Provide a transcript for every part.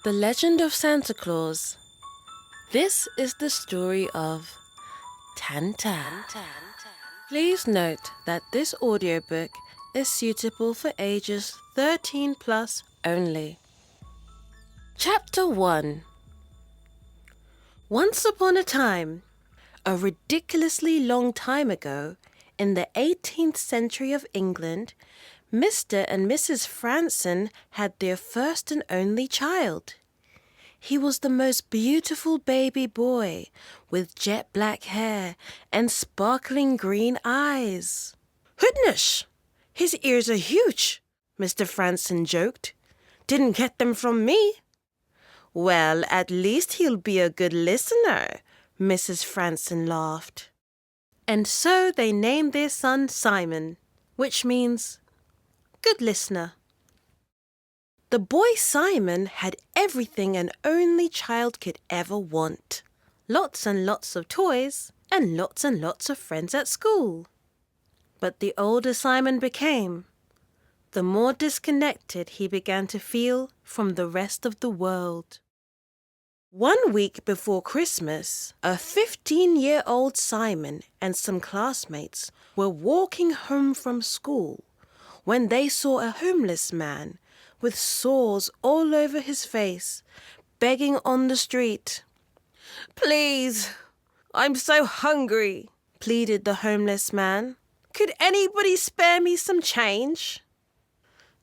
The Legend of Santa Claus. This is the story of Tanta. Please note that this audiobook is suitable for ages 13 plus only. Chapter 1. Once upon a time, a ridiculously long time ago, in the 18th century of England, Mr. and Mrs. Franson had their first and only child. He was the most beautiful baby boy with jet black hair and sparkling green eyes. "Goodness, his ears are huge," Mr. Franson joked. "Didn't get them from me." "Well, at least he'll be a good listener," Mrs. Franson laughed. And so they named their son Simon, which means good listener. The boy Simon had everything an only child could ever want. Lots and lots of toys and lots of friends at school. But the older Simon became, the more disconnected he began to feel from the rest of the world. 1 week before Christmas, a 15-year-old Simon and some classmates were walking home from school when they saw a homeless man with sores all over his face, begging on the street. "Please, I'm so hungry," pleaded the homeless man. "Could anybody spare me some change?"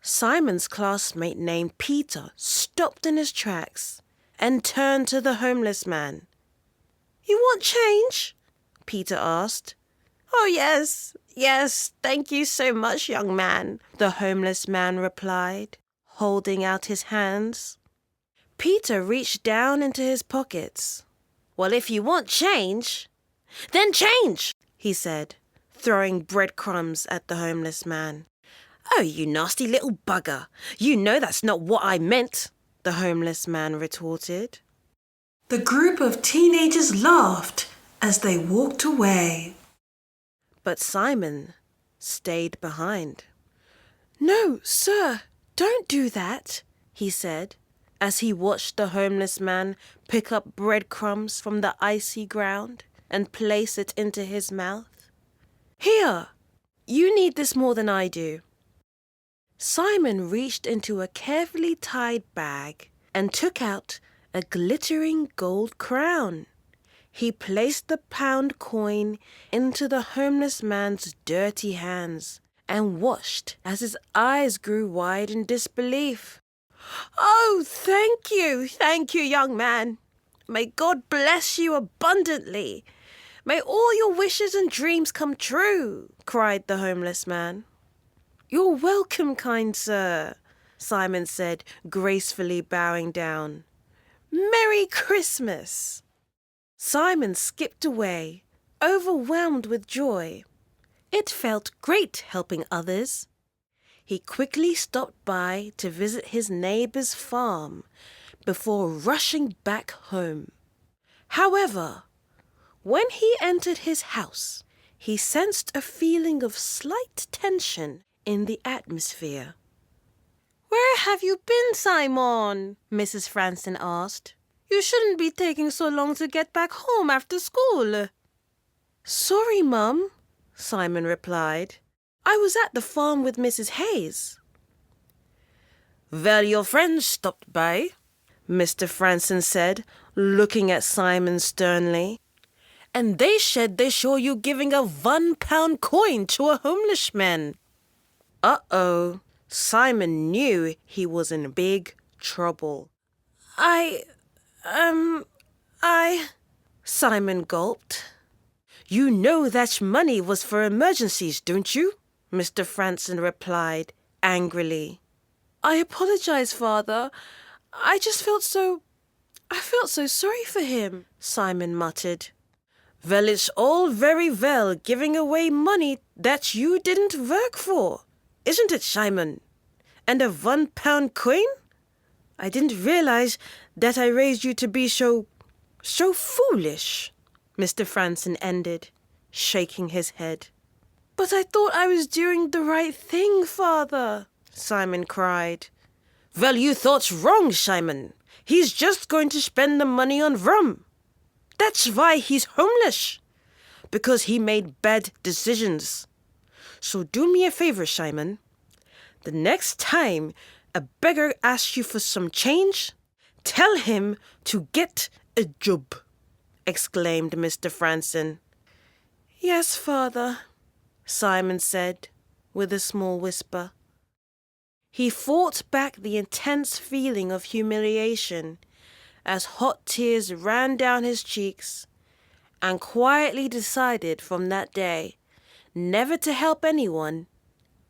Simon's classmate named Peter stopped in his tracks and turned to the homeless man. "You want change?" Peter asked. "Oh, yes, thank you so much, young man," the homeless man replied, holding out his hands. Peter reached down into his pockets. "Well, if you want change, then change," he said, throwing breadcrumbs at the homeless man. "Oh, you nasty little bugger. You know that's not what I meant," the homeless man retorted. The group of teenagers laughed as they walked away. But Simon stayed behind. "No, sir, don't do that," he said, as he watched the homeless man pick up breadcrumbs from the icy ground and place it into his mouth. "Here, you need this more than I do." Simon reached into a carefully tied bag and took out a glittering gold crown. He placed the pound coin into the homeless man's dirty hands and watched as his eyes grew wide in disbelief. "Oh, thank you, young man. May God bless you abundantly. May all your wishes and dreams come true," cried the homeless man. "You're welcome, kind sir," Simon said, gracefully bowing down. "Merry Christmas." Simon skipped away, overwhelmed with joy. It felt great helping others. He quickly stopped by to visit his neighbor's farm before rushing back home. However, when he entered his house, he sensed a feeling of slight tension in the atmosphere. "Where have you been, Simon?" Mrs. Franson asked. "You shouldn't be taking so long to get back home after school." "Sorry, Mum," Simon replied. "I was at the farm with Mrs. Hayes." "Well, your friends stopped by," Mr. Franson said, looking at Simon sternly. "And they said they saw you giving a £1 coin to a homeless man." Uh-oh, Simon knew he was in big trouble. I, Simon gulped. "You know that money was for emergencies, don't you?" Mr. Franson replied angrily. "I apologize, Father. I felt so sorry for him," Simon muttered. "Well, it's all very well giving away money that you didn't work for, isn't it, Simon? And a £1 coin? I didn't realize that I raised you to be so foolish," Mr. Franson ended, shaking his head. "But I thought I was doing the right thing, Father," Simon cried. "Well, you thought wrong, Simon. He's just going to spend the money on rum. That's why he's homeless. Because he made bad decisions. So do me a favor, Simon. The next time a beggar asks you for some change, tell him to get a job, exclaimed Mr. Franson. Yes, father, Simon said, with a small whisper. He fought back the intense feeling of humiliation as hot tears ran down his cheeks, and quietly decided from that day never to help anyone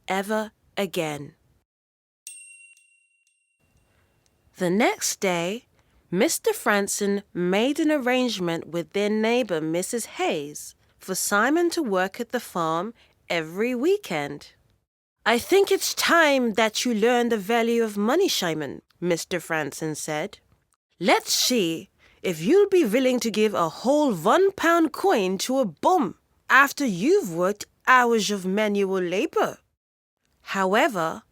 ever again. The next day, Mr. Franson made an arrangement with their neighbour Mrs. Hayes for Simon to work at the farm every weekend. I think it's time that you learn the value of money, Simon, Mr. Franson said. Let's see if you'll be willing to give a whole £1 coin to a bum after you've worked hours of manual labour. However,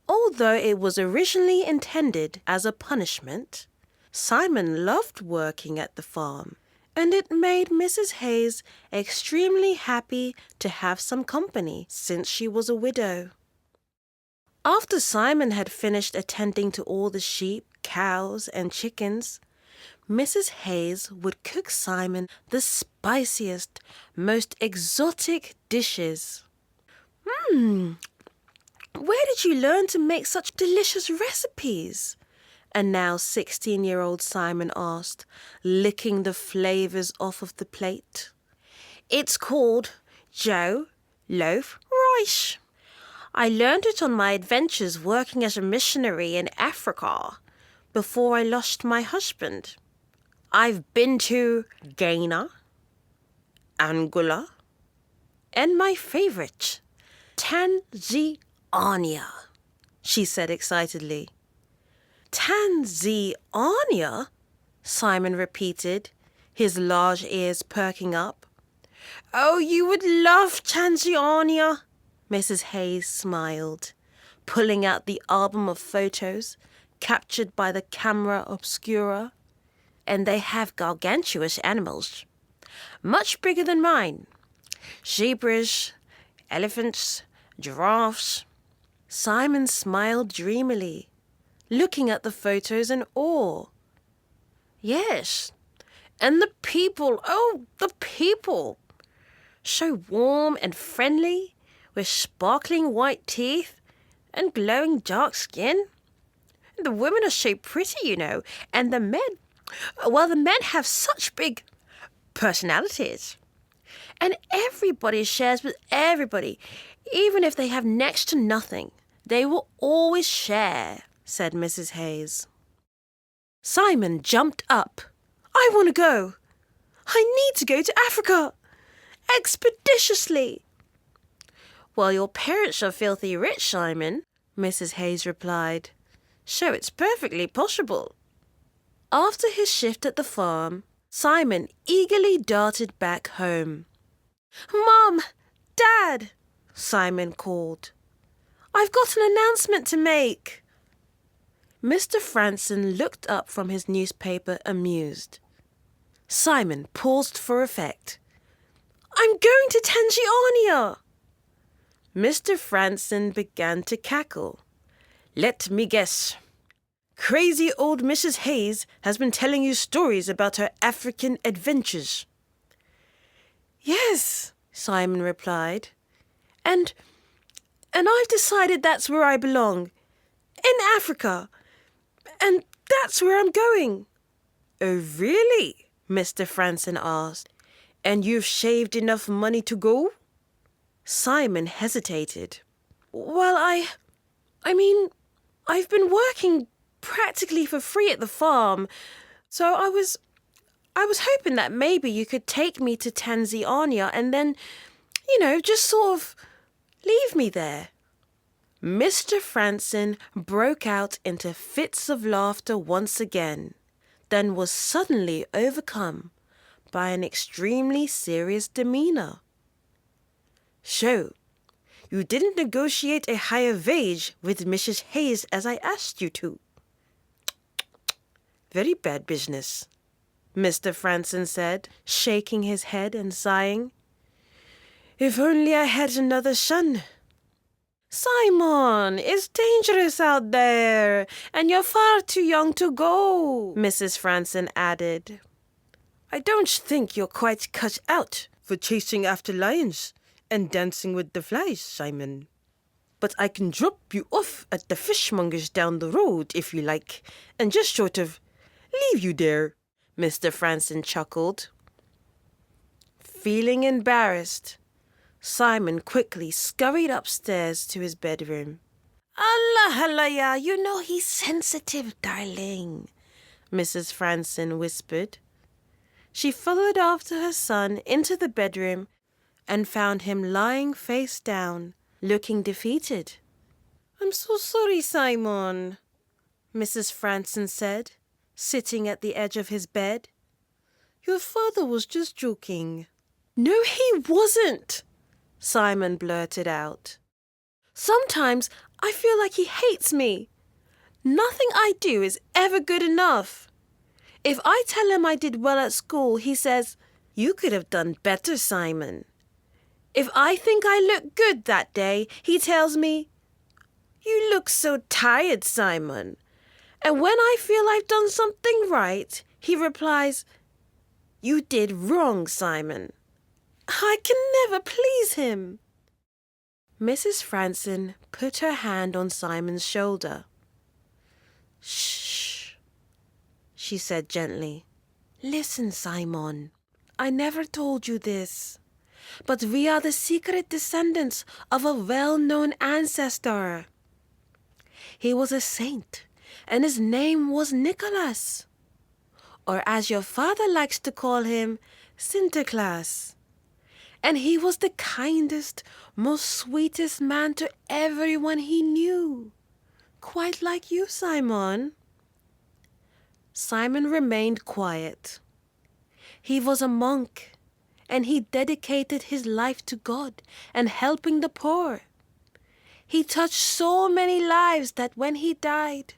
although it was originally intended as a punishment, Simon loved working at the farm, and it made Mrs. Hayes extremely happy to have some company since she was a widow. After Simon had finished attending to all the sheep, cows, and chickens, Mrs. Hayes would cook Simon the spiciest, most exotic dishes. Where did you learn to make such delicious recipes? And now 16-year-old Simon asked, licking the flavours off of the plate. It's called Joe Loaf Rice. I learned it on my adventures working as a missionary in Africa before I lost my husband. I've been to Ghana, Angola, and my favourite, Tanzania, she said excitedly. Tanzania? Simon repeated, his large ears perking up. Oh, you would love Tanzania, Mrs. Hayes smiled, pulling out the album of photos captured by the camera obscura. And they have gargantuous animals, much bigger than mine. Zebras, elephants, giraffes. Simon smiled dreamily, looking at the photos in awe. Yes, and the people, oh, the people. So warm and friendly, with sparkling white teeth and glowing dark skin. The women are so pretty, you know, and the men, well, the men have such big personalities. And everybody shares with everybody, even if they have next to nothing. They will always share, said Mrs. Hayes. Simon jumped up. I want to go. I need to go to Africa. Expeditiously. Well, your parents are filthy rich, Simon, Mrs. Hayes replied. So it's perfectly possible. After his shift at the farm, Simon eagerly darted back home. Mom! Dad! Simon called. I've got an announcement to make. Mr. Franson looked up from his newspaper amused. Simon paused for effect. I'm going to Tanzania! Mr. Franson began to cackle. Let me guess. Crazy old Mrs. Hayes has been telling you stories about her African adventures. Yes, Simon replied. And I've decided that's where I belong. In Africa. And that's where I'm going. Oh, really? Mr. Franson asked. And you've shaved enough money to go? Simon hesitated. Well, I mean, I've been working practically for free at the farm, so I was hoping that maybe you could take me to Tanzania and then, just sort of leave me there. Mr. Franson broke out into fits of laughter once again, then was suddenly overcome by an extremely serious demeanour. So, you didn't negotiate a higher wage with Mrs. Hayes as I asked you to? Very bad business, Mr. Franson said, shaking his head and sighing. If only I had another son. Simon, it's dangerous out there, and you're far too young to go, Mrs. Franson added. I don't think you're quite cut out for chasing after lions and dancing with the flies, Simon. But I can drop you off at the fishmonger's down the road if you like, and just sort of leave you there, Mr. Franson chuckled. Feeling embarrassed, Simon quickly scurried upstairs to his bedroom. Allah halaya, you know he's sensitive, darling, Mrs. Franson whispered. She followed after her son into the bedroom and found him lying face down, looking defeated. I'm so sorry, Simon, Mrs. Franson said, sitting at the edge of his bed. Your father was just joking. No, he wasn't, Simon blurted out. Sometimes I feel like he hates me. Nothing I do is ever good enough. If I tell him I did well at school, he says, you could have done better, Simon. If I think I look good that day, he tells me, you look so tired, Simon. And when I feel I've done something right, he replies, you did wrong, Simon. I can never please him. Mrs. Franson put her hand on Simon's shoulder. Shh, she said gently. Listen, Simon, I never told you this, but we are the secret descendants of a well-known ancestor. He was a saint, and his name was Nicholas, or as your father likes to call him, Sinterklaas. And he was the kindest, most sweetest man to everyone he knew. Quite like you, Simon. Simon remained quiet. He was a monk, and he dedicated his life to God and helping the poor. He touched so many lives that when he died,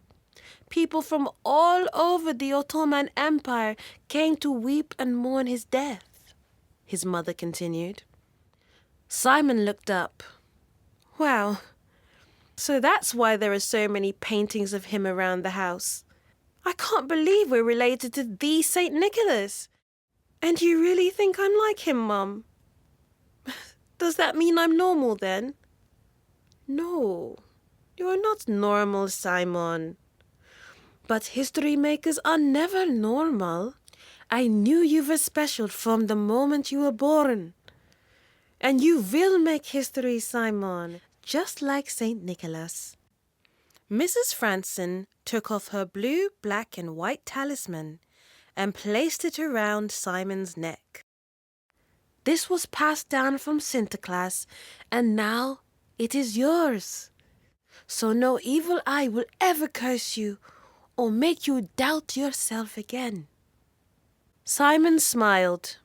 people from all over the Ottoman Empire came to weep and mourn his death. His mother continued. Simon looked up. Wow, so that's why there are so many paintings of him around the house. I can't believe we're related to the St. Nicholas. And you really think I'm like him, Mum? Does that mean I'm normal then? No, you're not normal, Simon. But history makers are never normal. I knew you were special from the moment you were born. And you will make history, Simon, just like St. Nicholas. Mrs. Franson took off her blue, black and white talisman and placed it around Simon's neck. This was passed down from Sinterklaas, and now it is yours. So no evil eye will ever curse you or make you doubt yourself again. Simon smiled.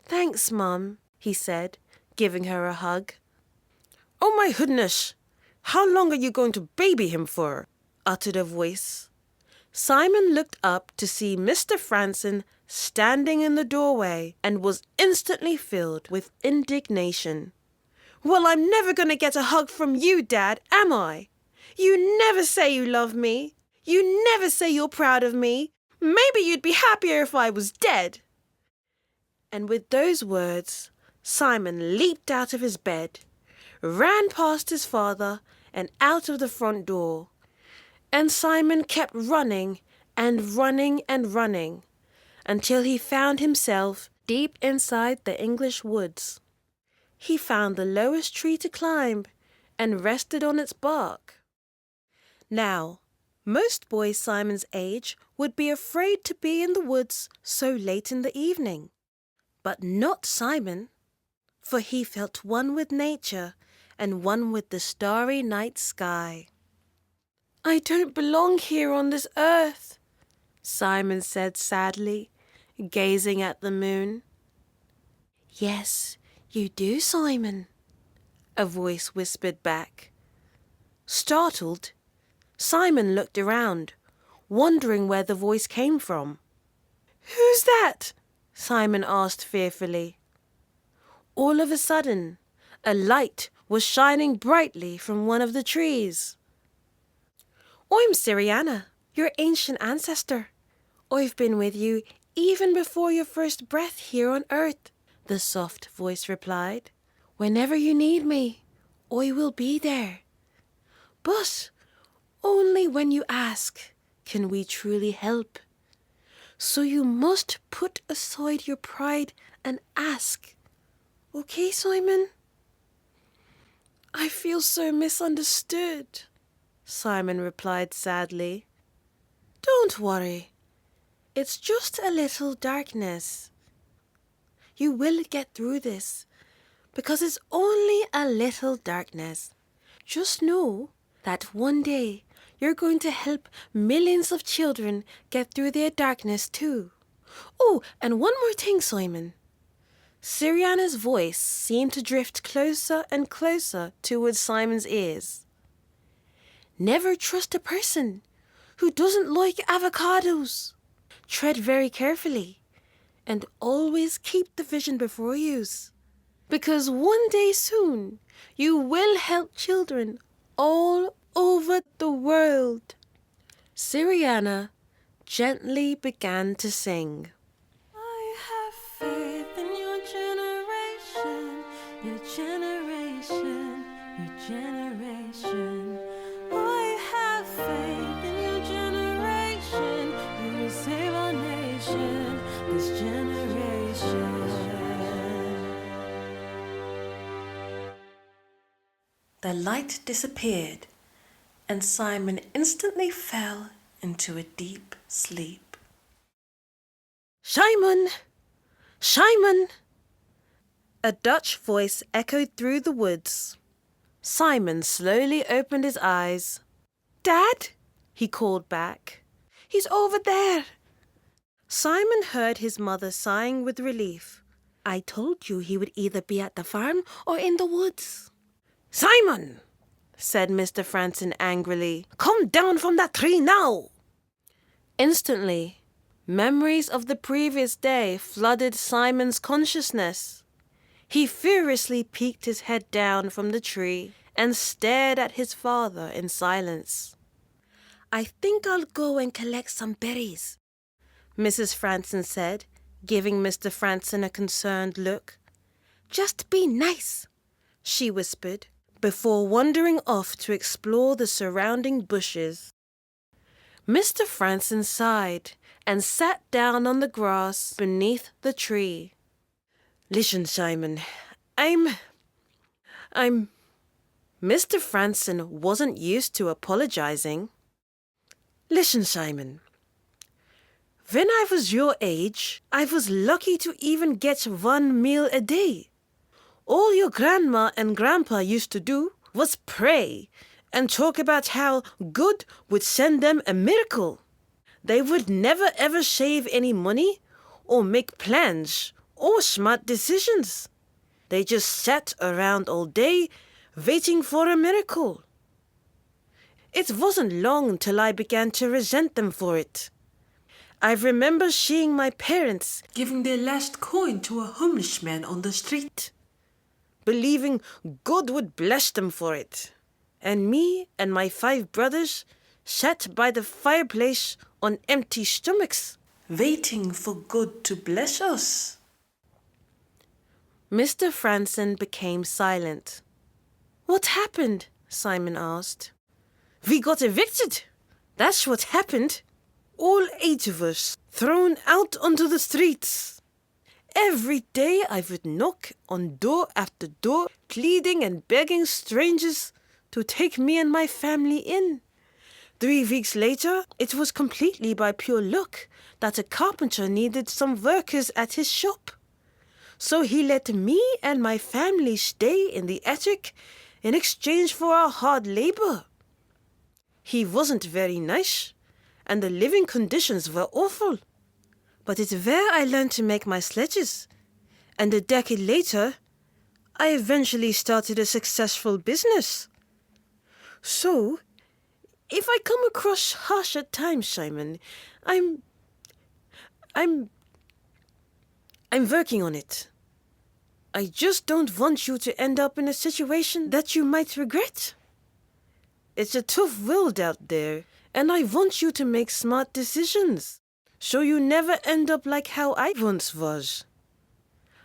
Thanks, Mum, he said, giving her a hug. Oh my goodness, how long are you going to baby him for? Uttered a voice. Simon looked up to see Mr. Franson standing in the doorway and was instantly filled with indignation. Well, I'm never going to get a hug from you, Dad, am I? You never say you love me. You never say you're proud of me. Maybe you'd be happier if I was dead. And with those words, Simon leaped out of his bed, ran past his father and out of the front door. And Simon kept running and running and running until he found himself deep inside the English woods. He found the lowest tree to climb and rested on its bark. Now, most boys Simon's age would be afraid to be in the woods so late in the evening. But not Simon, for he felt one with nature and one with the starry night sky. I don't belong here on this earth, Simon said sadly, gazing at the moon. Yes, you do, Simon, a voice whispered back. Startled, Simon looked around, wondering where the voice came from. "Who's that?" Simon asked fearfully. All of a sudden, a light was shining brightly from one of the trees. "I'm Siriyana, your ancient ancestor. I've been with you even before your first breath here on earth," the soft voice replied. "Whenever you need me, I will be there. But only when you ask can we truly help. So you must put aside your pride and ask. Okay, Simon?" "I feel so misunderstood," Simon replied sadly. "Don't worry. It's just a little darkness. You will get through this because it's only a little darkness. Just know that one day you're going to help millions of children get through their darkness too. Oh, and one more thing, Simon." Siriyana's voice seemed to drift closer and closer towards Simon's ears. "Never trust a person who doesn't like avocados. Tread very carefully and always keep the vision before you. Because one day soon you will help children all over the world." Siriyana gently began to sing. "I have faith in your generation, your generation, your generation. I have faith in your generation, you will save our nation, this generation." The light disappeared, and Simon instantly fell into a deep sleep. "Simon! Simon!" A Dutch voice echoed through the woods. Simon slowly opened his eyes. "Dad?" he called back. "He's over there." Simon heard his mother sighing with relief. "I told you he would either be at the farm or in the woods." "Simon!" said Mr. Franson angrily. "Come down from that tree now!" Instantly, memories of the previous day flooded Simon's consciousness. He furiously peeked his head down from the tree and stared at his father in silence. "I think I'll go and collect some berries," Mrs. Franson said, giving Mr. Franson a concerned look. "Just be nice," she whispered, before wandering off to explore the surrounding bushes. Mr. Franson sighed and sat down on the grass beneath the tree. "Listen, Simon, I'm... Mr. Franson wasn't used to apologizing. "Listen, Simon. When I was your age, I was lucky to even get one meal a day. All your grandma and grandpa used to do was pray and talk about how God would send them a miracle. They would never ever save any money or make plans or smart decisions. They just sat around all day waiting for a miracle. It wasn't long till I began to resent them for it. I remember seeing my parents giving their last coin to a homeless man on the street, believing God would bless them for it. And me and my 5 brothers sat by the fireplace on empty stomachs, waiting for God to bless us." Mr. Franson became silent. "What happened?" Simon asked. "We got evicted. That's what happened. All 8 of us thrown out onto the streets. Every day I would knock on door after door, pleading and begging strangers to take me and my family in. 3 weeks later, it was completely by pure luck that a carpenter needed some workers at his shop. So he let me and my family stay in the attic in exchange for our hard labor. He wasn't very nice, and the living conditions were awful. But it's where I learned to make my sledges. And a decade later, I eventually started a successful business. So, If I come across harsh at times, Simon, I'm working on it. I just don't want you to end up in a situation that you might regret. It's a tough world out there, and I want you to make smart decisions, so you never end up like how I once was.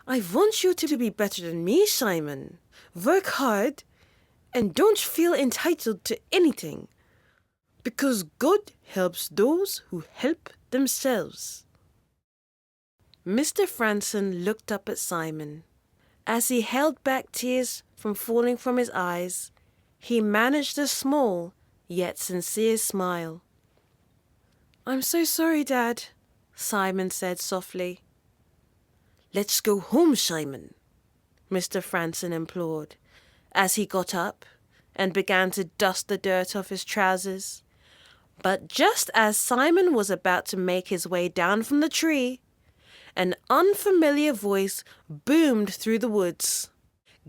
I want you to be better than me, Simon. Work hard, and don't feel entitled to anything, because God helps those who help themselves. Mr. Franson looked up at Simon. As he held back tears from falling from his eyes, he managed a small yet sincere smile. "I'm so sorry, Dad," Simon said softly. "Let's go home, Simon," Mr. Franson implored, as he got up and began to dust the dirt off his trousers. But just as Simon was about to make his way down from the tree, an unfamiliar voice boomed through the woods.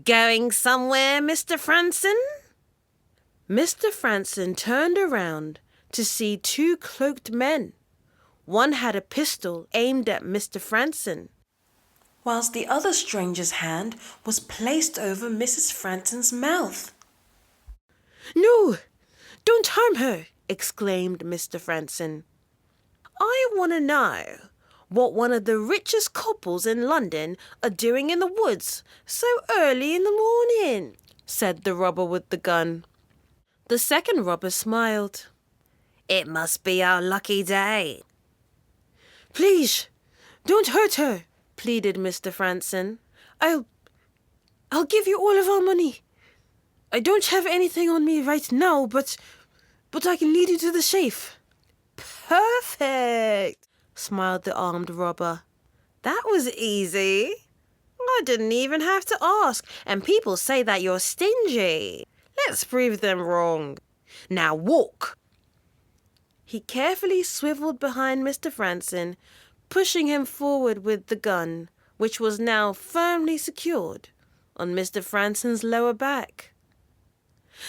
"Going somewhere, Mr. Franson?" Mr. Franson turned around to see two cloaked men. One had a pistol aimed at Mr. Franson, whilst the other stranger's hand was placed over Mrs. Franson's mouth. "No, don't harm her!" exclaimed Mr. Franson. "I want to know what one of the richest couples in London are doing in the woods so early in the morning," said the robber with the gun. The second robber smiled. "It must be our lucky day." "Please, don't hurt her," pleaded Mr. Franson. I'll give you all of our money. I don't have anything on me right now, but I can lead you to the safe." "Perfect," smiled the armed robber. "That was easy. I didn't even have to ask, and people say that you're stingy. Let's prove them wrong. Now walk." He carefully swiveled behind Mr. Franson, pushing him forward with the gun, which was now firmly secured on Mr. Franson's lower back.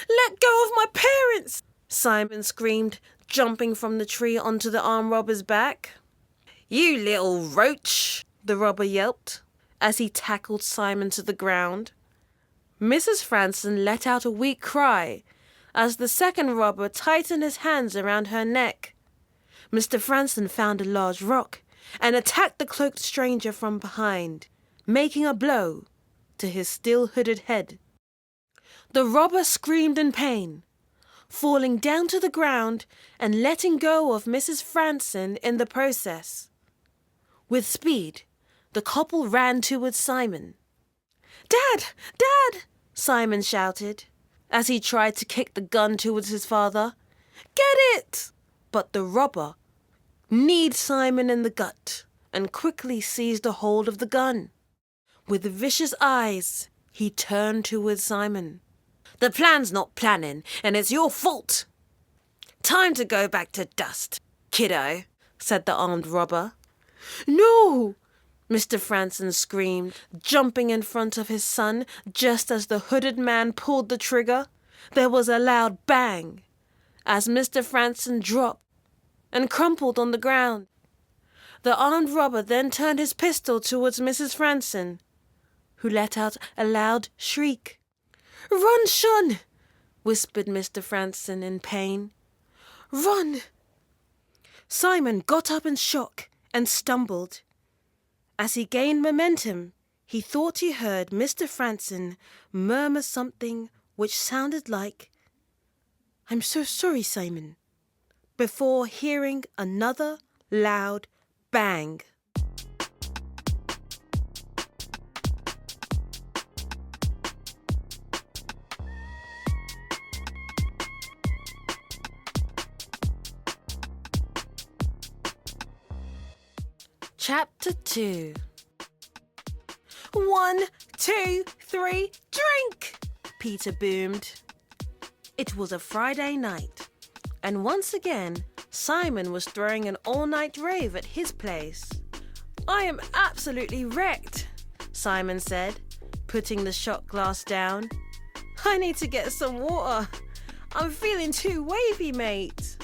"Let go of my parents!" Simon screamed, jumping from the tree onto the armed robber's back. "You little roach!" the robber yelped, as he tackled Simon to the ground. Mrs. Franson let out a weak cry as the second robber tightened his hands around her neck. Mr. Franson found a large rock and attacked the cloaked stranger from behind, making a blow to his still hooded head. The robber screamed in pain, falling down to the ground and letting go of Mrs. Franson in the process. With speed, the couple ran towards Simon. "Dad! Dad!" Simon shouted, as he tried to kick the gun towards his father. "Get it!" But the robber kneed Simon in the gut and quickly seized a hold of the gun. With vicious eyes, he turned towards Simon. "The plan's not planning, and it's your fault." "Time to go back to dust, kiddo," said the armed robber. "No!" Mr. Franson screamed, jumping in front of his son just as the hooded man pulled the trigger. There was a loud bang as Mr. Franson dropped and crumpled on the ground. The armed robber then turned his pistol towards Mrs. Franson, who let out a loud shriek. "Run, Sean!" whispered Mr. Franson in pain. "Run!" Simon got up in shock and stumbled. As he gained momentum, he thought he heard Mr. Franson murmur something which sounded like, "I'm so sorry, Simon," before hearing another loud bang. Chapter 2. 1, 2, 3, drink! Peter boomed. It was a Friday night, and once again, Simon was throwing an all-night rave at his place. "I am absolutely wrecked," Simon said, putting the shot glass down. "I need to get some water. I'm feeling too wavy, mate.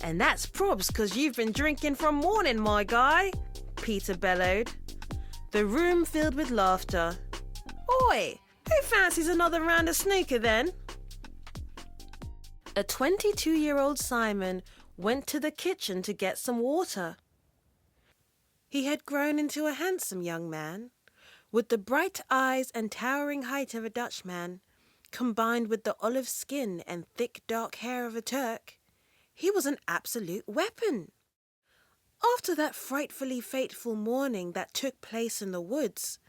And that's probs 'cause you've been drinking from morning, my guy, Peter bellowed. The room filled with laughter. Oi, who fancies another round of snooker then? A 22-year-old Simon went to the kitchen to get some water. He had grown into a handsome young man, with the bright eyes and towering height of a Dutchman, combined with the olive skin and thick dark hair of a Turk. He was an absolute weapon. After that frightfully fateful morning that took place in the woods,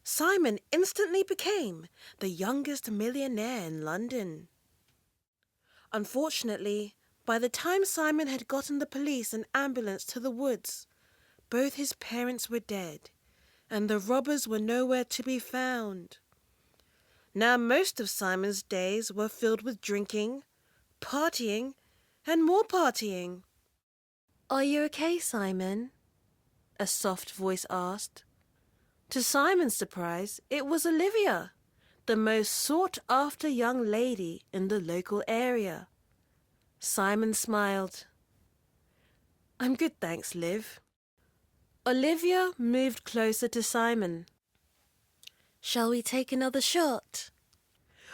Simon instantly became the youngest millionaire in London. Unfortunately, by the time Simon had gotten the police and ambulance to the woods, both his parents were dead, and the robbers were nowhere to be found. Now most of Simon's days were filled with drinking, partying, and more partying. "Are you okay, Simon?" a soft voice asked. To Simon's surprise, it was Olivia, the most sought-after young lady in the local area. Simon smiled. "I'm good, thanks, Liv." Olivia moved closer to Simon. "Shall we take another shot?"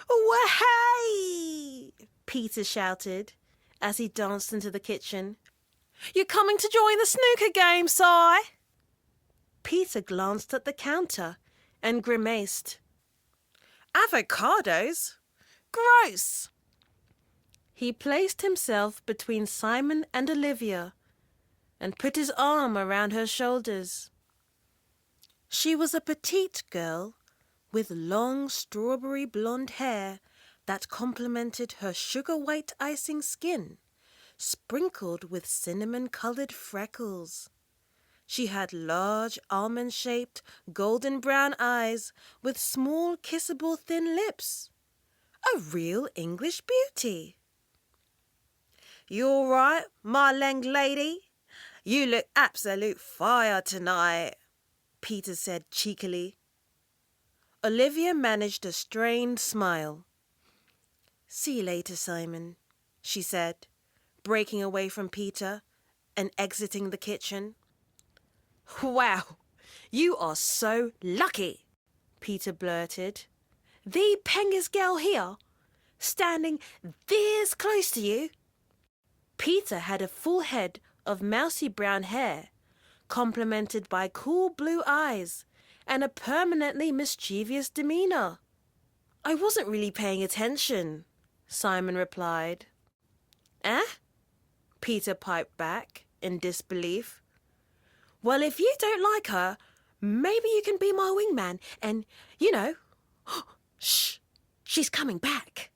"Wahey!" Peter shouted as he danced into the kitchen. "You coming to join the snooker game, Si?" Peter glanced at the counter and grimaced. "Avocados? Gross!" He placed himself between Simon and Olivia and put his arm around her shoulders. She was a petite girl with long strawberry blonde hair that complemented her sugar-white icing skin, sprinkled with cinnamon-colored freckles. She had large, almond-shaped, golden-brown eyes with small, kissable, thin lips. A real English beauty. "You all right, my lang lady? You look absolute fire tonight," Peter said cheekily. Olivia managed a strained smile. "See you later, Simon," she said, breaking away from Peter and exiting the kitchen. "Wow, you are so lucky," Peter blurted. "The pengest girl here, standing this close to you." Peter had a full head of mousy brown hair, complemented by cool blue eyes and a permanently mischievous demeanor. "I wasn't really paying attention," Simon replied. "Eh?" Peter piped back in disbelief. "Well, if you don't like her, maybe you can be my wingman and, shh, she's coming back."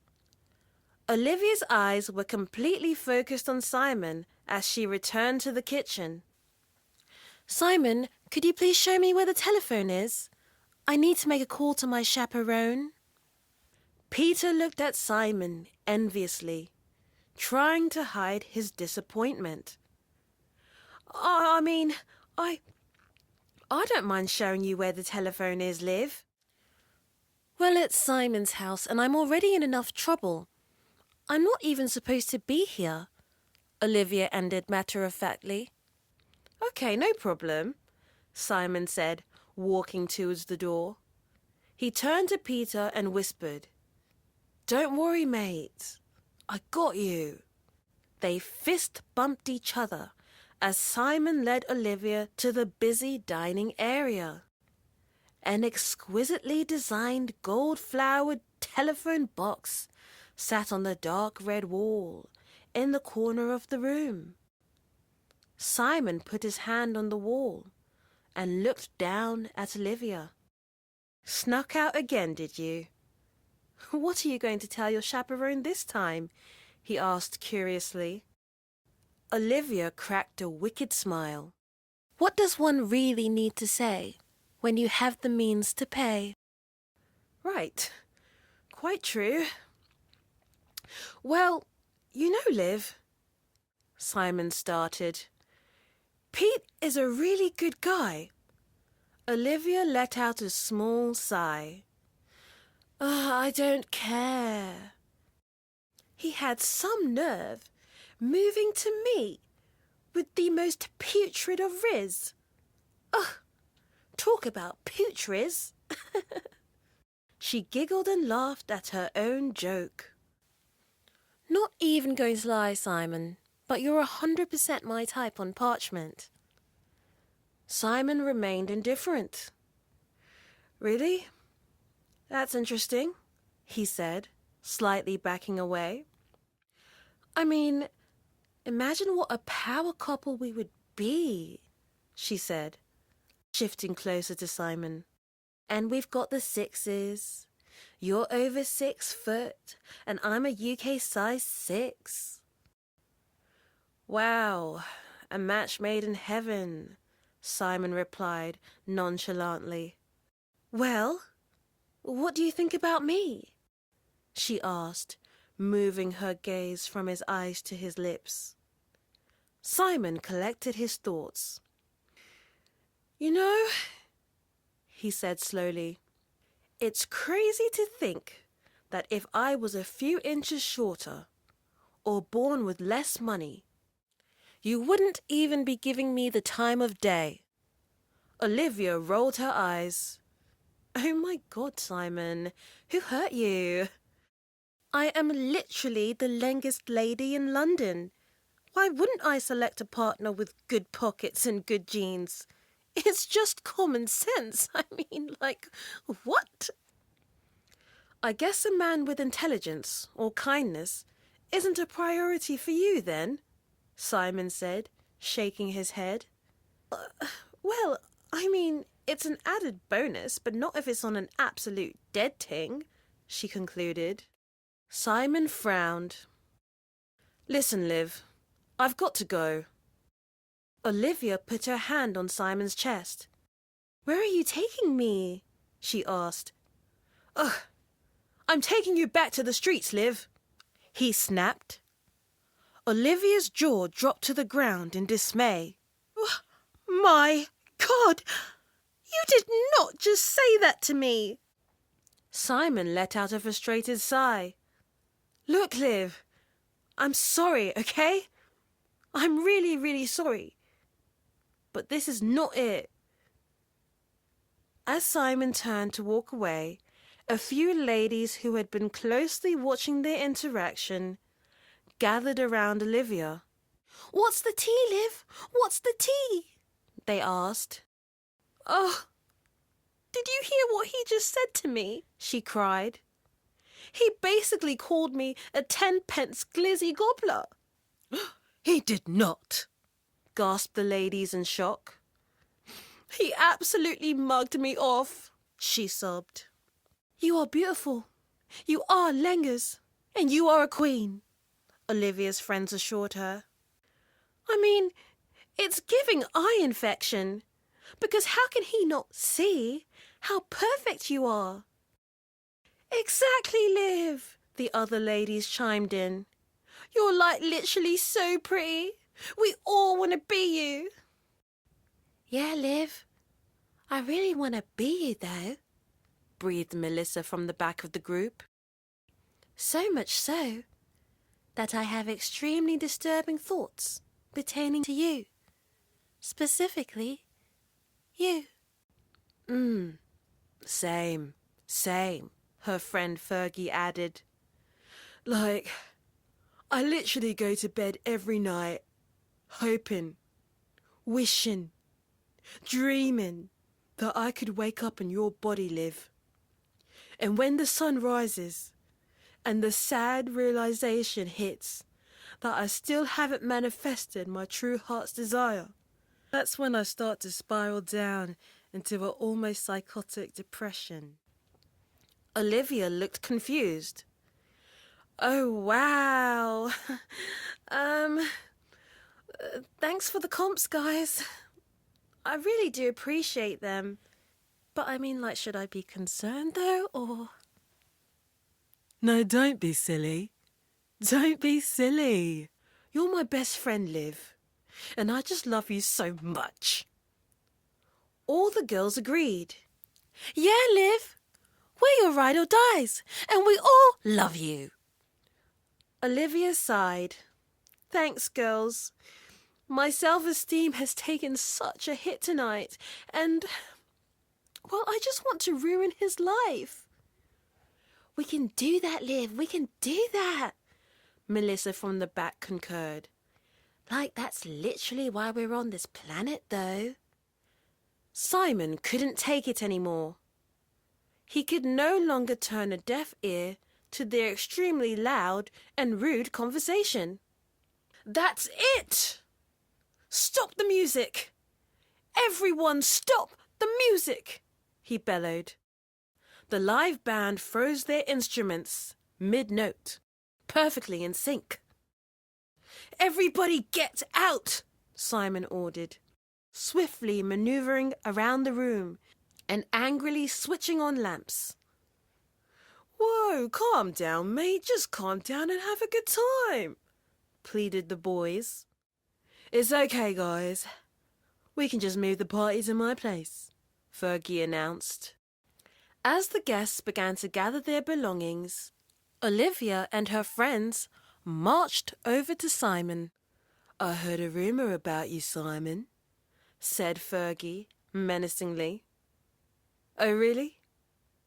Olivia's eyes were completely focused on Simon as she returned to the kitchen. "Simon, could you please show me where the telephone is? I need to make a call to my chaperone." Peter looked at Simon enviously, trying to hide his disappointment. I don't mind showing you where the telephone is, Liv." "Well, it's Simon's house and I'm already in enough trouble. I'm not even supposed to be here," Olivia ended matter-of-factly. "Okay, no problem," Simon said, walking towards the door. He turned to Peter and whispered, "Don't worry, mate. I got you." They fist-bumped each other as Simon led Olivia to the busy dining area. An exquisitely designed gold-flowered telephone box sat on the dark red wall in the corner of the room. Simon put his hand on the wall and looked down at Olivia. "Snuck out again, did you? What are you going to tell your chaperone this time?" he asked curiously. Olivia cracked a wicked smile. "What does one really need to say when you have the means to pay?" "Right, quite true. Well, Liv," Simon started, "Pete is a really good guy." Olivia let out a small sigh. "I don't care." He had some nerve, moving to me with the most putrid of riz. Ugh, talk about putriz. She giggled and laughed at her own joke. Not even going to lie, Simon, but you're 100% my type on parchment. Simon remained indifferent. Really? That's interesting, he said, slightly backing away. I mean, imagine what a power couple we would be, she said, shifting closer to Simon. And we've got the sixes. You're over 6 foot, and I'm a UK size 6. Wow, a match made in heaven, Simon replied nonchalantly. Well, what do you think about me? She asked, moving her gaze from his eyes to his lips. Simon collected his thoughts. You know, he said slowly, it's crazy to think that if I was a few inches shorter or born with less money, you wouldn't even be giving me the time of day. Olivia rolled her eyes. Oh my God, Simon, who hurt you? I am literally the longest lady in London. Why wouldn't I select a partner with good pockets and good genes? It's just common sense. I mean, like, what? I guess a man with intelligence or kindness isn't a priority for you then, Simon said, shaking his head. Well, I mean, it's an added bonus, but not if it's on an absolute dead ting, she concluded. Simon frowned. Listen, Liv, I've got to go. Olivia put her hand on Simon's chest. Where are you taking me? She asked. Ugh, I'm taking you back to the streets, Liv, he snapped. Olivia's jaw dropped to the ground in dismay. My God, you did not just say that to me. Simon let out a frustrated sigh. Look, Liv, I'm sorry, okay? I'm really, really sorry. But this is not it. As Simon turned to walk away, a few ladies who had been closely watching their interaction gathered around Olivia. What's the tea, Liv? What's the tea? They asked. Oh, did you hear what he just said to me? She cried. He basically called me a 10-pence glizzy gobbler. He did not, gasped the ladies in shock. He absolutely mugged me off, she sobbed. You are beautiful. You are Lengers. And you are a queen, Olivia's friends assured her. I mean, it's giving eye infection. Because how can he not see how perfect you are? Exactly, Liv, the other ladies chimed in. You're like literally so pretty. We all want to be you. Yeah, Liv, I really want to be you though, breathed Melissa from the back of the group. So much so that I have extremely disturbing thoughts pertaining to you. Specifically, you. Same, her friend Fergie added. Like, I literally go to bed every night, hoping, wishing, dreaming that I could wake up in your body, Liv. And when the sun rises and the sad realization hits that I still haven't manifested my true heart's desire, that's when I start to spiral down into an almost psychotic depression. Olivia looked confused. Oh, wow. Thanks for the comps, guys. I really do appreciate them. But I mean, like, should I be concerned, though, or...? No, don't be silly. Don't be silly. You're my best friend, Liv. And I just love you so much. All the girls agreed. Yeah, Liv. We're your ride or dies, and we all love you. Olivia sighed. Thanks, girls. My self-esteem has taken such a hit tonight, and, well, I just want to ruin his life. We can do that, Liv. We can do that, Melissa from the back concurred. Like, that's literally why we're on this planet, though. Simon couldn't take it anymore. He could no longer turn a deaf ear to their extremely loud and rude conversation. That's it! Stop the music! Everyone stop the music! He bellowed. The live band froze their instruments mid-note, perfectly in sync. Everybody get out! Simon ordered, swiftly maneuvering around the room and angrily switching on lamps. Whoa, calm down, mate. Just calm down and have a good time, pleaded the boys. It's okay, guys. We can just move the party to my place, Fergie announced. As the guests began to gather their belongings, Olivia and her friends marched over to Simon. I heard a rumor about you, Simon, said Fergie menacingly. Oh, really?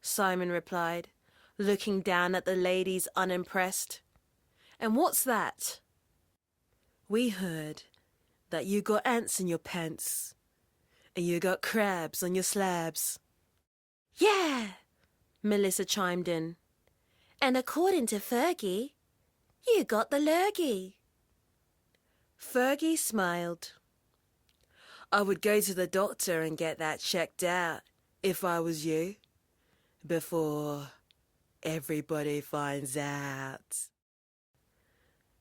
Simon replied, looking down at the ladies unimpressed. And what's that? We heard that you got ants in your pants and you got crabs on your slabs. Yeah, Melissa chimed in. And according to Fergie, you got the lurgy. Fergie smiled. I would go to the doctor and get that checked out if I was you, before everybody finds out.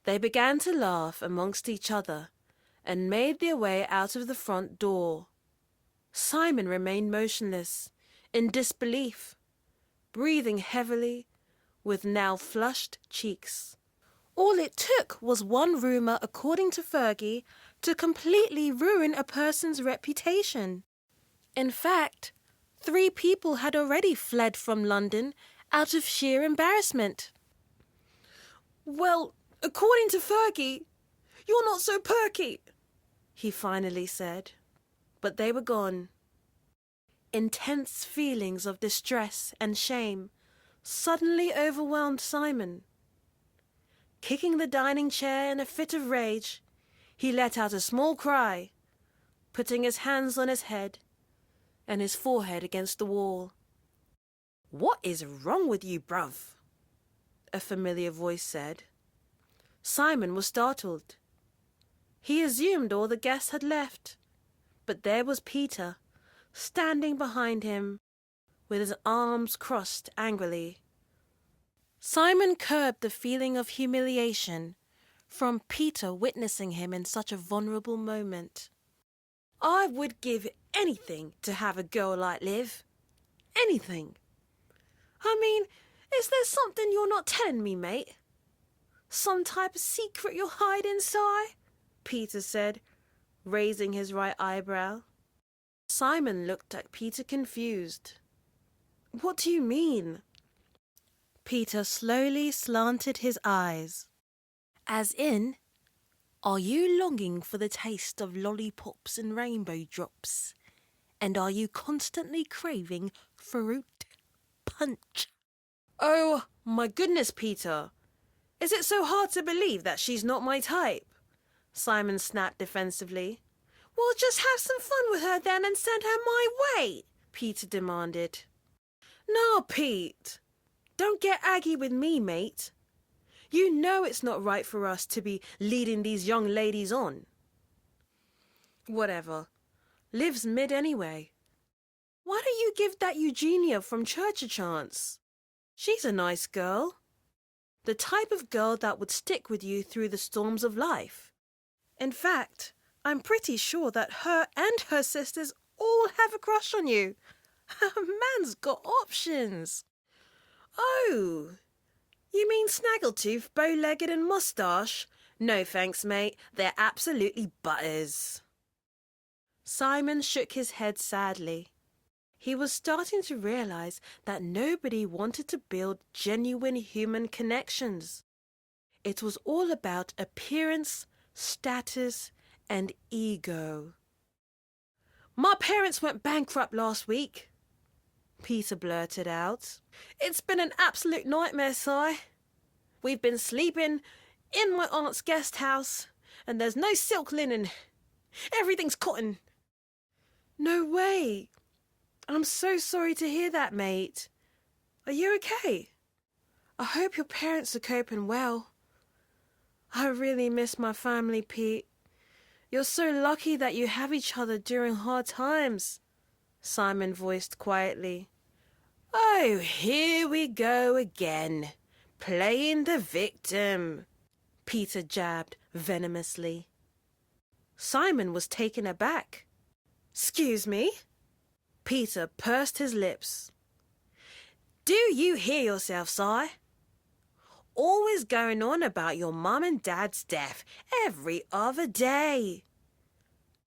They began to laugh amongst each other and made their way out of the front door. Simon remained motionless, in disbelief, breathing heavily, with now flushed cheeks. All it took was one rumour, according to Fergie, to completely ruin a person's reputation. In fact, 3 people had already fled from London out of sheer embarrassment. Well, according to Fergie, you're not so perky, he finally said. But they were gone. Intense feelings of distress and shame suddenly overwhelmed Simon. Kicking the dining chair in a fit of rage, he let out a small cry, putting his hands on his head and his forehead against the wall. What is wrong with you, bruv? A familiar voice said. Simon was startled. He assumed all the guests had left, but there was Peter, standing behind him, with his arms crossed angrily. Simon curbed the feeling of humiliation from Peter witnessing him in such a vulnerable moment. I would give anything to have a girl like Liv. Anything. I mean, is there something you're not telling me, mate? Some type of secret you're hiding, Si? Peter said, raising his right eyebrow. Simon looked at Peter confused. What do you mean? Peter slowly slanted his eyes. As in, are you longing for the taste of lollipops and rainbow drops? And are you constantly craving fruit punch? Oh, my goodness, Peter. Is it so hard to believe that she's not my type? Simon snapped defensively. Well, just have some fun with her then and send her my way, Peter demanded. No, Pete. Don't get aggy with me, mate. You know it's not right for us to be leading these young ladies on. Whatever. Liv's mid anyway. Why don't you give that Eugenia from church a chance? She's a nice girl. The type of girl that would stick with you through the storms of life. In fact, I'm pretty sure that her and her sisters all have a crush on you. Man's got options. Oh, you mean snaggletooth, bow-legged and moustache? No thanks, mate. They're absolutely butters. Simon shook his head sadly. He was starting to realize that nobody wanted to build genuine human connections. It was all about appearance, status, and ego. "My parents went bankrupt last week," Peter blurted out. "It's been an absolute nightmare, Si. We've been sleeping in my aunt's guest house, and there's no silk linen. Everything's cotton." "No way. I'm so sorry to hear that, mate. Are you okay? I hope your parents are coping well. I really miss my family, Pete. You're so lucky that you have each other during hard times," Simon voiced quietly. "Oh, here we go again, playing the victim," Peter jabbed venomously. Simon was taken aback. "Excuse me?" Peter pursed his lips. "Do you hear yourself, Si? Always going on about your mum and dad's death every other day.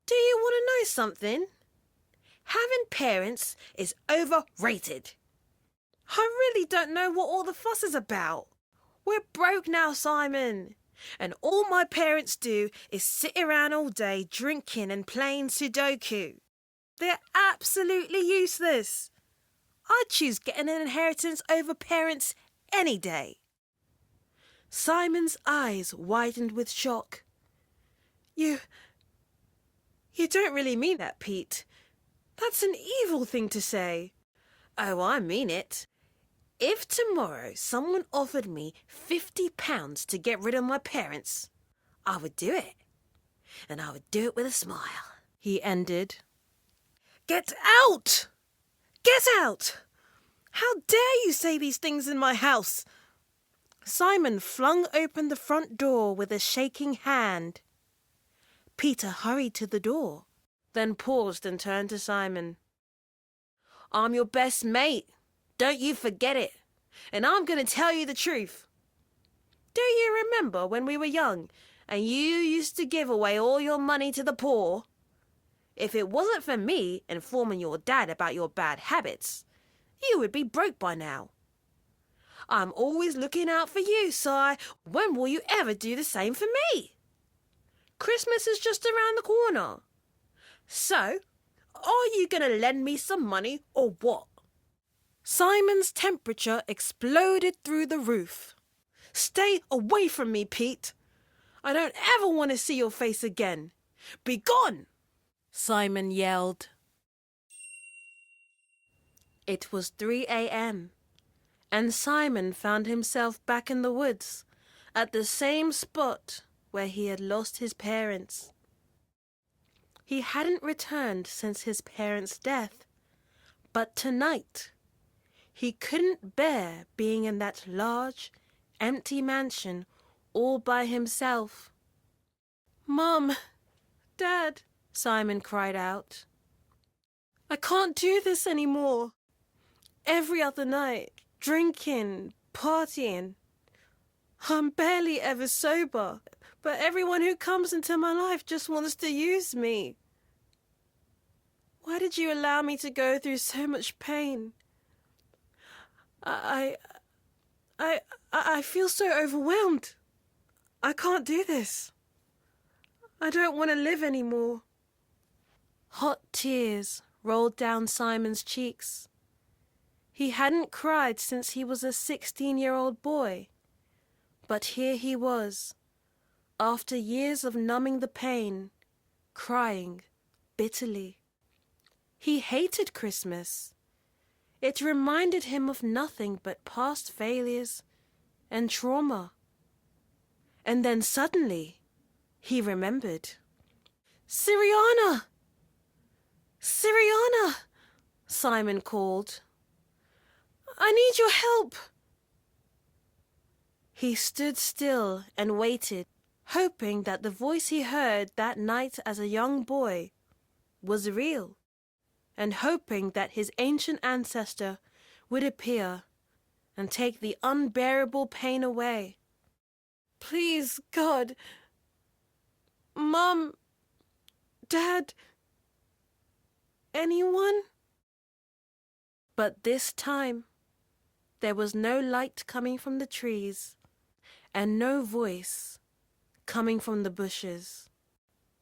Do you want to know something? Having parents is overrated. I really don't know what all the fuss is about. We're broke now, Simon, and all my parents do is sit around all day drinking and playing Sudoku. They're absolutely useless. I'd choose getting an inheritance over parents any day." Simon's eyes widened with shock. You don't really mean that, Pete. That's an evil thing to say." "Oh, I mean it. If tomorrow someone offered me £50 to get rid of my parents, I would do it. And I would do it with a smile," he ended. "Get out! Get out! How dare you say these things in my house?" Simon flung open the front door with a shaking hand. Peter hurried to the door, then paused and turned to Simon. "I'm your best mate. Don't you forget it. And I'm going to tell you the truth. Do you remember when we were young and you used to give away all your money to the poor? If it wasn't for me informing your dad about your bad habits, you would be broke by now. I'm always looking out for you, Si. When will you ever do the same for me? Christmas is just around the corner. So, are you going to lend me some money or what?" Simon's temperature exploded through the roof. "Stay away from me, Pete. I don't ever want to see your face again. Be gone!" Simon yelled. It was 3 a.m., and Simon found himself back in the woods, at the same spot where he had lost his parents. He hadn't returned since his parents' death, but tonight he couldn't bear being in that large, empty mansion all by himself. "Mum, Dad," Simon cried out. "I can't do this anymore. Every other night, drinking, partying. I'm barely ever sober, but everyone who comes into my life just wants to use me. Why did you allow me to go through so much pain? I feel so overwhelmed. I can't do this. I don't want to live anymore." Hot tears rolled down Simon's cheeks. He hadn't cried since he was a 16-year-old boy. But here he was, after years of numbing the pain, crying bitterly. He hated Christmas. It reminded him of nothing but past failures and trauma. And then suddenly, he remembered. "Siriyana! Siriyana!" Simon called. "I need your help." He stood still and waited, hoping that the voice he heard that night as a young boy was real, and hoping that his ancient ancestor would appear and take the unbearable pain away. "Please, God, Mum, Dad, anyone?" But this time, there was no light coming from the trees, and no voice coming from the bushes.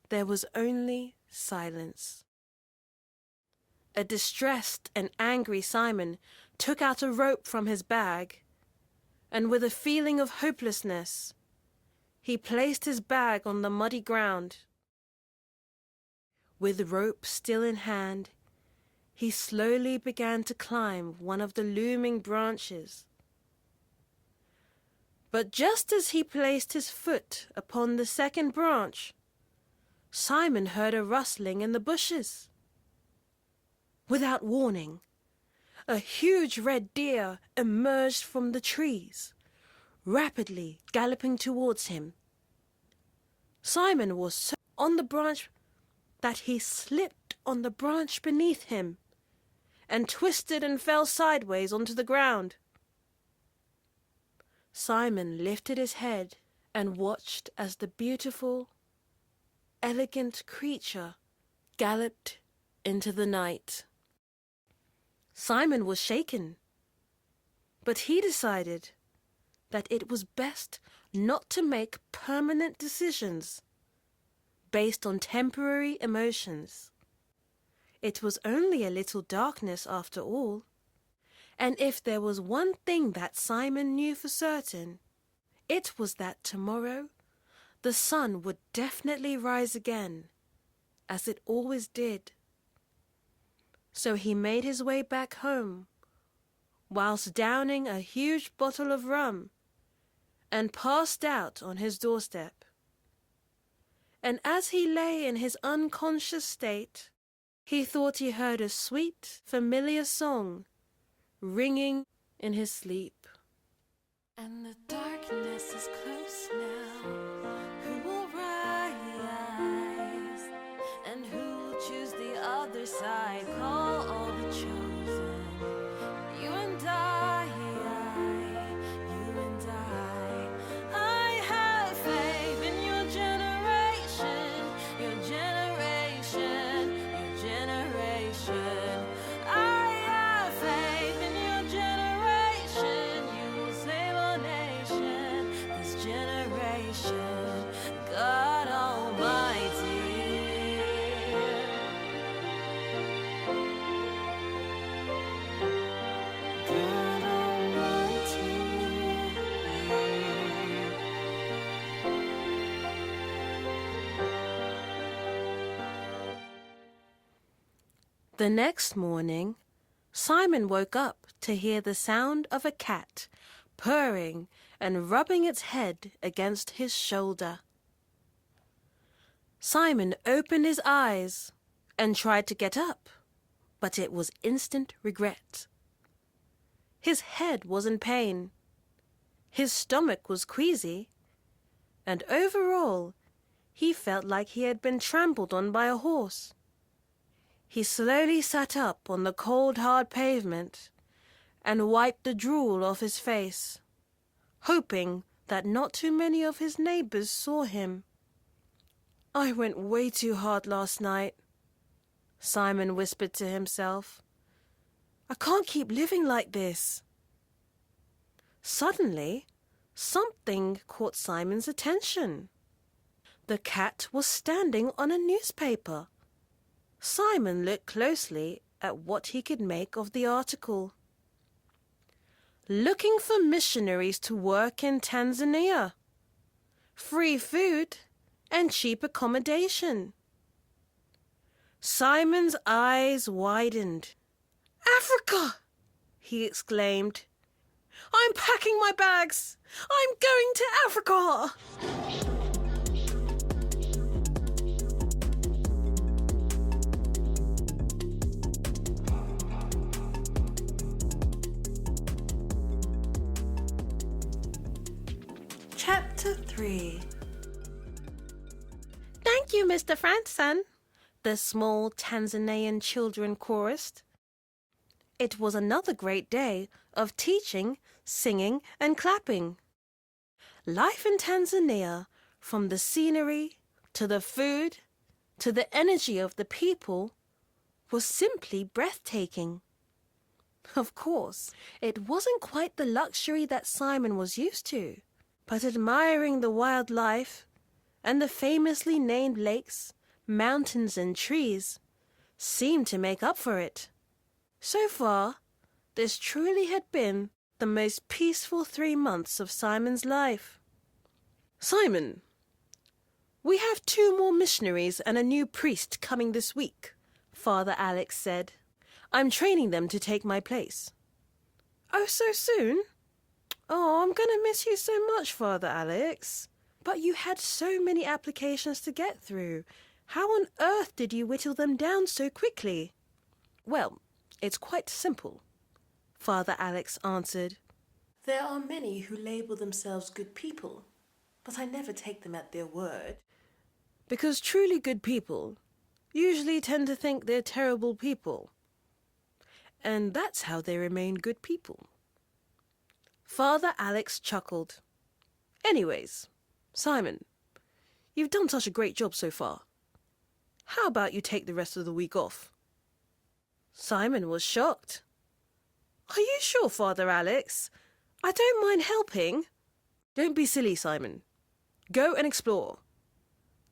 There was only silence. A distressed and angry Simon took out a rope from his bag, and with a feeling of hopelessness, he placed his bag on the muddy ground. With rope still in hand, he slowly began to climb one of the looming branches. But just as he placed his foot upon the second branch, Simon heard a rustling in the bushes. Without warning, a huge red deer emerged from the trees, rapidly galloping towards him. Simon was so on the branch that he slipped on the branch beneath him and twisted and fell sideways onto the ground. Simon lifted his head and watched as the beautiful, elegant creature galloped into the night. Simon was shaken, but he decided that it was best not to make permanent decisions based on temporary emotions. It was only a little darkness after all, and if there was one thing that Simon knew for certain, it was that tomorrow the sun would definitely rise again, as it always did. So he made his way back home, whilst downing a huge bottle of rum, and passed out on his doorstep. And as he lay in his unconscious state, he thought he heard a sweet, familiar song ringing in his sleep. And the darkness is close now. Who will rise? And who will choose the other side? Call all the chosen. You and I, you and I. I have faith in your generation, your generation, your generation. I have faith in your generation. You will save our nation, this generation. God Almighty. God Almighty. The next morning, Simon woke up to hear the sound of a cat purring and rubbing its head against his shoulder. Simon opened his eyes and tried to get up, but it was instant regret. His head was in pain, his stomach was queasy, and overall he felt like he had been trampled on by a horse. He slowly sat up on the cold, hard pavement and wiped the drool off his face, hoping that not too many of his neighbors saw him. I went way too hard last night, Simon whispered to himself. I can't keep living like this. Suddenly, something caught Simon's attention. The cat was standing on a newspaper. Simon looked closely at what he could make of the article. Looking for missionaries to work in Tanzania. Free food and cheap accommodation. Simon's eyes widened. Africa! He exclaimed. I'm packing my bags. I'm going to Africa. Chapter 3. Thank you, Mr. Franson, the small Tanzanian children chorused. It was another great day of teaching, singing, and clapping. Life in Tanzania, from the scenery to the food to the energy of the people, was simply breathtaking. Of course, it wasn't quite the luxury that Simon was used to, but admiring the wildlife and the famously named lakes, mountains and trees seemed to make up for it. So far, this truly had been the most peaceful 3 months of Simon's life. "Simon, we have 2 more missionaries and a new priest coming this week," Father Alex said. "I'm training them to take my place." "Oh, so soon? Oh, I'm going to miss you so much, Father Alex. But you had so many applications to get through. How on earth did you whittle them down so quickly?" "Well, it's quite simple," Father Alex answered. "There are many who label themselves good people, but I never take them at their word. Because truly good people usually tend to think they're terrible people. And that's how they remain good people." Father Alex chuckled. "Anyways, Simon, you've done such a great job so far. How about you take the rest of the week off?" Simon was shocked. "Are you sure, Father Alex? I don't mind helping." "Don't be silly, Simon. Go and explore.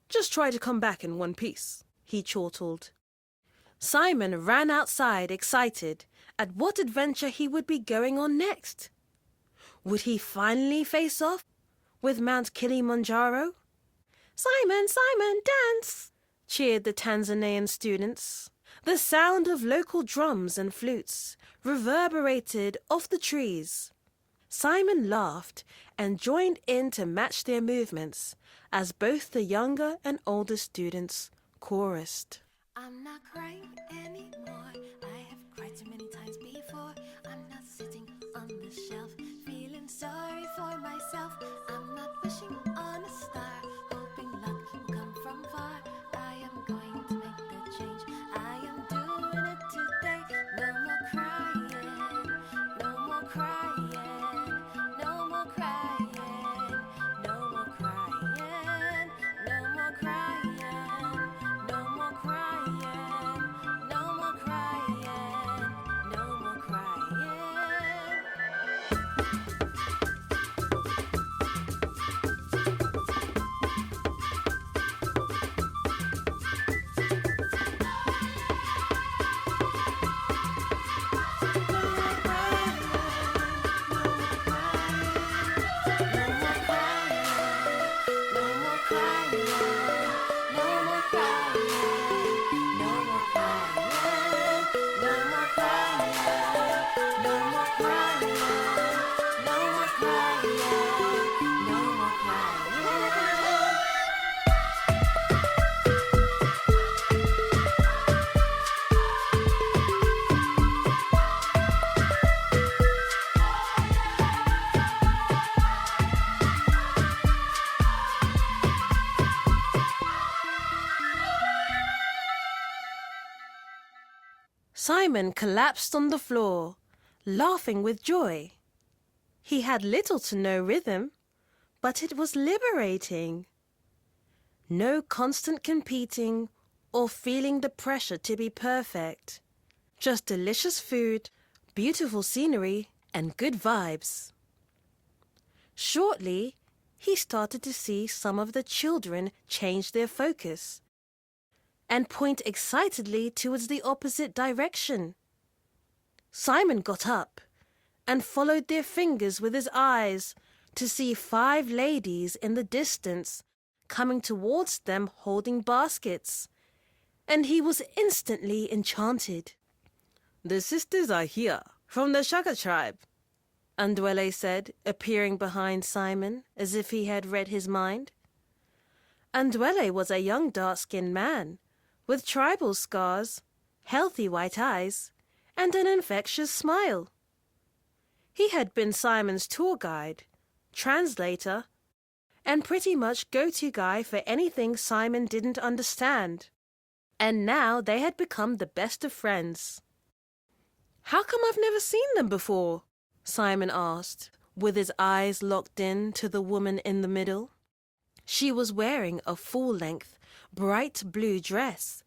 Just try to come back in one piece," he chortled. Simon ran outside, excited at what adventure he would be going on next. Would he finally face off with Mount Kilimanjaro? "Simon, Simon, dance!" cheered the Tanzanian students. The sound of local drums and flutes reverberated off the trees. Simon laughed and joined in to match their movements as both the younger and older students chorused. "I'm not crying anymore. I have cried too many times before. I'm not sitting on the shelf, feeling sorry for myself. I'm not wishing on a star, hoping luck will come from far. I am going to make the change. I am doing it today. No more crying, no more crying, no more crying, no more crying, no more crying, no more crying, no more crying, no more crying." Simon collapsed on the floor, laughing with joy. He had little to no rhythm, but it was liberating. No constant competing or feeling the pressure to be perfect. Just delicious food, beautiful scenery, and good vibes. Shortly, he started to see some of the children change their focus and point excitedly towards the opposite direction. Simon got up and followed their fingers with his eyes to see 5 ladies in the distance coming towards them holding baskets, and he was instantly enchanted. "The sisters are here, from the Shaka tribe," Ndwele said, appearing behind Simon as if he had read his mind. Ndwele was a young dark-skinned man with tribal scars, healthy white eyes, and an infectious smile. He had been Simon's tour guide, translator, and pretty much go-to guy for anything Simon didn't understand. And now they had become the best of friends. "How come I've never seen them before?" Simon asked, with his eyes locked in to the woman in the middle. She was wearing a full-length, bright blue dress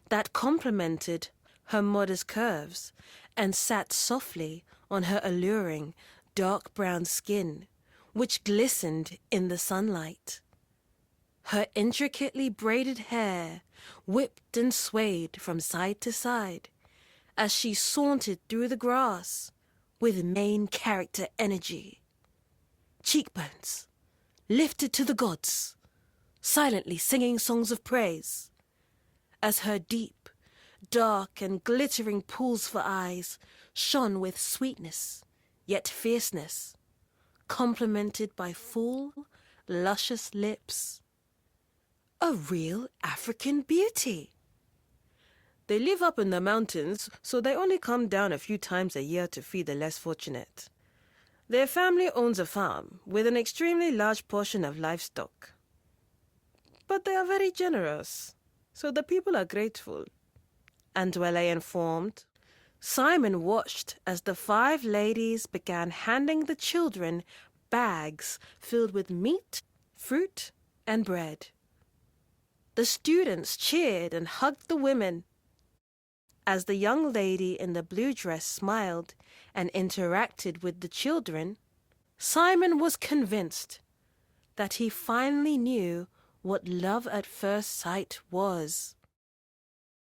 that complemented her modest curves and sat softly on her alluring, dark brown skin which glistened in the sunlight. Her intricately braided hair whipped and swayed from side to side as she sauntered through the grass with main character energy. Cheekbones lifted to the gods, silently singing songs of praise, as her deep, dark and glittering pools for eyes shone with sweetness, yet fierceness, complemented by full, luscious lips. A real African beauty. They live up in the mountains, so they only come down a few times a year to feed the less fortunate. Their family owns a farm with an extremely large portion of livestock. But they are very generous, so the people are grateful, Andwele informed. Simon watched as the 5 ladies began handing the children bags filled with meat, fruit, and bread. The students cheered and hugged the women. As the young lady in the blue dress smiled and interacted with the children, Simon was convinced that he finally knew what love at first sight was.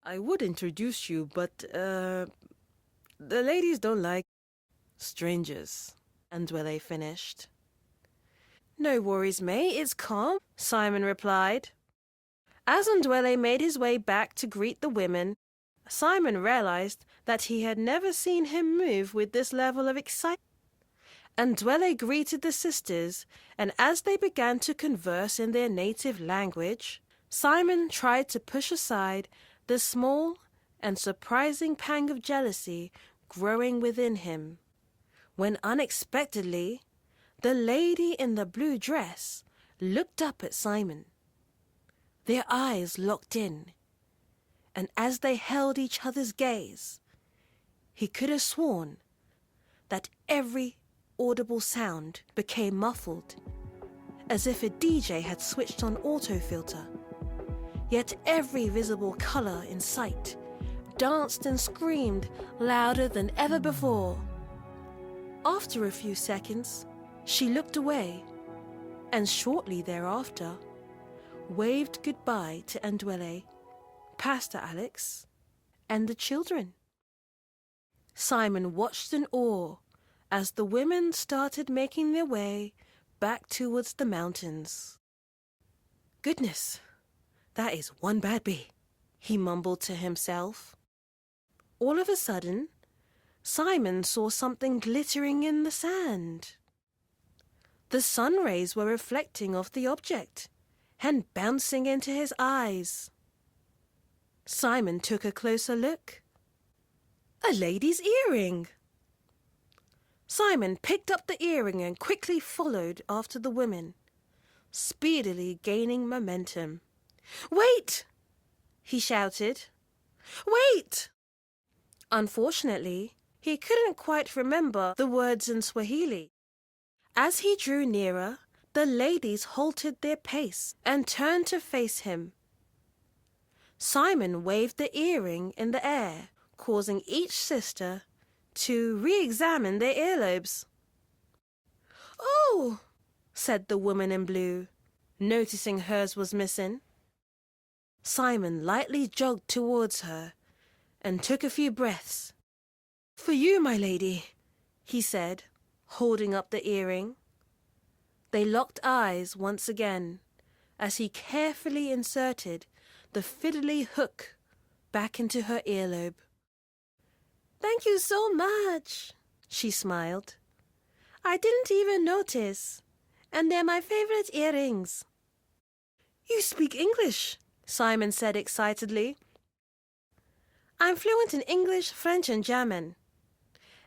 I would introduce you, but, the ladies don't like strangers, Andwele finished. No worries, mate, it's calm, Simon replied. As Andwele made his way back to greet the women, Simon realized that he had never seen him move with this level of excitement. Andwele greeted the sisters, and as they began to converse in their native language, Simon tried to push aside the small and surprising pang of jealousy growing within him, when unexpectedly, the lady in the blue dress looked up at Simon. Their eyes locked in, and as they held each other's gaze, he could have sworn that every audible sound became muffled, as if a DJ had switched on autofilter. Yet every visible color in sight danced and screamed louder than ever before. After a few seconds, she looked away, and shortly thereafter, waved goodbye to Andwele, Pastor Alex, and the children. Simon watched in awe as the women started making their way back towards the mountains. Goodness, that is one bad bee, he mumbled to himself. All of a sudden, Simon saw something glittering in the sand. The sun rays were reflecting off the object and bouncing into his eyes. Simon took a closer look. A lady's earring! Simon picked up the earring and quickly followed after the women, speedily gaining momentum. "Wait!" he shouted. "Wait!" Unfortunately, he couldn't quite remember the words in Swahili. As he drew nearer, the ladies halted their pace and turned to face him. Simon waved the earring in the air, causing each sister to re-examine their earlobes. "Oh!" said the woman in blue, noticing hers was missing. Simon lightly jogged towards her and took a few breaths. "For you, my lady," he said, holding up the earring. They locked eyes once again as he carefully inserted the fiddly hook back into her earlobe. "Thank you so much," she smiled. "I didn't even notice, and they're my favorite earrings." "You speak English," Simon said excitedly. "I'm fluent in English, French, and German.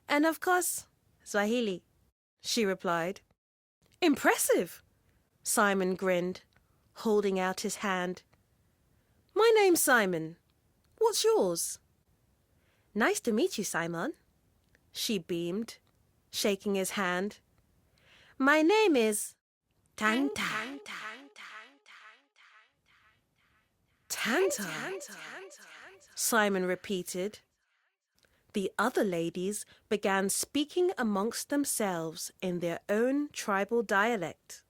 And of course, Swahili," she replied. "Impressive!" Simon grinned, holding out his hand. "My name's Simon. What's yours?" "Nice to meet you, Simon," she beamed, shaking his hand. "My name is Tanta." Tanta, Simon repeated. The other ladies began speaking amongst themselves in their own tribal dialect.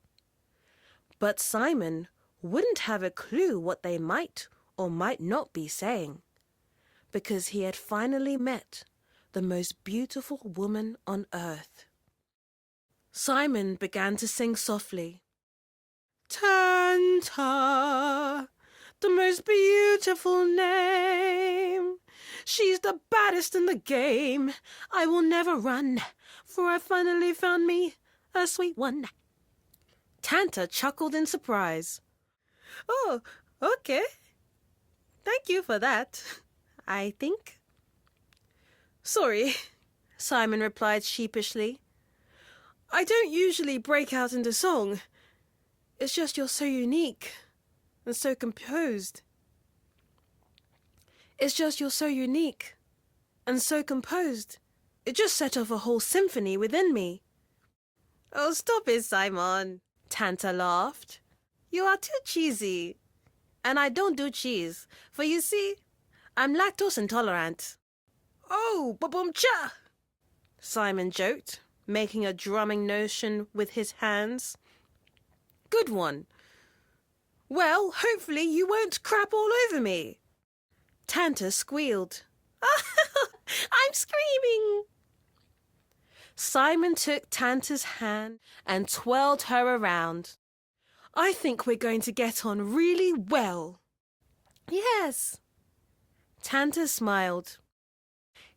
But Simon wouldn't have a clue what they might or might not be saying, because he had finally met the most beautiful woman on earth. Simon began to sing softly. Tanta, the most beautiful name. She's the baddest in the game. I will never run, for I finally found me a sweet one. Tanta chuckled in surprise. Oh, okay. Thank you for that, I think. Sorry, Simon replied sheepishly. I don't usually break out into song. It's just you're so unique and so composed. It's just you're so unique and so composed. It just set off a whole symphony within me. Oh, stop it, Simon, Tanta laughed. You are too cheesy. And I don't do cheese, for you see, I'm lactose intolerant. Oh, ba-boom-cha! Simon joked, making a drumming motion with his hands. Good one. Well, hopefully you won't crap all over me. Tanta squealed. I'm screaming. Simon took Tanta's hand and twirled her around. I think we're going to get on really well. Yes. Tanta smiled.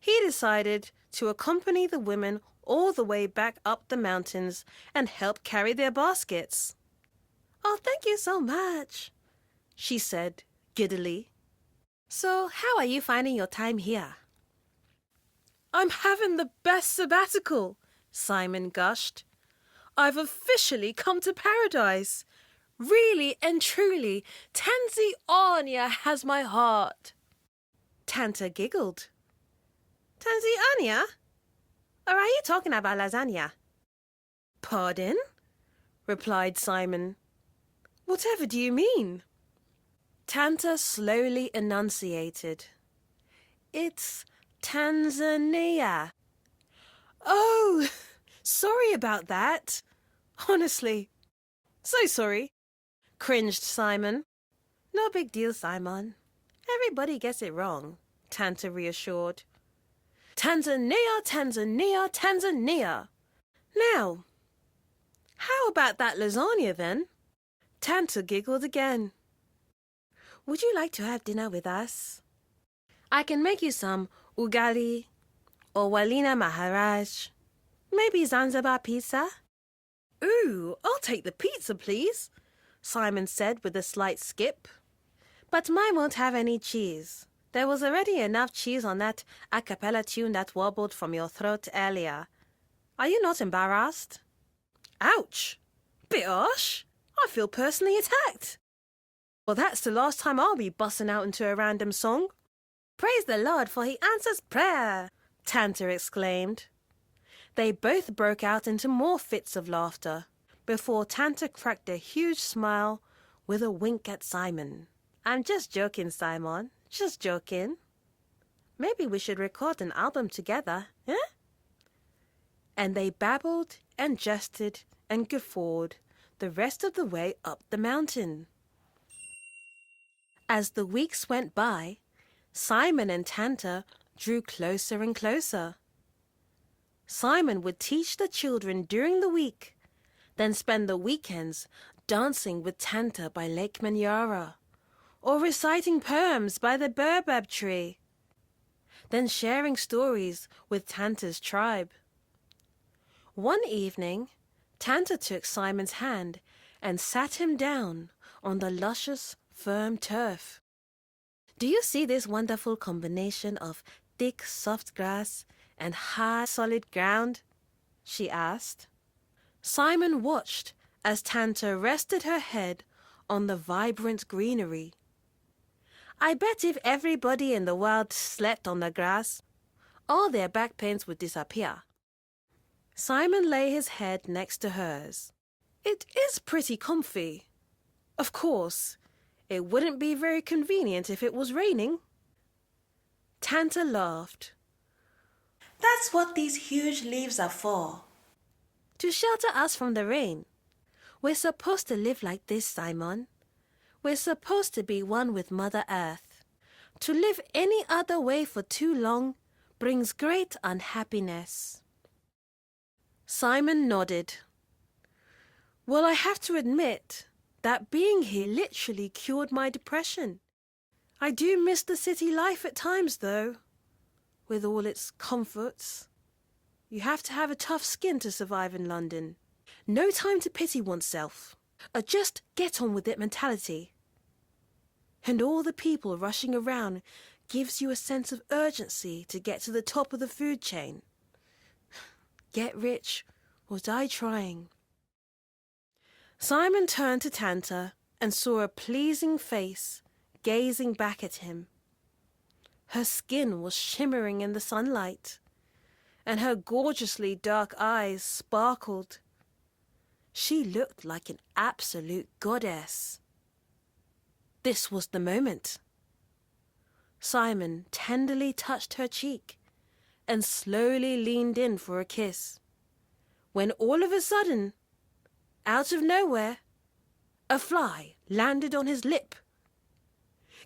He decided to accompany the women all the way back up the mountains and help carry their baskets. Oh, thank you so much, she said giddily. So, how are you finding your time here? I'm having the best sabbatical, Simon gushed. I've officially come to paradise. Really and truly, Tanzania has my heart. Tanta giggled. Tanzania? Or are you talking about lasagna? Pardon? Replied Simon. Whatever do you mean? Tanta slowly enunciated. It's Tanzania. Oh, sorry about that. Honestly, so sorry, cringed Simon. No big deal, Simon. Everybody gets it wrong, Tanta reassured. Tanzania, Tanzania, Tanzania. Now, how about that lasagna then? Tanta giggled again. Would you like to have dinner with us? I can make you some ugali or walina maharaj. Maybe Zanzibar pizza? Ooh, I'll take the pizza, please, Simon said with a slight skip. But mine won't have any cheese. There was already enough cheese on that a cappella tune that warbled from your throat earlier. Are you not embarrassed? Ouch! Bit harsh. I feel personally attacked. Well, that's the last time I'll be busting out into a random song. Praise the Lord, for he answers prayer, Tanta exclaimed. They both broke out into more fits of laughter, before Tanta cracked a huge smile with a wink at Simon. I'm just joking, Simon. Just joking. Maybe we should record an album together, eh? And they babbled and jested and guffawed the rest of the way up the mountain. As the weeks went by, Simon and Tanta drew closer and closer. Simon would teach the children during the week, then spend the weekends dancing with Tanta by Lake Manyara, or reciting poems by the baobab tree, then sharing stories with Tanta's tribe. One evening, Tanta took Simon's hand and sat him down on the luscious, firm turf. Do you see this wonderful combination of thick, soft grass and hard, solid ground? She asked. Simon watched as Tanta rested her head on the vibrant greenery. I bet if everybody in the world slept on the grass, all their back pains would disappear. Simon lay his head next to hers. It is pretty comfy. Of course, it wouldn't be very convenient if it was raining. Tanta laughed. That's what these huge leaves are for. To shelter us from the rain. We're supposed to live like this, Simon. We're supposed to be one with Mother Earth. To live any other way for too long brings great unhappiness. Simon nodded. Well, I have to admit that being here literally cured my depression. I do miss the city life at times, though, with all its comforts. You have to have a tough skin to survive in London. No time to pity oneself. A just get on with it mentality. And all the people rushing around gives you a sense of urgency to get to the top of the food chain. Get rich or die trying. Simon turned to Tanta and saw a pleasing face gazing back at him. Her skin was shimmering in the sunlight, and her gorgeously dark eyes sparkled. She looked like an absolute goddess. This was the moment. Simon tenderly touched her cheek and slowly leaned in for a kiss, when all of a sudden, out of nowhere, a fly landed on his lip.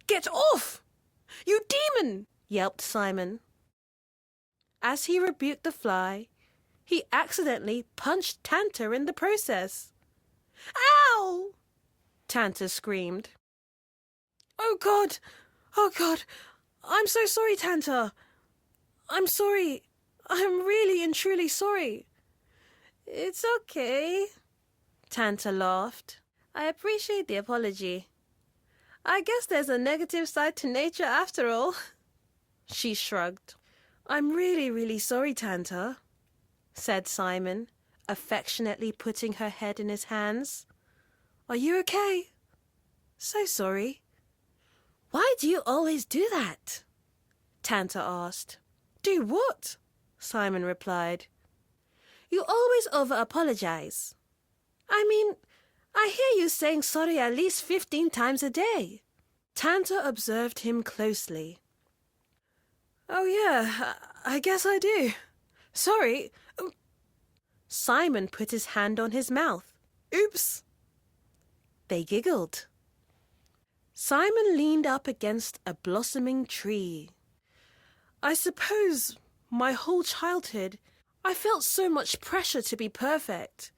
"Get off! You demon!" yelped Simon. As he rebuked the fly, he accidentally punched Tanta in the process. "Ow!" Tanta screamed. "Oh God! Oh God! I'm so sorry, Tanta. I'm sorry. I'm really and truly sorry." "It's okay," Tanta laughed. "I appreciate the apology. I guess there's a negative side to nature after all." She shrugged. "I'm really, really sorry, Tanta," said Simon, affectionately putting her head in his hands. "Are you okay?" "So sorry." "Why do you always do that?" Tanta asked. "Do what?" Simon replied. "You always over-apologize. I mean, I hear you saying sorry at least 15 times a day." Tanta observed him closely. "Oh yeah, I guess I do. Sorry." Simon put his hand on his mouth. "Oops." They giggled. Simon leaned up against a blossoming tree. "I suppose my whole childhood I felt so much pressure to be perfect.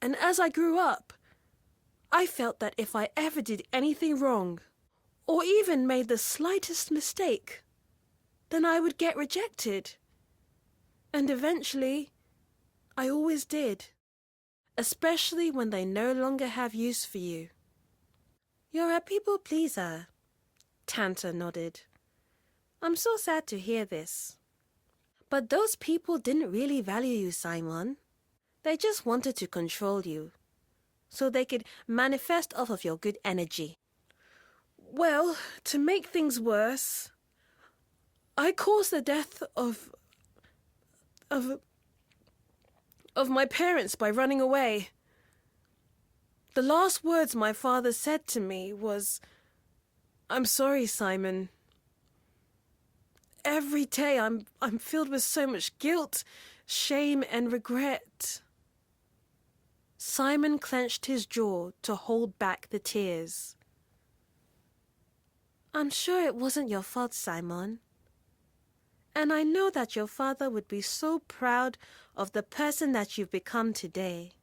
And as I grew up, I felt that if I ever did anything wrong, or even made the slightest mistake, then I would get rejected. And eventually, I always did, especially when they no longer have use for you." "You're a people pleaser," Tanta nodded. "I'm so sad to hear this. But those people didn't really value you, Simon. They just wanted to control you, so they could manifest off of your good energy." "Well, to make things worse, I caused the death of my parents by running away. The last words my father said to me was, 'I'm sorry, Simon.' Every day I'm filled with so much guilt, shame, and regret." Simon clenched his jaw to hold back the tears. "I'm sure it wasn't your fault, Simon. And I know that your father would be so proud of the person that you've become today.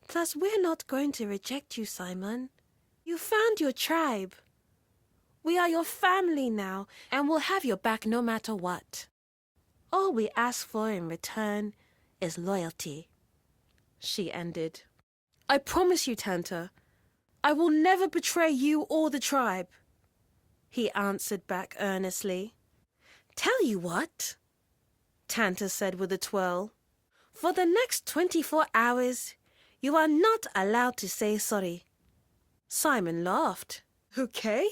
Plus, we're not going to reject you, Simon. You found your tribe. We are your family now, and we'll have your back no matter what. All we ask for in return is loyalty," she ended. "I promise you, Tanta, I will never betray you or the tribe," he answered back earnestly. "Tell you what," Tanta said with a twirl. "For the next 24 hours, you are not allowed to say sorry." Simon laughed. "Okay,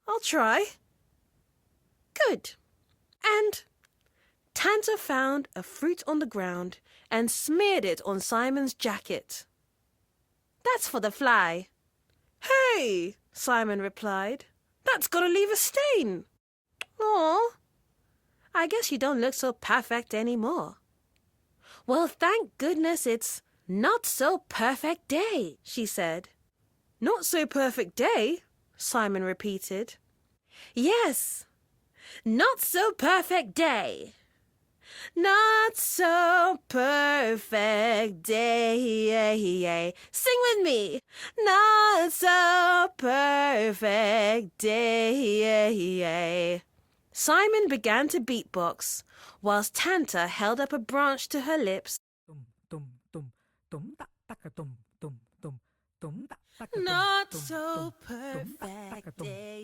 I'll try." "Good." And Tanta found a fruit on the ground and smeared it on Simon's jacket. "That's for the fly." "Hey," Simon replied, "that's gonna leave a stain." "Aw, I guess you don't look so perfect anymore." "Well, thank goodness it's not so perfect day," she said. "Not so perfect day?" Simon repeated. "Yes, not so perfect day. Not so perfect day." Sing with me. Not so perfect day. Simon began to beatbox, whilst Tanta held up a branch to her lips. Not so perfect day.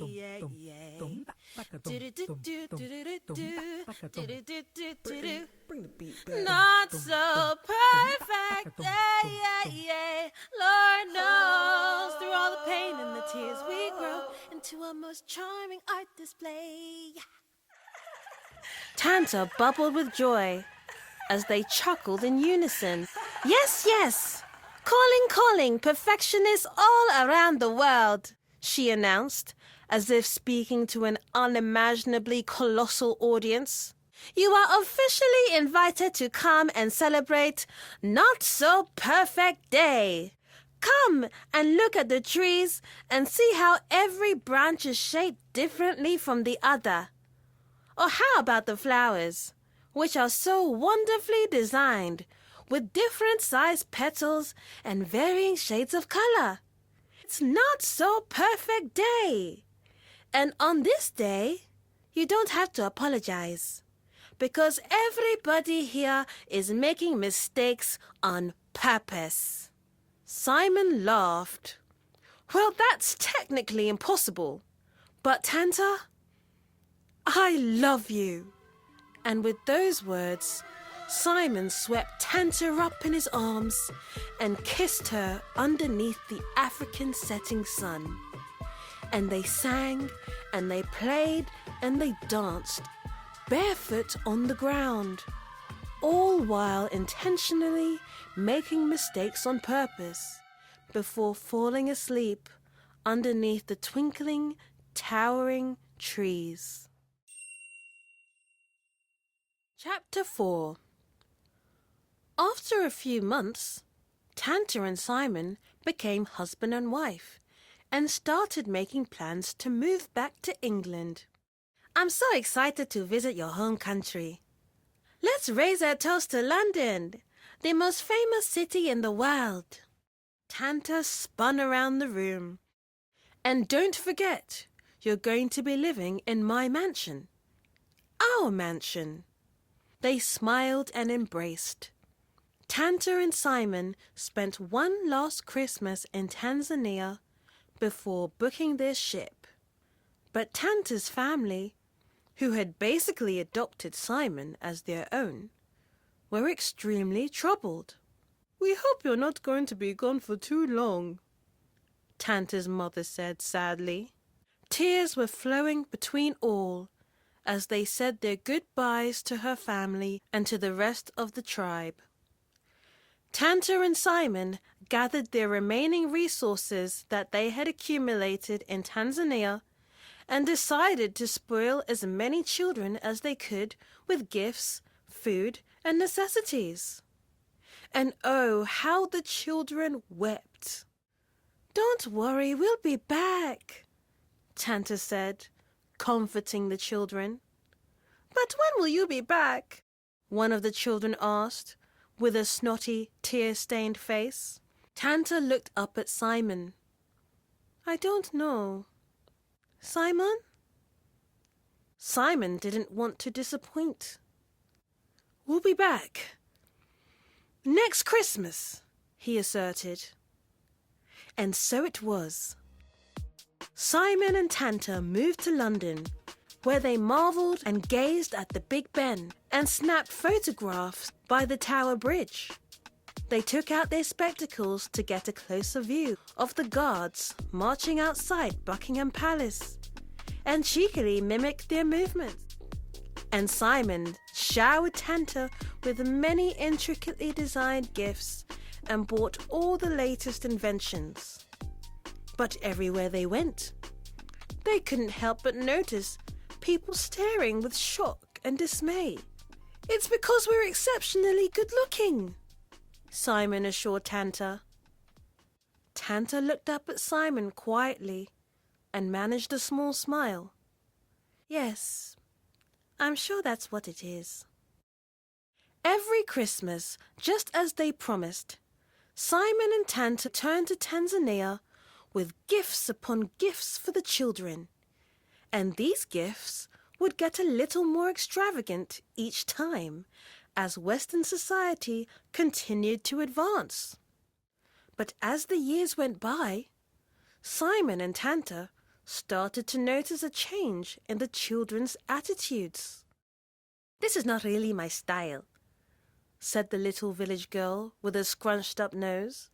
Bring the beat back. Not so perfect day. Lord knows through all the pain and the tears we grow into a most charming art display. Tanta bubbled with joy as they chuckled in unison. "Yes, yes! Calling, perfectionists all around the world," she announced, as if speaking to an unimaginably colossal audience. "You are officially invited to come and celebrate Not So Perfect Day. Come and look at the trees and see how every branch is shaped differently from the other. Or how about the flowers, which are so wonderfully designed, with different sized petals and varying shades of color? It's not so perfect day. And on this day, you don't have to apologize, because everybody here is making mistakes on purpose." Simon laughed. "Well, that's technically impossible. But Tanta, I love you." And with those words, Simon swept Tanta up in his arms and kissed her underneath the African setting sun. And they sang and they played and they danced, barefoot on the ground, all while intentionally making mistakes on purpose before falling asleep underneath the twinkling, towering trees. Chapter 4. After a few months, Tanta and Simon became husband and wife and started making plans to move back to England. "I'm so excited to visit your home country. Let's raise our toast to London, the most famous city in the world." Tanta spun around the room. "And don't forget, you're going to be living in my mansion. Our mansion." They smiled and embraced. Tanta and Simon spent one last Christmas in Tanzania before booking their ship. But Tanta's family, who had basically adopted Simon as their own, were extremely troubled. "We hope you're not going to be gone for too long," Tanta's mother said sadly. Tears were flowing between all as they said their goodbyes to her family and to the rest of the tribe. Tanta and Simon gathered their remaining resources that they had accumulated in Tanzania and decided to spoil as many children as they could with gifts, food, and necessities. And oh, how the children wept. "Don't worry, we'll be back," Tanta said, comforting the children. "But when will you be back?" one of the children asked, with a snotty, tear-stained face. Tanta looked up at Simon. "I don't know. Simon?" Simon didn't want to disappoint. "We'll be back next Christmas," he asserted. And so it was. Simon and Tanta moved to London, where they marvelled and gazed at the Big Ben and snapped photographs by the Tower Bridge. They took out their spectacles to get a closer view of the guards marching outside Buckingham Palace and cheekily mimicked their movements. And Simon showered Tanta with many intricately designed gifts and bought all the latest inventions. But everywhere they went, they couldn't help but notice people staring with shock and dismay. It's because we're exceptionally good looking, Simon assured Tanta. Tanta looked up at Simon quietly and managed a small smile. Yes, I'm sure that's what it is. Every Christmas, just as they promised, Simon and Tanta turned to Tanzania with gifts upon gifts for the children, and these gifts would get a little more extravagant each time as Western society continued to advance. But as the years went by, Simon and Tanta started to notice a change in the children's attitudes. "This is not really my style," said the little village girl with a scrunched up nose.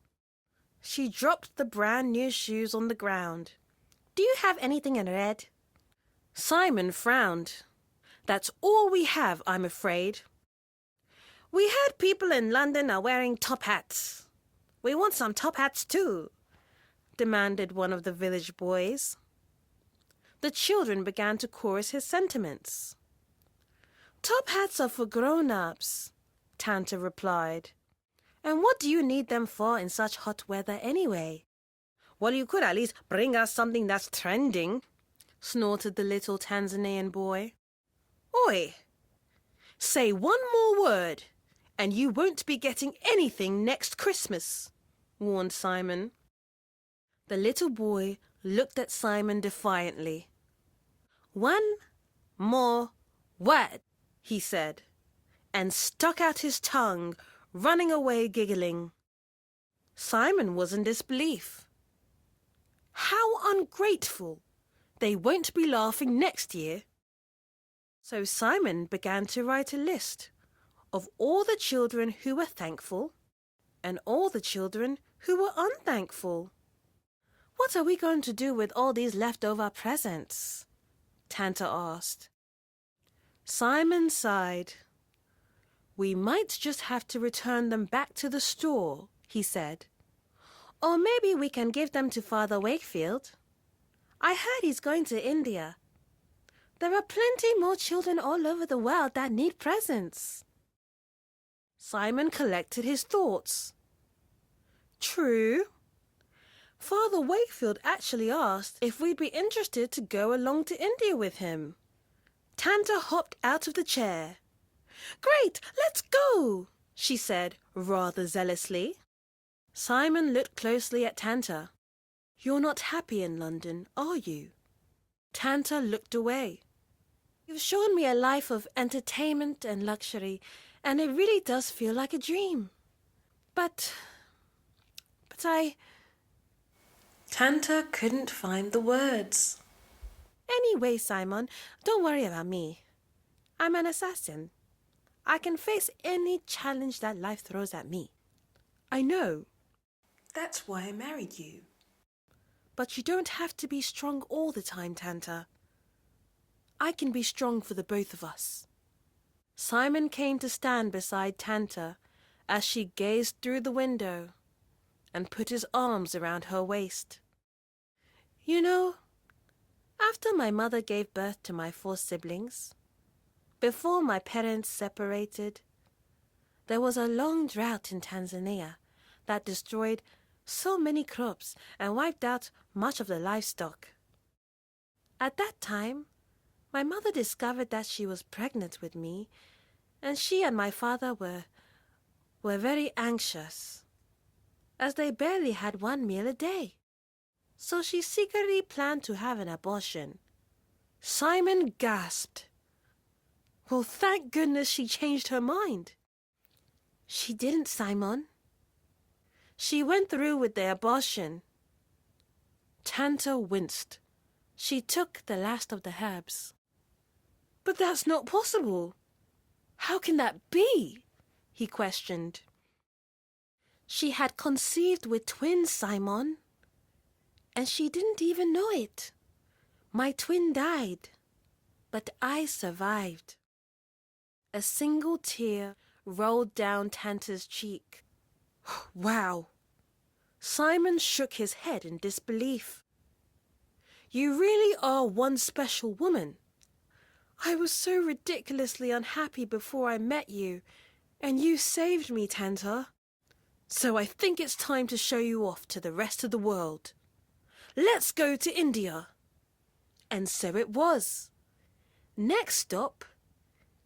She dropped the brand new shoes on the ground. "Do you have anything in red?" Simon frowned. "That's all we have, I'm afraid." "We heard people in London are wearing top hats. We want some top hats too," demanded one of the village boys. The children began to chorus his sentiments. "Top hats are for grown-ups," Tanta replied. "And what do you need them for in such hot weather anyway?" "Well, you could at least bring us something that's trending," snorted the little Tanzanian boy. "Oi! Say one more word, and you won't be getting anything next Christmas," warned Simon. The little boy looked at Simon defiantly. "One more word," he said, and stuck out his tongue, running away giggling. Simon was in disbelief. How ungrateful! They won't be laughing next year. So Simon began to write a list of all the children who were thankful and all the children who were unthankful. "What are we going to do with all these leftover presents?" Tanta asked. Simon sighed. "We might just have to return them back to the store," he said. "Or maybe we can give them to Father Wakefield. I heard he's going to India. There are plenty more children all over the world that need presents." Simon collected his thoughts. True. Father Wakefield actually asked if we'd be interested to go along to India with him. Tanta hopped out of the chair. "Great, let's go," she said rather zealously. Simon looked closely at Tanta. "You're not happy in London, are you?" Tanta looked away. "You've shown me a life of entertainment and luxury, and it really does feel like a dream. But I..." Tanta couldn't find the words. "Anyway, Simon, don't worry about me. I'm an assassin. I can face any challenge that life throws at me." "I know. That's why I married you. But you don't have to be strong all the time, Tanta. I can be strong for the both of us." Simon came to stand beside Tanta as she gazed through the window and put his arms around her waist. "You know, after my mother gave birth to my 4 siblings, before my parents separated, there was a long drought in Tanzania that destroyed so many crops and wiped out much of the livestock. At that time, my mother discovered that she was pregnant with me, and she and my father were very anxious, as they barely had 1 meal a day. So she secretly planned to have an abortion." Simon gasped. "Well, thank goodness she changed her mind." "She didn't, Simon. She went through with the abortion." Tanta winced. She took the last of the herbs. "But that's not possible. How can that be?" he questioned. "She had conceived with twins, Simon. And she didn't even know it. My twin died, but I survived." A single tear rolled down Tanta's cheek. "Wow." Simon shook his head in disbelief. "You really are one special woman. I was so ridiculously unhappy before I met you, and you saved me, Tanta. So I think it's time to show you off to the rest of the world. Let's go to India. And so it was. Next stop,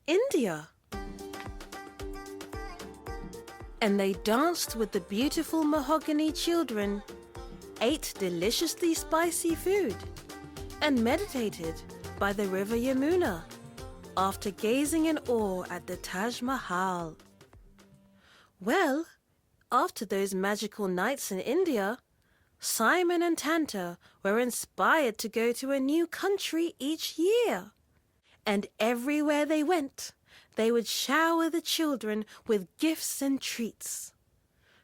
India. And they danced with the beautiful mahogany children, ate deliciously spicy food, and meditated by the river Yamuna after gazing in awe at the Taj Mahal. Well, after those magical nights in India, Simon and Tanta were inspired to go to a new country each year. And everywhere they went, they would shower the children with gifts and treats.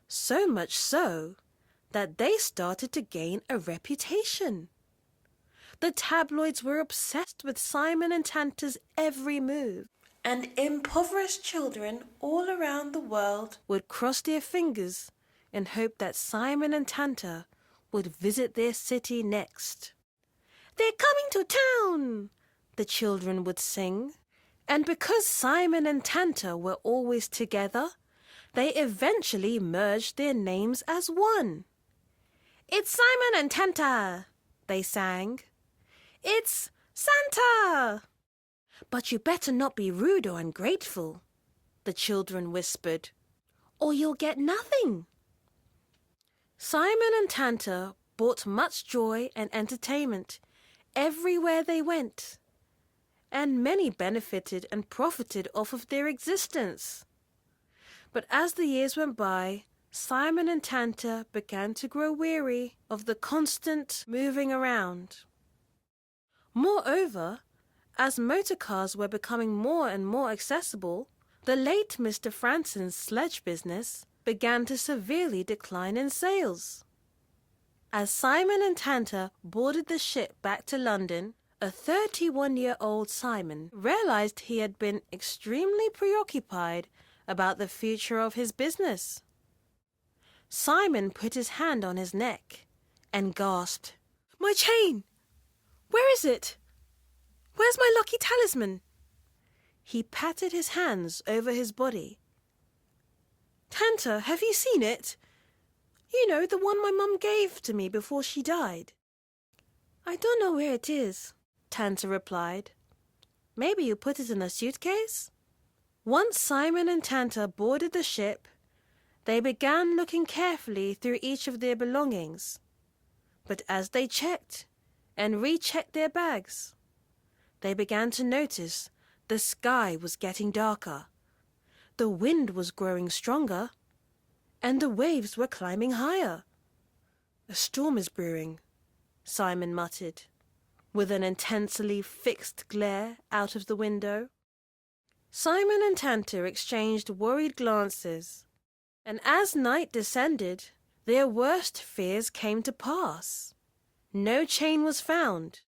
So much so that they started to gain a reputation. The tabloids were obsessed with Simon and Tanta's every move, and impoverished children all around the world would cross their fingers and hope that Simon and Tanta would visit their city next. "They're coming to town," the children would sing. And because Simon and Tanta were always together, they eventually merged their names as one. "It's Simon and Tanta," they sang. "It's Santa." "But you better not be rude or ungrateful," the children whispered, "or you'll get nothing." Simon and Tanta brought much joy and entertainment everywhere they went, and many benefited and profited off of their existence. But as the years went by, Simon and Tanta began to grow weary of the constant moving around. Moreover, as motor cars were becoming more and more accessible, the late Mr. Franson's sledge business began to severely decline in sales. As Simon and Tanta boarded the ship back to London, a 31-year-old Simon realized he had been extremely preoccupied about the future of his business. Simon put his hand on his neck and gasped, "My chain! Where is it? Where's my lucky talisman?" He patted his hands over his body. "Tanta, have you seen it? You know, the one my mum gave to me before she died." "I don't know where it is," Tanta replied. "Maybe you put it in a suitcase?" Once Simon and Tanta boarded the ship, they began looking carefully through each of their belongings. But as they checked and rechecked their bags, they began to notice the sky was getting darker, the wind was growing stronger, and the waves were climbing higher. "A storm is brewing," Simon muttered, with an intensely fixed glare out of the window. Simon and Tanta exchanged worried glances, and as night descended, their worst fears came to pass. No chain was found,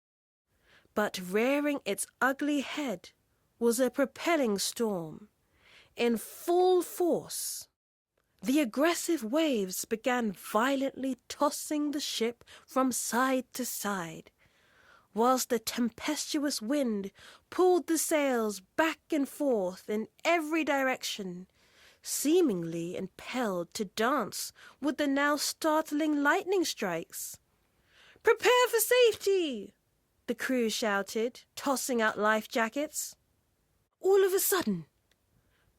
but rearing its ugly head was a propelling storm in full force. The aggressive waves began violently tossing the ship from side to side, whilst the tempestuous wind pulled the sails back and forth in every direction, seemingly impelled to dance with the now startling lightning strikes. "Prepare for safety!" the crew shouted, tossing out life jackets. All of a sudden,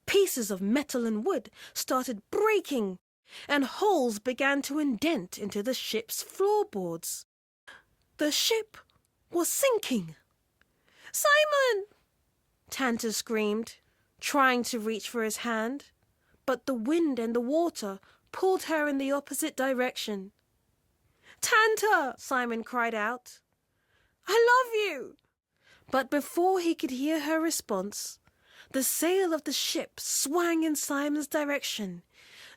pieces of metal and wood started breaking, and holes began to indent into the ship's floorboards. The ship was sinking. "Simon!" Tanta screamed, trying to reach for his hand, but the wind and the water pulled her in the opposite direction. "Tanta!" Simon cried out. "I love you!" But before he could hear her response, the sail of the ship swung in Simon's direction,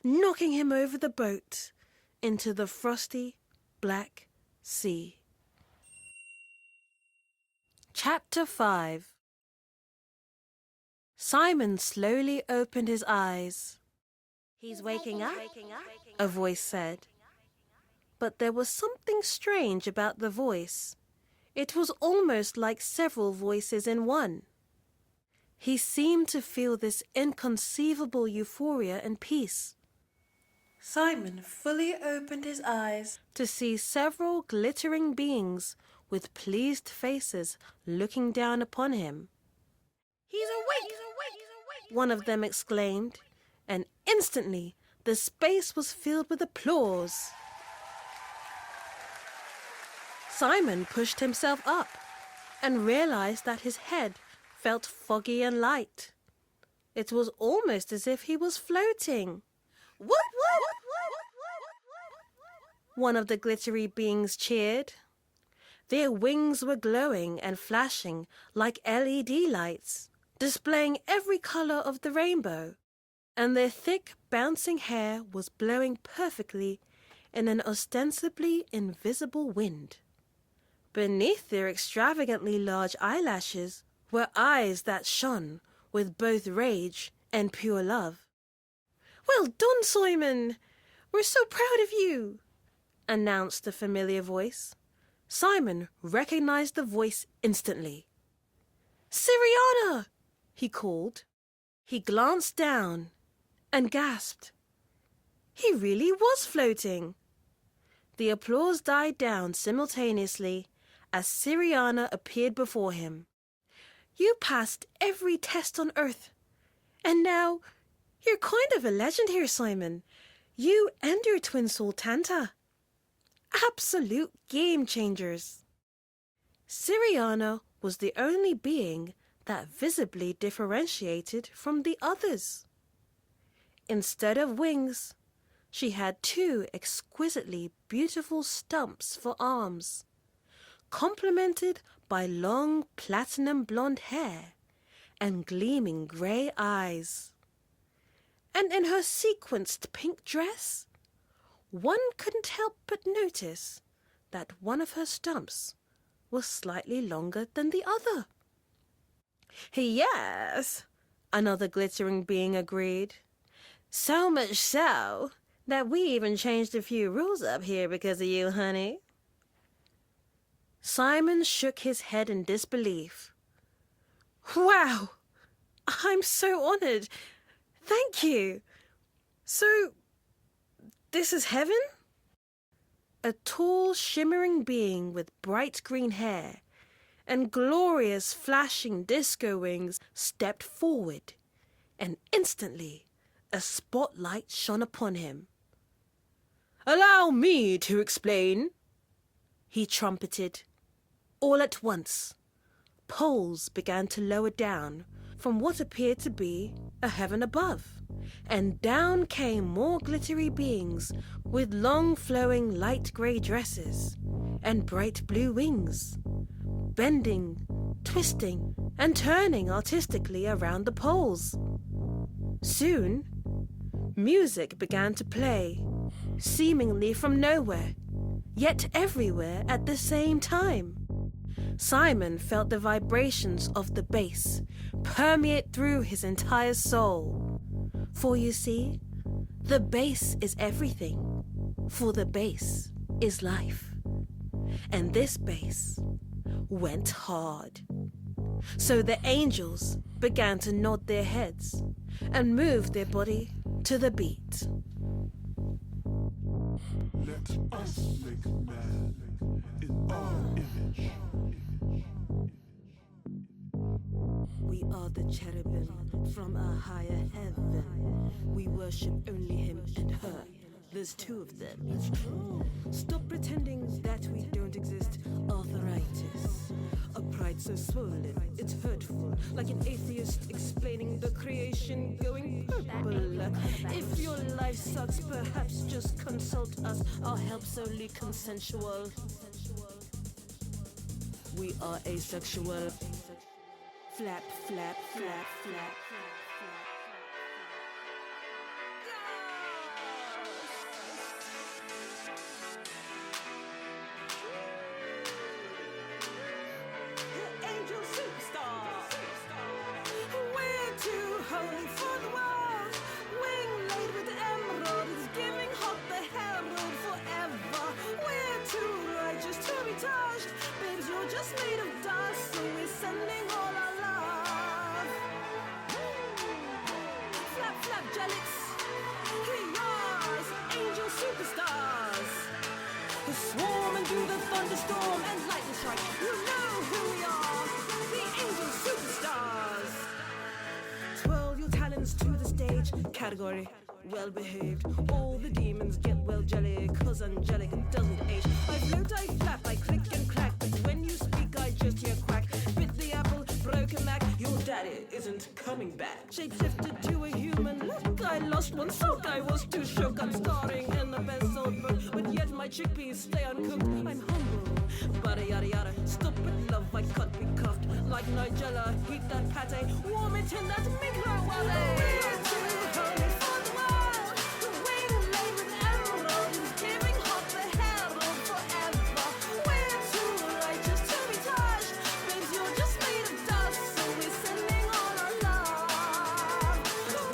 knocking him over the boat into the frosty black sea. Chapter 5. Simon slowly opened his eyes. "He's waking up," a voice said. But there was something strange about the voice. It was almost like several voices in one. He seemed to feel this inconceivable euphoria and peace. Simon fully opened his eyes to see several glittering beings with pleased faces looking down upon him. "He's awake! One of them exclaimed, and instantly the space was filled with applause. Simon pushed himself up and realized that his head felt foggy and light. It was almost as if he was floating. "Whoop, whoop!" One of the glittery beings cheered. Their wings were glowing and flashing like LED lights, displaying every color of the rainbow, and their thick, bouncing hair was blowing perfectly in an ostensibly invisible wind. Beneath their extravagantly large eyelashes were eyes that shone with both rage and pure love. "Well done, Simon! We're so proud of you!" announced a familiar voice. Simon recognized the voice instantly. "Siriyana!" he called. He glanced down and gasped. He really was floating. The applause died down simultaneously as Siriyana appeared before him. "You passed every test on Earth, and now you're kind of a legend here, Simon. You and your twin soul Tanta. Absolute game changers." Siriyana was the only being that visibly differentiated from the others. Instead of wings, she had two exquisitely beautiful stumps for arms, complemented by long platinum blonde hair and gleaming grey eyes. And in her sequenced pink dress, one couldn't help but notice that one of her stumps was slightly longer than the other. "Yes," another glittering being agreed. "So much so that we even changed a few rules up here because of you, honey." Simon shook his head in disbelief. "Wow! I'm so honored. Thank you. So, this is heaven?" A tall, shimmering being with bright green hair and glorious flashing disco wings stepped forward, and instantly a spotlight shone upon him. "Allow me to explain," he trumpeted. All at once, poles began to lower down from what appeared to be a heaven above, and down came more glittery beings with long flowing light grey dresses and bright blue wings, bending, twisting, and turning artistically around the poles. Soon, music began to play, seemingly from nowhere, yet everywhere at the same time. Simon felt the vibrations of the bass permeate through his entire soul. For you see, the bass is everything, for the bass is life. And this bass went hard. So the angels began to nod their heads and move their body to the beat. Let us make man in our image. We are the cherubim from a higher heaven. We worship only him and her. There's two of them. It's true. Stop pretending that we don't exist. Arthritis. A pride so swollen, it's hurtful. Like an atheist explaining the creation going purple. If your life sucks, perhaps just consult us. Our help's only consensual. We are asexual. Flap, flap, flap, flap. Angel superstar. We're too holy for the world. Wing laid with emeralds, giving hot the herald forever. We're too righteous to be touched. Babes, you're just made of dust, so we're sending all our love. which category? Well behaved. All the demons get well jelly, cause angelic doesn't age. I float, I flap, I click and clack, but when you speak I just hear quack. Bit the apple, broken Mac, your daddy isn't coming back. Shapeshifted to a human look, I lost one sock, I was too shook. I'm starring in the best sold book, but yet my chickpeas stay uncooked. I'm humble, bada yada yada. Stop it, love, I can't be cuffed. Like Nigella, heat that pate, warm it in that microwave. We're too holy for the world. The wing lay with emerald is giving hot the herald forever. We're too righteous to be touched. Babes, you're just made of dust, so we're sending all our love.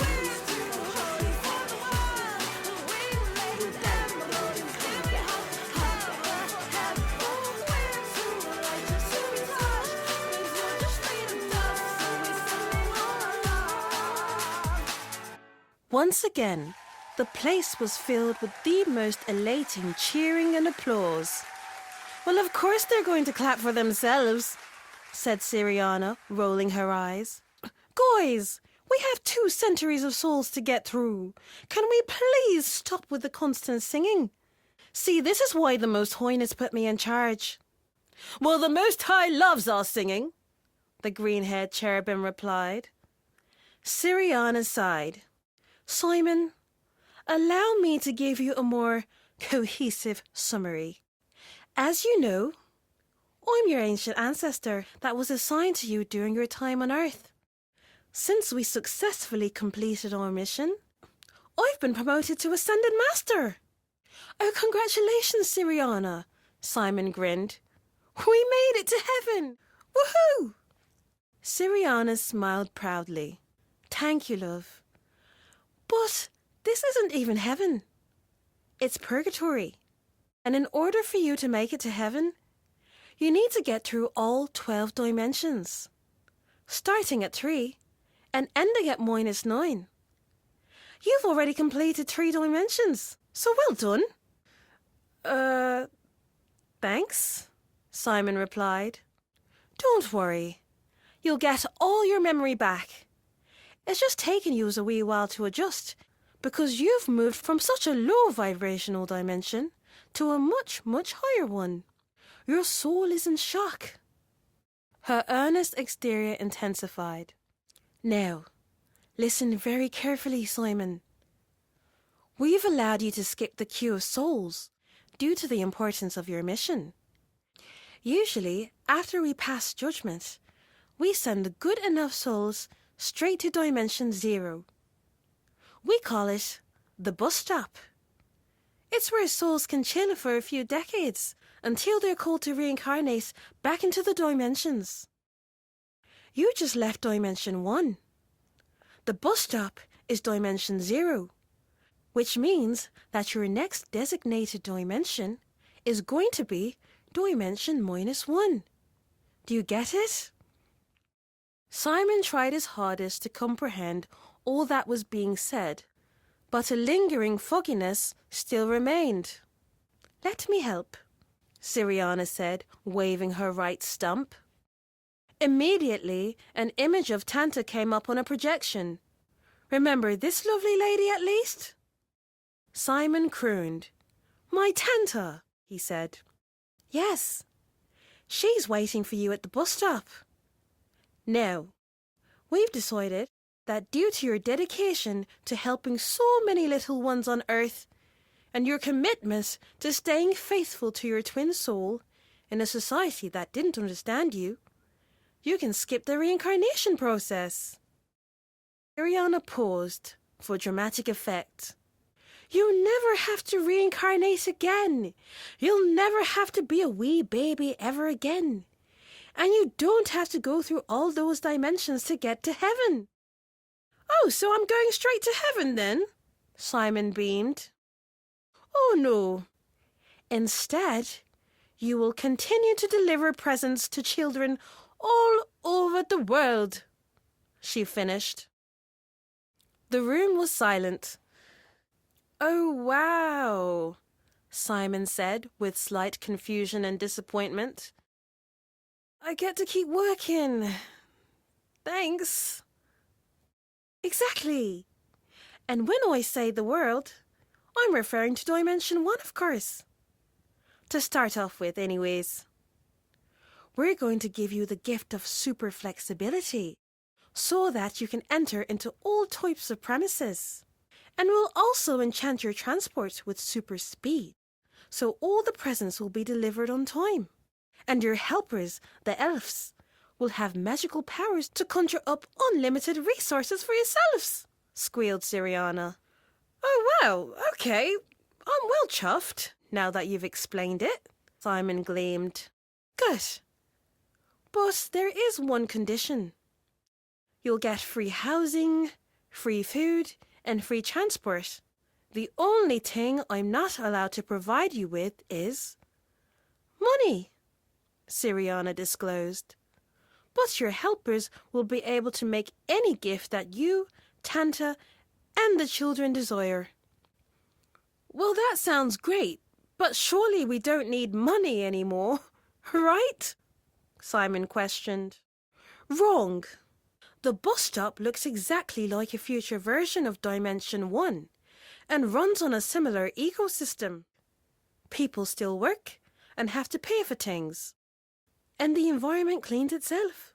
We're too holy for the world. The wing lay with emerald is giving hot the herald forever. We're too righteous to be touched. Babes, you're just made of dust, so we're sending all our love. Once again, the place was filled with the most elating cheering and applause. Well, of course they're going to clap for themselves, said Siriyana, rolling her eyes. Guys, we have 2 centuries of souls to get through. Can we please stop with the constant singing? See, this is why the Most Highness put me in charge. Well, the Most High loves our singing, the green-haired cherubim replied. Siriyana sighed. Simon, allow me to give you a more cohesive summary. As you know, I'm your ancient ancestor that was assigned to you during your time on Earth. Since we successfully completed our mission, I've been promoted to Ascended Master. Oh, congratulations, Siriyana, Simon grinned. We made it to heaven! Woohoo! Siriyana smiled proudly. Thank you, love. But this isn't even heaven. It's purgatory. And in order for you to make it to heaven, you need to get through all 12 dimensions, starting at 3 and ending at -9. You've already completed 3 dimensions, so well done. Thanks, Simon replied. Don't worry. You'll get all your memory back. It's just taken you a wee while to adjust, because you've moved from such a low vibrational dimension to a much, much higher one. Your soul is in shock. Her earnest exterior intensified. Now, listen very carefully, Simon. We've allowed you to skip the queue of souls due to the importance of your mission. Usually, after we pass judgment, we send the good enough souls straight to Dimension 0. We call it the bus stop. It's where souls can chill for a few decades until they're called to reincarnate back into the dimensions. You just left Dimension 1. The bus stop is Dimension 0, which means that your next designated dimension is going to be Dimension -1. Do you get it? Simon tried his hardest to comprehend all that was being said, but a lingering fogginess still remained. Let me help, Siriyana said, waving her right stump. Immediately, an image of Tanta came up on a projection. Remember this lovely lady at least? Simon crooned. My Tanta, he said. Yes, she's waiting for you at the bus stop. Now, we've decided that due to your dedication to helping so many little ones on Earth and your commitment to staying faithful to your twin soul in a society that didn't understand you, you can skip the reincarnation process. Siriyana paused for dramatic effect. You never have to reincarnate again. You'll never have to be a wee baby ever again. And you don't have to go through all those dimensions to get to heaven. Oh, so I'm going straight to heaven then? Simon beamed. Oh no. Instead, you will continue to deliver presents to children all over the world, she finished. The room was silent. Oh, wow, Simon said with slight confusion and disappointment. I get to keep working. Thanks. Exactly. And when I say the world, I'm referring to Dimension 1, of course. To start off with, anyways. We're going to give you the gift of super flexibility so that you can enter into all types of premises. And we'll also enchant your transport with super speed, so all the presents will be delivered on time. And your helpers, the Elves, will have magical powers to conjure up unlimited resources for yourselves, squealed Siriyana. Oh wow, okay, I'm well chuffed now that you've explained it, Simon gleamed. Good. But there is one condition. You'll get free housing, free food, and free transport. The only thing I'm not allowed to provide you with is money, Siriyana disclosed. But your helpers will be able to make any gift that you, Tanta, and the children desire. Well, that sounds great, but surely we don't need money anymore, right? Simon questioned. Wrong. The bus stop looks exactly like a future version of Dimension 1 and runs on a similar ecosystem. People still work and have to pay for things. And the environment cleans itself.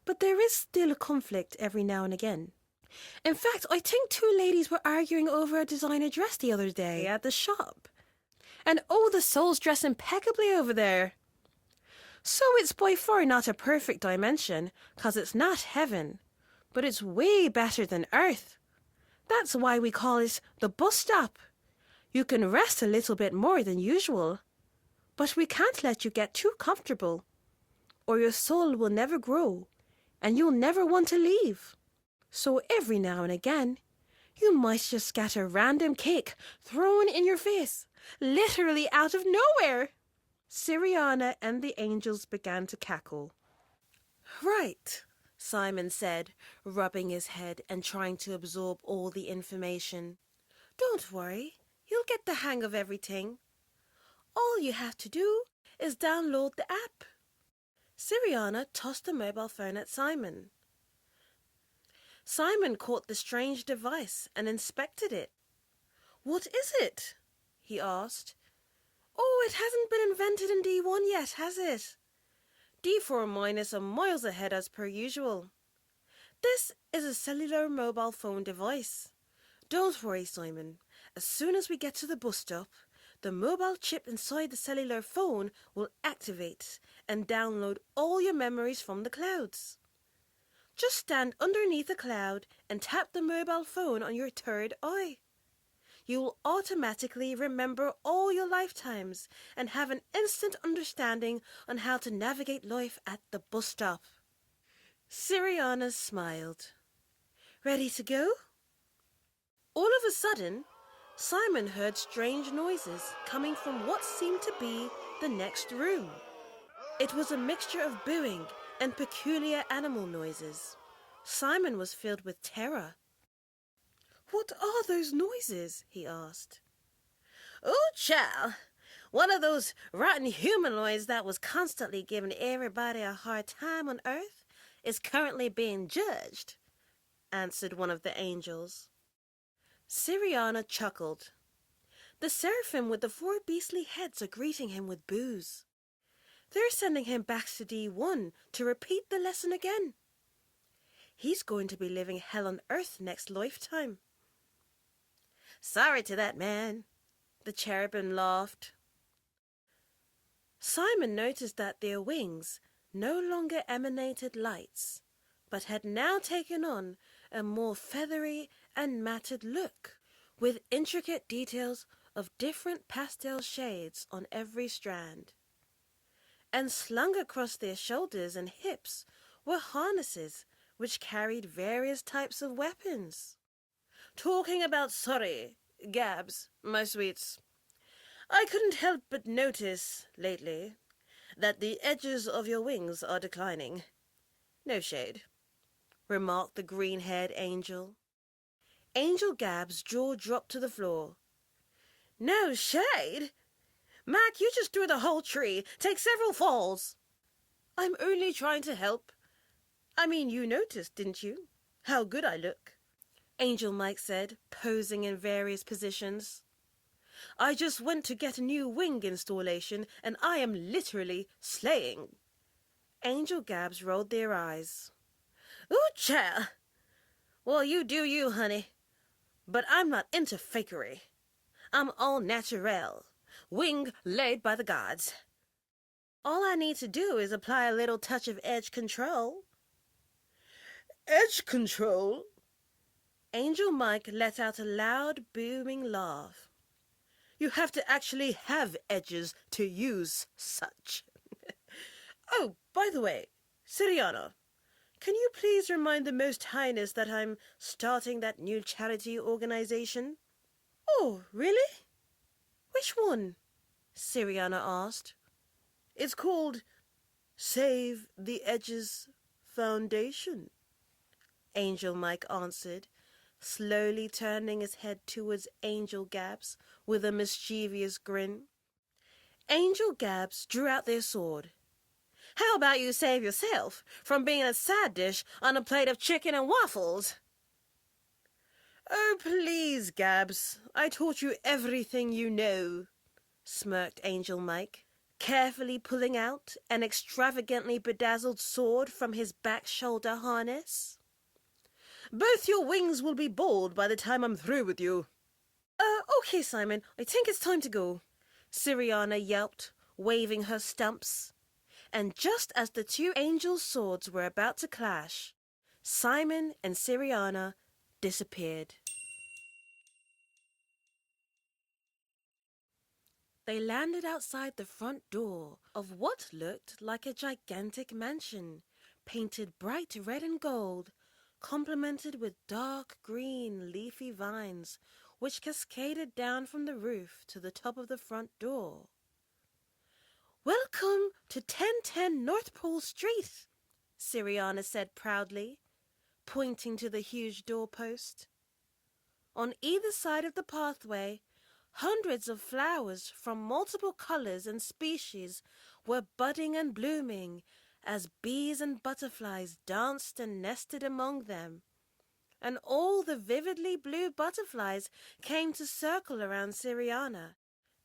But there is still a conflict every now and again. In fact, I think two ladies were arguing over a designer dress the other day at the shop. And oh, the souls dress impeccably over there. So it's by far not a perfect dimension, 'cause it's not heaven, but it's way better than Earth. That's why we call it the bus stop. You can rest a little bit more than usual, but we can't let you get too comfortable, or your soul will never grow, and you'll never want to leave. So every now and again, you might just get a random cake thrown in your face, literally out of nowhere. Siriyana and the angels began to cackle. Right, Simon said, rubbing his head and trying to absorb all the information. Don't worry, you'll get the hang of everything. All you have to do is download the app. Siriyana tossed a mobile phone at Simon. Simon caught the strange device and inspected it. What is it? He asked. Oh, it hasn't been invented in D1 yet, has it? D4- are miles ahead as per usual. This is a cellular mobile phone device. Don't worry, Simon. As soon as we get to the bus stop, the mobile chip inside the cellular phone will activate and download all your memories from the clouds. Just stand underneath a cloud and tap the mobile phone on your third eye. You will automatically remember all your lifetimes and have an instant understanding on how to navigate life at the bus stop. Siriyana smiled. Ready to go? All of a sudden, Simon heard strange noises coming from what seemed to be the next room. It was a mixture of booing and peculiar animal noises. Simon was filled with terror. What are those noises? He asked. Oh, child, one of those rotten humanoids that was constantly giving everybody a hard time on Earth is currently being judged, answered one of the angels. Siriyana chuckled. The seraphim with the 4 beastly heads are greeting him with boos. They're sending him back to D1 to repeat the lesson again. He's going to be living hell on Earth next lifetime. Sorry to that man, the cherubim laughed. Simon noticed that their wings no longer emanated lights, but had now taken on a more feathery and matted look, with intricate details of different pastel shades on every strand. And slung across their shoulders and hips were harnesses which carried various types of weapons. Talking about sorry, Gabs, my sweets, I couldn't help but notice, lately, that the edges of your wings are declining. No shade, remarked the green-haired angel. Angel Gab's jaw dropped to the floor. No shade? Mac, you just threw the whole tree. Take several falls. I'm only trying to help. I mean, you noticed, didn't you? How good I look. Angel Mike said, posing in various positions. I just went to get a new wing installation and I am literally slaying. Angel Gabs rolled their eyes. Ooh, child. Well, you do you, honey. But I'm not into fakery. I'm all natural. Wing laid by the gods. All I need to do is apply a little touch of edge control. Edge control? Angel Mike let out a loud, booming laugh. You have to actually have edges to use such. Oh, by the way, Siriyana, can you please remind the Most Highness that I'm starting that new charity organization? Oh, really? Which one? Siriyana asked. It's called Save the Edges Foundation, Angel Mike answered, slowly turning his head towards Angel Gabs with a mischievous grin. Angel Gabs drew out their sword. How about you save yourself from being a side dish on a plate of chicken and waffles? Oh, please, Gabs. I taught you everything you know, smirked Angel Mike, carefully pulling out an extravagantly bedazzled sword from his back shoulder harness. Both your wings will be bald by the time I'm through with you. Okay, Simon, I think it's time to go, Siriyana yelped, waving her stumps. And just as the two angels' swords were about to clash, Simon and Siriyana disappeared. They landed outside the front door of what looked like a gigantic mansion, painted bright red and gold, complemented with dark green leafy vines which cascaded down from the roof to the top of the front door. Welcome to 1010 North Pole Street, Siriyana said proudly, pointing to the huge doorpost. On either side of the pathway, hundreds of flowers from multiple colors and species were budding and blooming as bees and butterflies danced and nested among them. And all the vividly blue butterflies came to circle around Siriyana,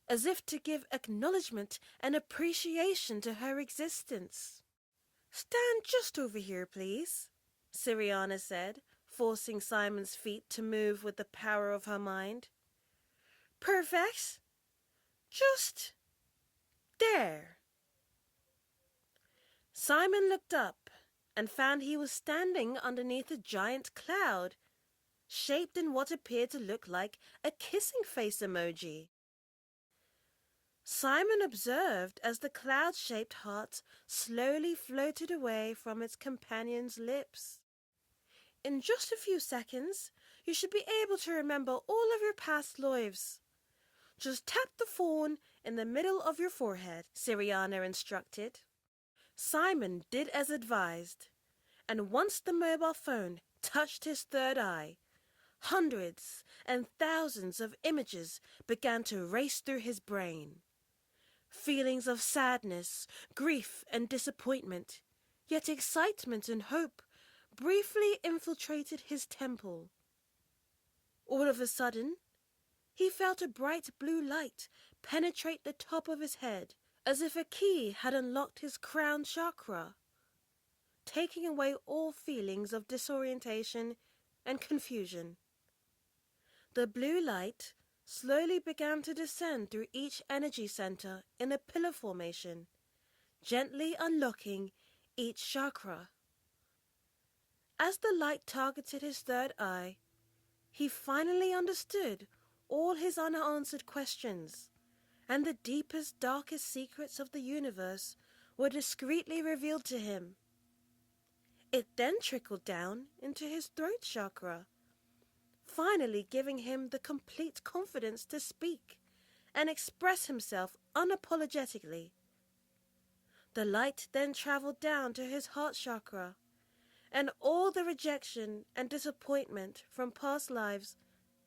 as if to give acknowledgement and appreciation to her existence. Stand just over here, please, Siriyana said, forcing Simon's feet to move with the power of her mind. Perfect. Just there. Simon looked up and found he was standing underneath a giant cloud, shaped in what appeared to look like a kissing face emoji. Simon observed as the cloud-shaped heart slowly floated away from its companion's lips. In just a few seconds, you should be able to remember all of your past lives. Just tap the phone in the middle of your forehead, Siriyana instructed. Simon did as advised, and once the mobile phone touched his third eye, hundreds and thousands of images began to race through his brain. Feelings of sadness, grief, and disappointment, yet excitement and hope, briefly infiltrated his temple. All of a sudden, he felt a bright blue light penetrate the top of his head, as if a key had unlocked his crown chakra, taking away all feelings of disorientation and confusion. The blue light slowly began to descend through each energy center in a pillar formation, gently unlocking each chakra. As the light targeted his third eye, he finally understood all his unanswered questions, and the deepest, darkest secrets of the universe were discreetly revealed to him. It then trickled down into his throat chakra, finally giving him the complete confidence to speak and express himself unapologetically. The light then traveled down to his heart chakra, and all the rejection and disappointment from past lives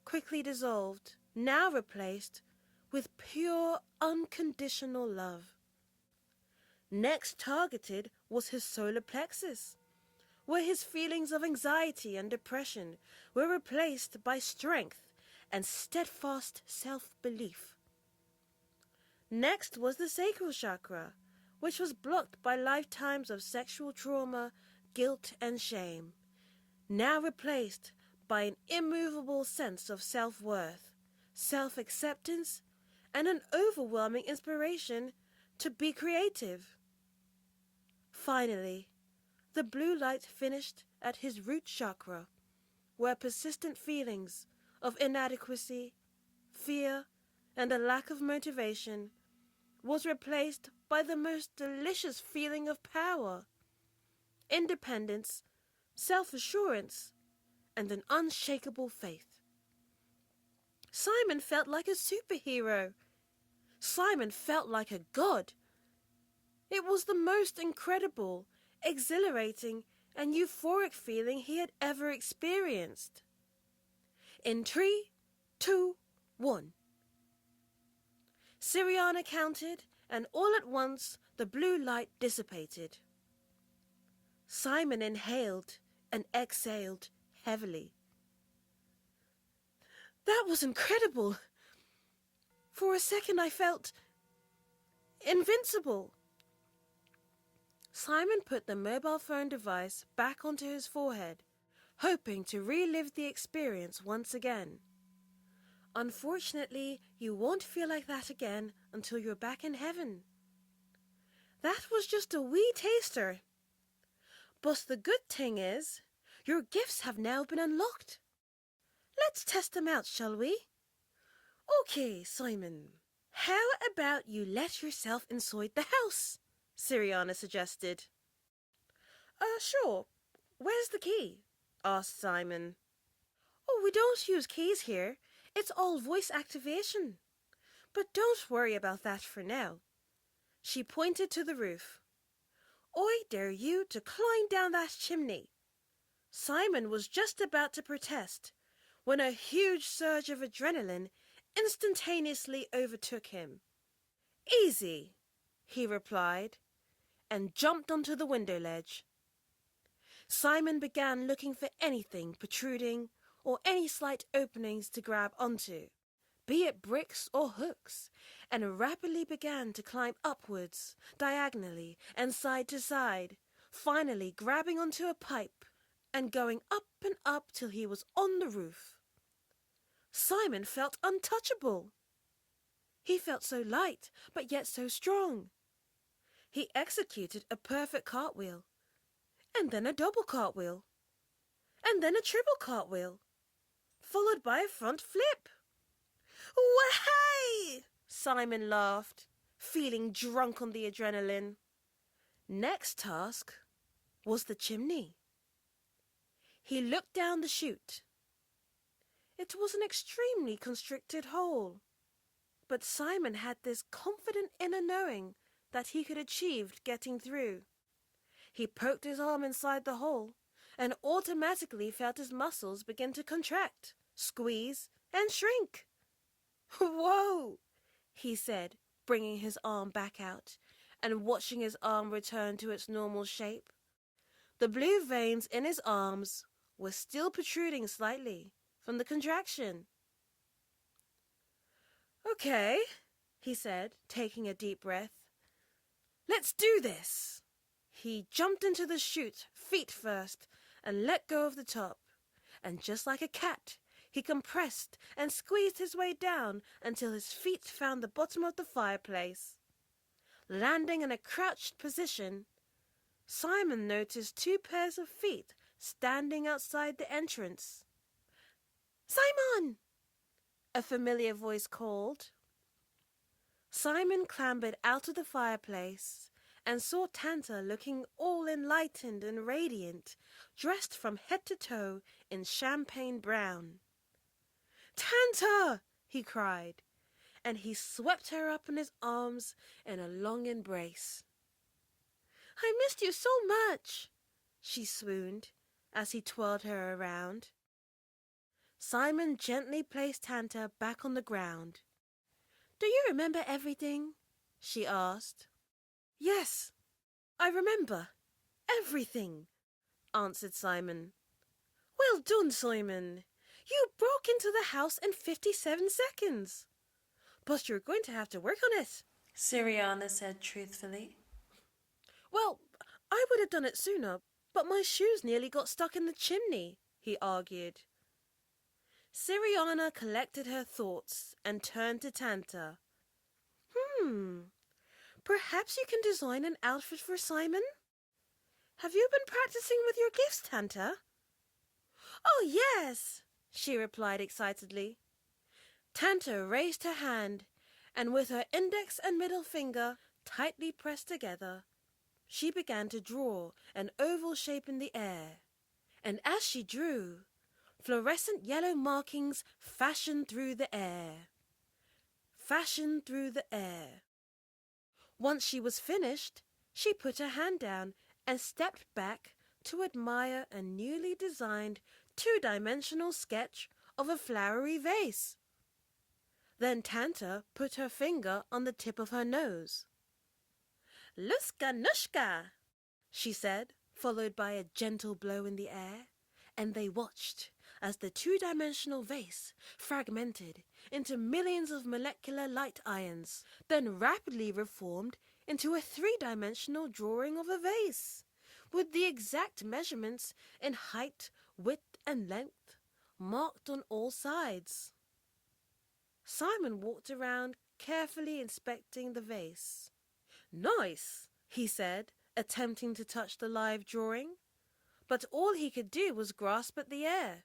quickly dissolved, now replaced with pure, unconditional love. Next targeted was his solar plexus, where his feelings of anxiety and depression were replaced by strength and steadfast self-belief. Next was the sacral chakra, which was blocked by lifetimes of sexual trauma, guilt, and shame, now replaced by an immovable sense of self-worth, self-acceptance, and an overwhelming inspiration to be creative. Finally, the blue light finished at his root chakra, where persistent feelings of inadequacy, fear, and a lack of motivation was replaced by the most delicious feeling of power, independence, self-assurance, and an unshakable faith. Simon felt like a superhero. Simon felt like a god. It was the most incredible, exhilarating, and euphoric feeling he had ever experienced. In 3, 2, 1. Siriyana counted, and all at once the blue light dissipated. Simon inhaled and exhaled heavily. That was incredible. For a second I felt invincible. Simon put the mobile phone device back onto his forehead, hoping to relive the experience once again. Unfortunately, you won't feel like that again until you're back in heaven. That was just a wee taster. But the good thing is, your gifts have now been unlocked. Let's test them out, shall we? Okay, Simon. How about you let yourself inside the house? Siriyana suggested. Sure. Where's the key? Asked Simon. Oh, we don't use keys here. It's all voice activation. But don't worry about that for now. She pointed to the roof. I dare you to climb down that chimney. Simon was just about to protest when a huge surge of adrenaline instantaneously overtook him. Easy, he replied, and jumped onto the window ledge. Simon began looking for anything protruding or any slight openings to grab onto, be it bricks or hooks, and rapidly began to climb upwards, diagonally and side to side, finally grabbing onto a pipe and going up and up till he was on the roof. Simon felt untouchable. He felt so light, but yet so strong. He executed a perfect cartwheel, and then a double cartwheel, and then a triple cartwheel, followed by a front flip. Wahey! Simon laughed, feeling drunk on the adrenaline. Next task was the chimney. He looked down the chute. It was an extremely constricted hole, but Simon had this confident inner knowing that he could achieve getting through. He poked his arm inside the hole and automatically felt his muscles begin to contract, squeeze, and shrink. Whoa, he said, bringing his arm back out and watching his arm return to its normal shape. The blue veins in his arms were still protruding slightly from the contraction. Okay, he said, taking a deep breath. Let's do this. He jumped into the chute, feet first, and let go of the top. And just like a cat, he compressed and squeezed his way down until his feet found the bottom of the fireplace. Landing in a crouched position, Simon noticed 2 pairs of feet standing outside the entrance. Simon! A familiar voice called. Simon clambered out of the fireplace and saw Tanta looking all enlightened and radiant, dressed from head to toe in champagne brown. Tanta! He cried, and he swept her up in his arms in a long embrace. I missed you so much, she swooned as he twirled her around. Simon gently placed Tanta back on the ground. Do you remember everything? She asked. Yes, I remember everything, answered Simon. Well done, Simon. You broke into the house in 57 seconds. But you're going to have to work on it, Siriyana said truthfully. Well, I would have done it sooner, but my shoes nearly got stuck in the chimney, he argued. Siriyana collected her thoughts and turned to Tanta. Perhaps you can design an outfit for Simon? Have you been practicing with your gifts, Tanta? Oh, yes, she replied excitedly. Tanta raised her hand, and with her index and middle finger tightly pressed together, she began to draw an oval shape in the air. And as she drew, fluorescent yellow markings fashioned through the air. Fashioned through the air. Once she was finished, she put her hand down and stepped back to admire a newly designed two-dimensional sketch of a flowery vase. Then Tanta put her finger on the tip of her nose. Luska nushka, she said, followed by a gentle blow in the air, and they watched as the two-dimensional vase fragmented into millions of molecular light ions, then rapidly reformed into a three-dimensional drawing of a vase, with the exact measurements in height, width, and length marked on all sides. Simon walked around, carefully inspecting the vase. Nice, he said, attempting to touch the live drawing, but all he could do was grasp at the air.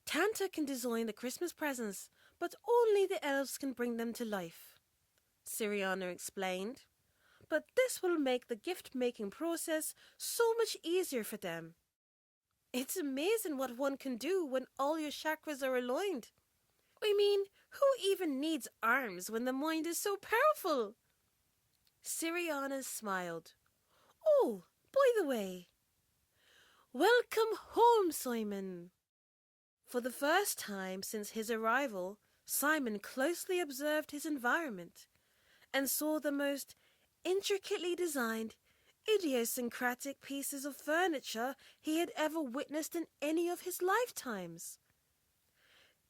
Tanta can design the Christmas presents, but only the elves can bring them to life, Siriyana explained. But this will make the gift-making process so much easier for them. It's amazing what one can do when all your chakras are aligned. I mean, who even needs arms when the mind is so powerful? Siriyana smiled. Oh, by the way, welcome home, Simon. For the first time since his arrival, Simon closely observed his environment and saw the most intricately designed, idiosyncratic pieces of furniture he had ever witnessed in any of his lifetimes.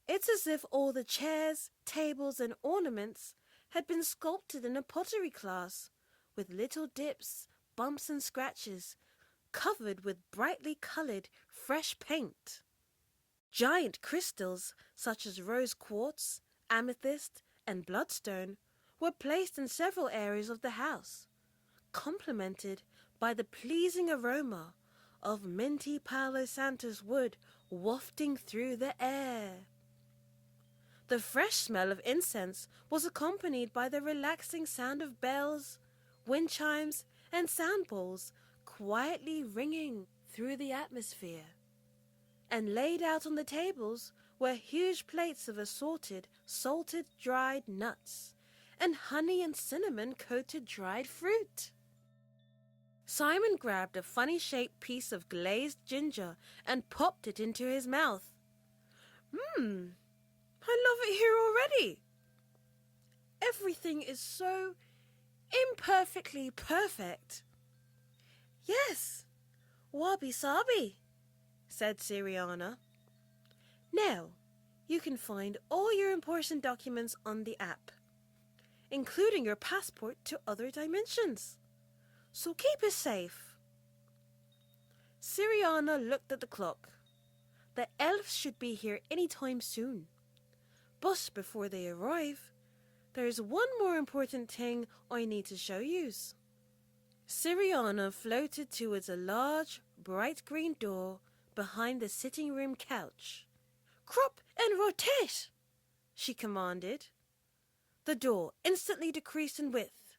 It's as if all the chairs, tables, and ornaments had been sculpted in a pottery class, with little dips, bumps, and scratches, covered with brightly colored, fresh paint. Giant crystals, such as rose quartz, amethyst, and bloodstone, were placed in several areas of the house, complemented by the pleasing aroma of minty Palo Santo's wood wafting through the air. The fresh smell of incense was accompanied by the relaxing sound of bells, wind chimes, and sound bowls quietly ringing through the atmosphere. And laid out on the tables were huge plates of assorted salted dried nuts and honey and cinnamon coated dried fruit. Simon grabbed a funny-shaped piece of glazed ginger and popped it into his mouth. I love it here already. Everything is so imperfectly perfect. Yes, wabi-sabi, said Siriyana. Now, you can find all your important documents on the app, including your passport to other dimensions. So keep it safe. Siriyana looked at the clock. The elves should be here any time soon. But before they arrive, there's one more important thing I need to show yous. Siriyana floated towards a large, bright green door behind the sitting room couch. Crop and rotate, she commanded. The door instantly decreased in width,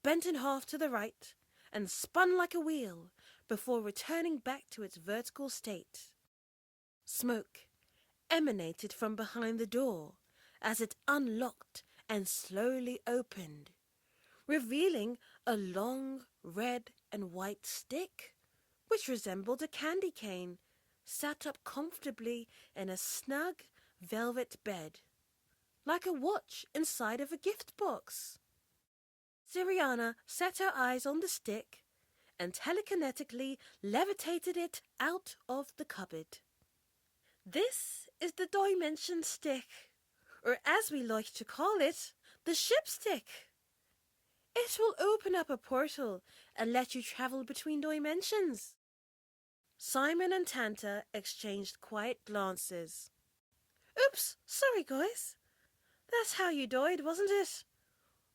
bent in half to the right, and spun like a wheel before returning back to its vertical state. Smoke emanated from behind the door as it unlocked and slowly opened, revealing a long red and white stick, which resembled a candy cane, sat up comfortably in a snug velvet bed, like a watch inside of a gift box. Siriyana set her eyes on the stick and telekinetically levitated it out of the cupboard. This is the Dimension Stick, or as we like to call it, the Ship Stick. It will open up a portal and let you travel between dimensions. Simon and Tanta exchanged quiet glances. Oops, sorry guys. That's how you died, wasn't it?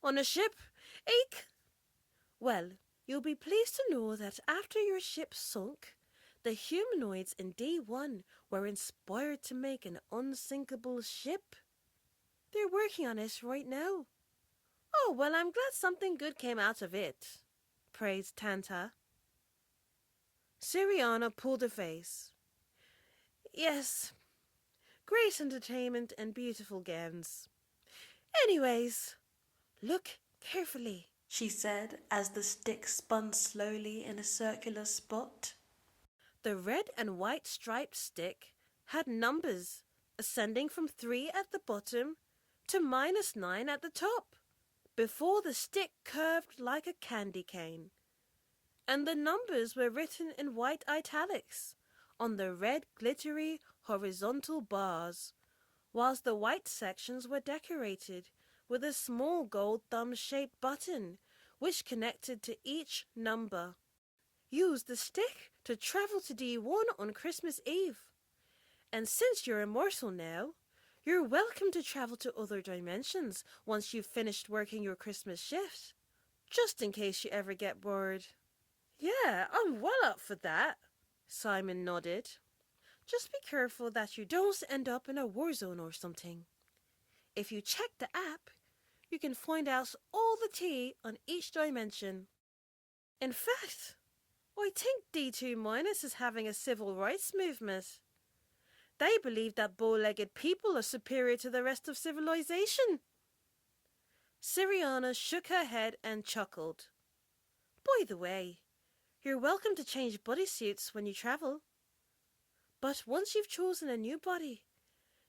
On a ship? Eek! Well, you'll be pleased to know that after your ship sunk, the humanoids in D1 were inspired to make an unsinkable ship. They're working on it right now. Oh, well, I'm glad something good came out of it, praised Tanta. Siriyana pulled a face. Yes, great entertainment and beautiful gowns. Anyways, look carefully, she said as the stick spun slowly in a circular spot. The red and white striped stick had numbers ascending from 3 at the bottom to -9 at the top, before the stick curved like a candy cane. And the numbers were written in white italics on the red glittery horizontal bars, whilst the white sections were decorated with a small gold thumb-shaped button which connected to each number. Use the stick to travel to D1 on Christmas Eve. And since you're immortal now, you're welcome to travel to other dimensions once you've finished working your Christmas shift, just in case you ever get bored. Yeah, I'm well up for that, Simon nodded. Just be careful that you don't end up in a war zone or something. If you check the app, you can find out all the tea on each dimension. In fact, I think D2- is having a civil rights movement. They believe that bow-legged people are superior to the rest of civilization. Siriyana shook her head and chuckled. By the way, you're welcome to change bodysuits when you travel. But once you've chosen a new body,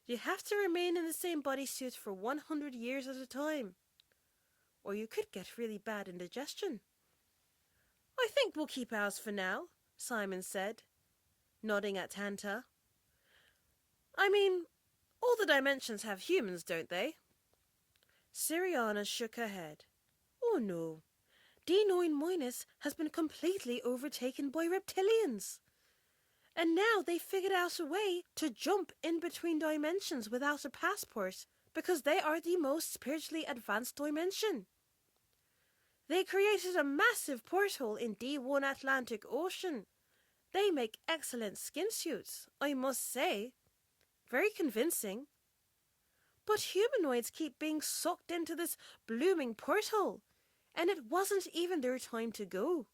you have to remain in the same bodysuit for 100 years at a time, or you could get really bad indigestion. I think we'll keep ours for now, Simon said, nodding at Tanta. I mean, all the dimensions have humans, don't they? Siriyana shook her head. Oh no, D9- has been completely overtaken by reptilians. And now they figured out a way to jump in between dimensions without a passport because they are the most spiritually advanced dimension. They created a massive portal in D1 Atlantic Ocean. They make excellent skin suits, I must say. Very convincing. But humanoids keep being sucked into this blooming portal, and it wasn't even their time to go.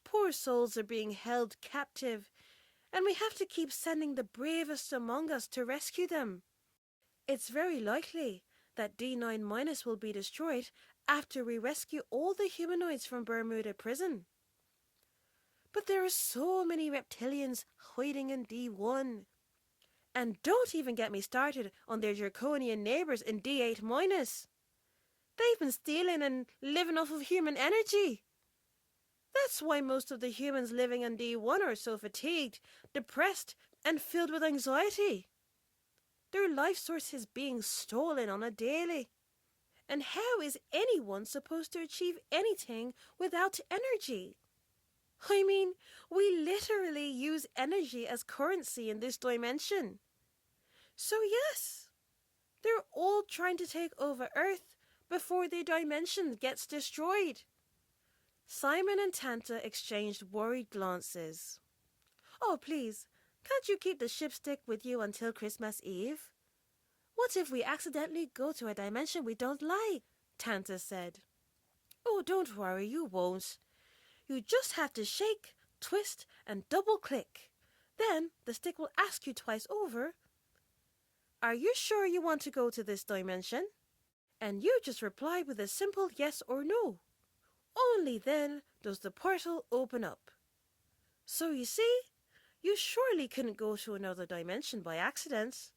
Poor souls are being held captive, and we have to keep sending the bravest among us to rescue them. It's very likely that D9- will be destroyed after we rescue all the humanoids from Bermuda prison. But there are so many reptilians hiding in D1. And don't even get me started on their draconian neighbours in D8-. They've been stealing and living off of human energy. That's why most of the humans living on D1 are so fatigued, depressed, and filled with anxiety. Their life source is being stolen on a daily. And how is anyone supposed to achieve anything without energy? I mean, we literally use energy as currency in this dimension. So yes, they're all trying to take over Earth before the dimension gets destroyed. Simon and Tanta exchanged worried glances. Oh, please, can't you keep the ship stick with you until Christmas Eve? What if we accidentally go to a dimension we don't like? Tanta said. Oh, don't worry, you won't. You just have to shake, twist, and double-click. Then the stick will ask you twice over, are you sure you want to go to this dimension? And you just reply with a simple yes or no. Only then does the portal open up. So you see, you surely couldn't go to another dimension by accident.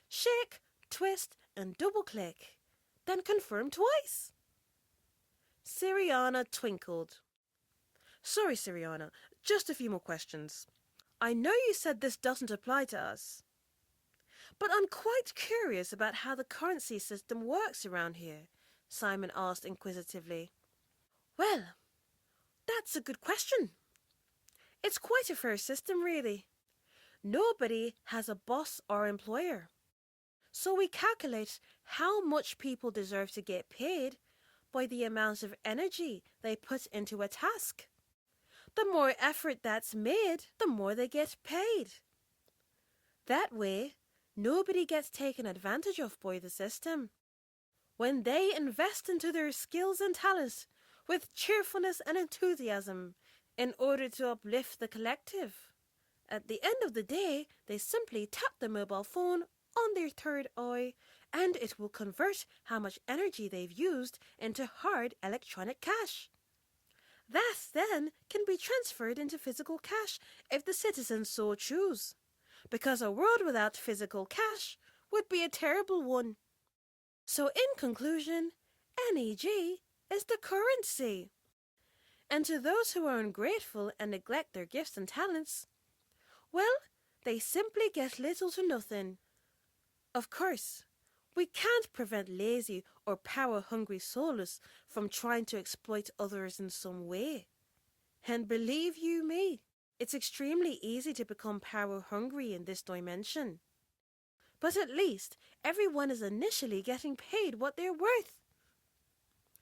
Shake, twist, and double-click. Then confirm twice. Siriyana twinkled. Sorry, Siriyana, just a few more questions. I know you said this doesn't apply to us, but I'm quite curious about how the currency system works around here, Simon asked inquisitively. Well, that's a good question. It's quite a fair system, really. Nobody has a boss or employer. So we calculate how much people deserve to get paid by the amount of energy they put into a task. The more effort that's made, the more they get paid. That way, nobody gets taken advantage of by the system. When they invest into their skills and talents with cheerfulness and enthusiasm in order to uplift the collective, at the end of the day, they simply tap the mobile phone on their third eye and it will convert how much energy they've used into hard electronic cash. That then can be transferred into physical cash if the citizens so choose, because a world without physical cash would be a terrible one. So in conclusion, NEG is the currency. And to those who are ungrateful and neglect their gifts and talents, well, they simply get little to nothing. Of course, we can't prevent lazy or power-hungry soulless from trying to exploit others in some way. And believe you me, it's extremely easy to become power-hungry in this dimension. But at least everyone is initially getting paid what they're worth.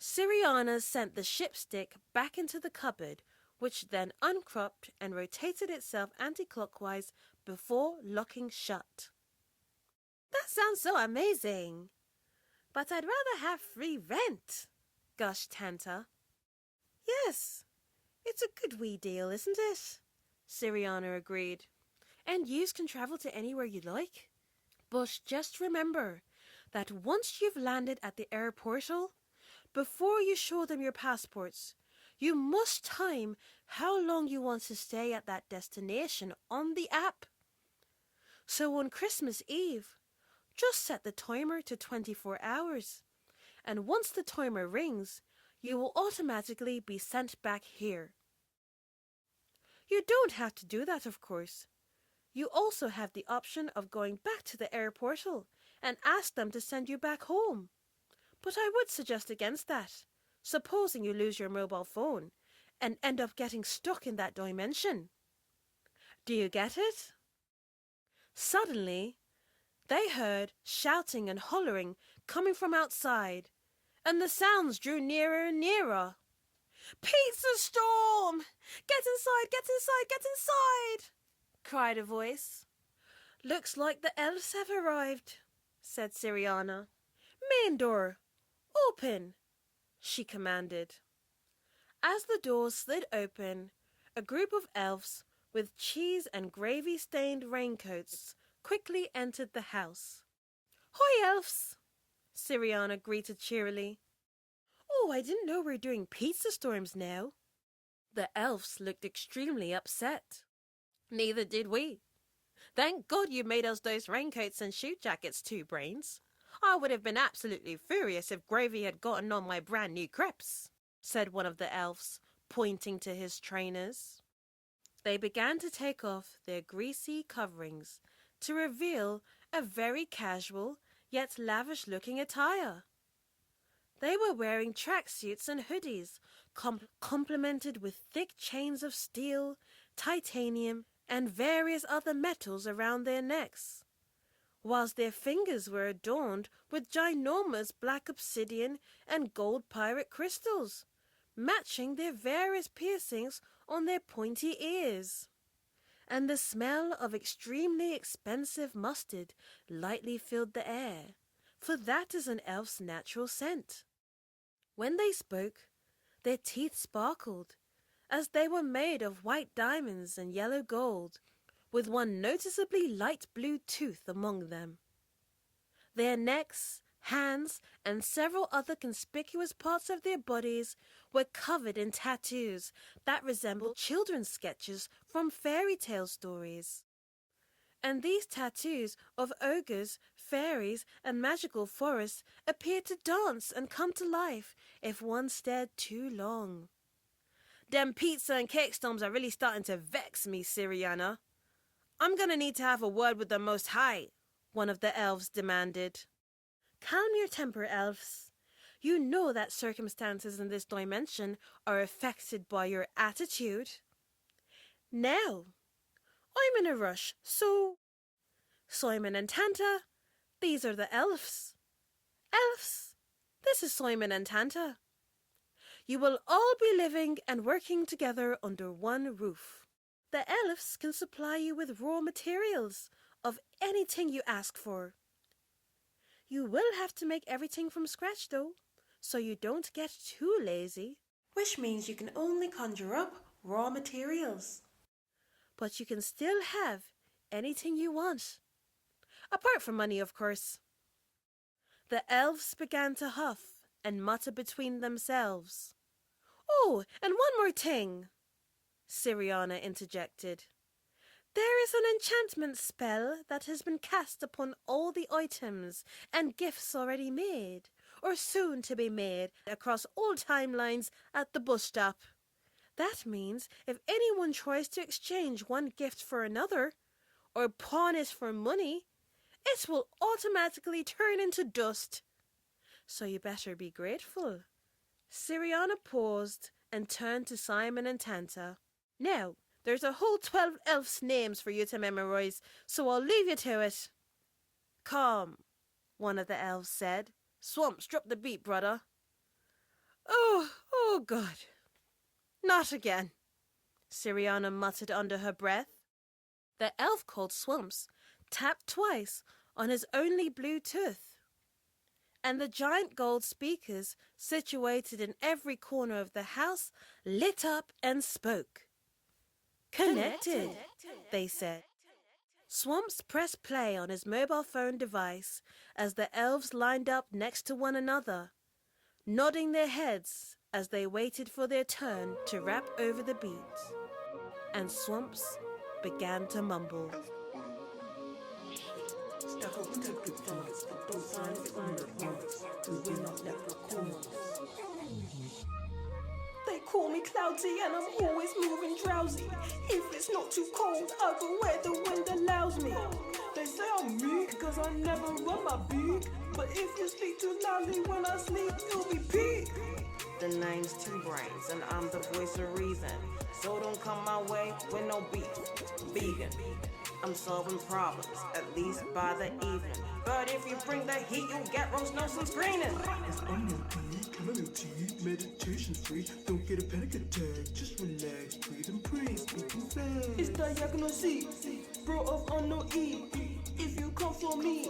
Siriyana sent the shipstick back into the cupboard, which then uncropped and rotated itself anti-clockwise before locking shut. That sounds so amazing. But I'd rather have free rent, gushed Tanta. Yes, it's a good wee deal, isn't it? Siriyana agreed. And yous can travel to anywhere you like. But just remember that once you've landed at the air portal, before you show them your passports, you must time how long you want to stay at that destination on the app. So on Christmas Eve, just set the timer to 24 hours, and once the timer rings, you will automatically be sent back here. You don't have to do that, of course. You also have the option of going back to the air portal and ask them to send you back home. But I would suggest against that, supposing you lose your mobile phone and end up getting stuck in that dimension. Do you get it? Suddenly, they heard shouting and hollering coming from outside, and the sounds drew nearer and nearer. "Pizza storm! Get inside, get inside, get inside!" cried a voice. "Looks like the elves have arrived," said Siriyana. "Main door, open," she commanded. As the door slid open, a group of elves with cheese and gravy-stained raincoats quickly entered the house. "Hi, elves!" Siriyana greeted cheerily. "Oh, I didn't know we were doing pizza storms now." The elves looked extremely upset. "Neither did we. Thank God you made us those raincoats and shoe jackets, Two Brains. I would have been absolutely furious if gravy had gotten on my brand new crepes," said one of the elves, pointing to his trainers. They began to take off their greasy coverings to reveal a very casual yet lavish-looking attire. They were wearing tracksuits and hoodies, complemented with thick chains of steel, titanium, and various other metals around their necks, whilst their fingers were adorned with ginormous black obsidian and gold pirate crystals, matching their various piercings on their pointy ears. And the smell of extremely expensive mustard lightly filled the air, for that is an elf's natural scent. When they spoke, their teeth sparkled, as they were made of white diamonds and yellow gold, with one noticeably light blue tooth among them. Their necks, hands, and several other conspicuous parts of their bodies were covered in tattoos that resembled children's sketches from fairy tale stories. And these tattoos of ogres, fairies, and magical forests appeared to dance and come to life if one stared too long. Them pizza and cake storms are really starting to vex me, Siriyana. I'm gonna need to have a word with the Most High, one of the elves demanded. Calm your temper, elves. You know that circumstances in this dimension are affected by your attitude. Now, I'm in a rush, so... Simon and Tanta, these are the elves. Elves, this is Simon and Tanta. You will all be living and working together under one roof. The elves can supply you with raw materials of anything you ask for. You will have to make everything from scratch though, so you don't get too lazy, which means you can only conjure up raw materials. But you can still have anything you want. Apart from money, of course. The elves began to huff and mutter between themselves. Oh, and one more thing, Siriyana interjected. There is an enchantment spell that has been cast upon all the items and gifts already made, or soon to be made, across all timelines at the bus stop. That means if anyone tries to exchange one gift for another, or pawn it for money, it will automatically turn into dust. So you better be grateful. Siriyana paused and turned to Simon and Tanta. Now, there's a whole 12 elves' names for you to memorize, so I'll leave you to it. Come, one of the elves said. Swamps, drop the beat, brother. Oh God. Not again, Siriyana muttered under her breath. The elf called Swamps tapped twice on his only blue tooth, and the giant gold speakers situated in every corner of the house lit up and spoke. Connected, they said. Swamps pressed play on his mobile phone device as the elves lined up next to one another, nodding their heads as they waited for their turn to rap over the beat. And Swamps began to mumble. They call me cloudy and I'm always moving drowsy. If it's not too cold, I'll go where the wind allows me. They say I'm meek cause I never run my beak, but if you speak too loudly when I sleep, you'll be peak. The name's Two Brains and I'm the voice of reason, so don't come my way with no beef. Vegan, I'm solving problems, at least by the evening. But if you bring the heat, you'll get roast nose and screening. It's unhealthy, chamomile tea, meditation free. Don't get a panic attack, just relax, breathe and pray, speaking fast. It's diagonal C, bro of unknown E. If you come for me,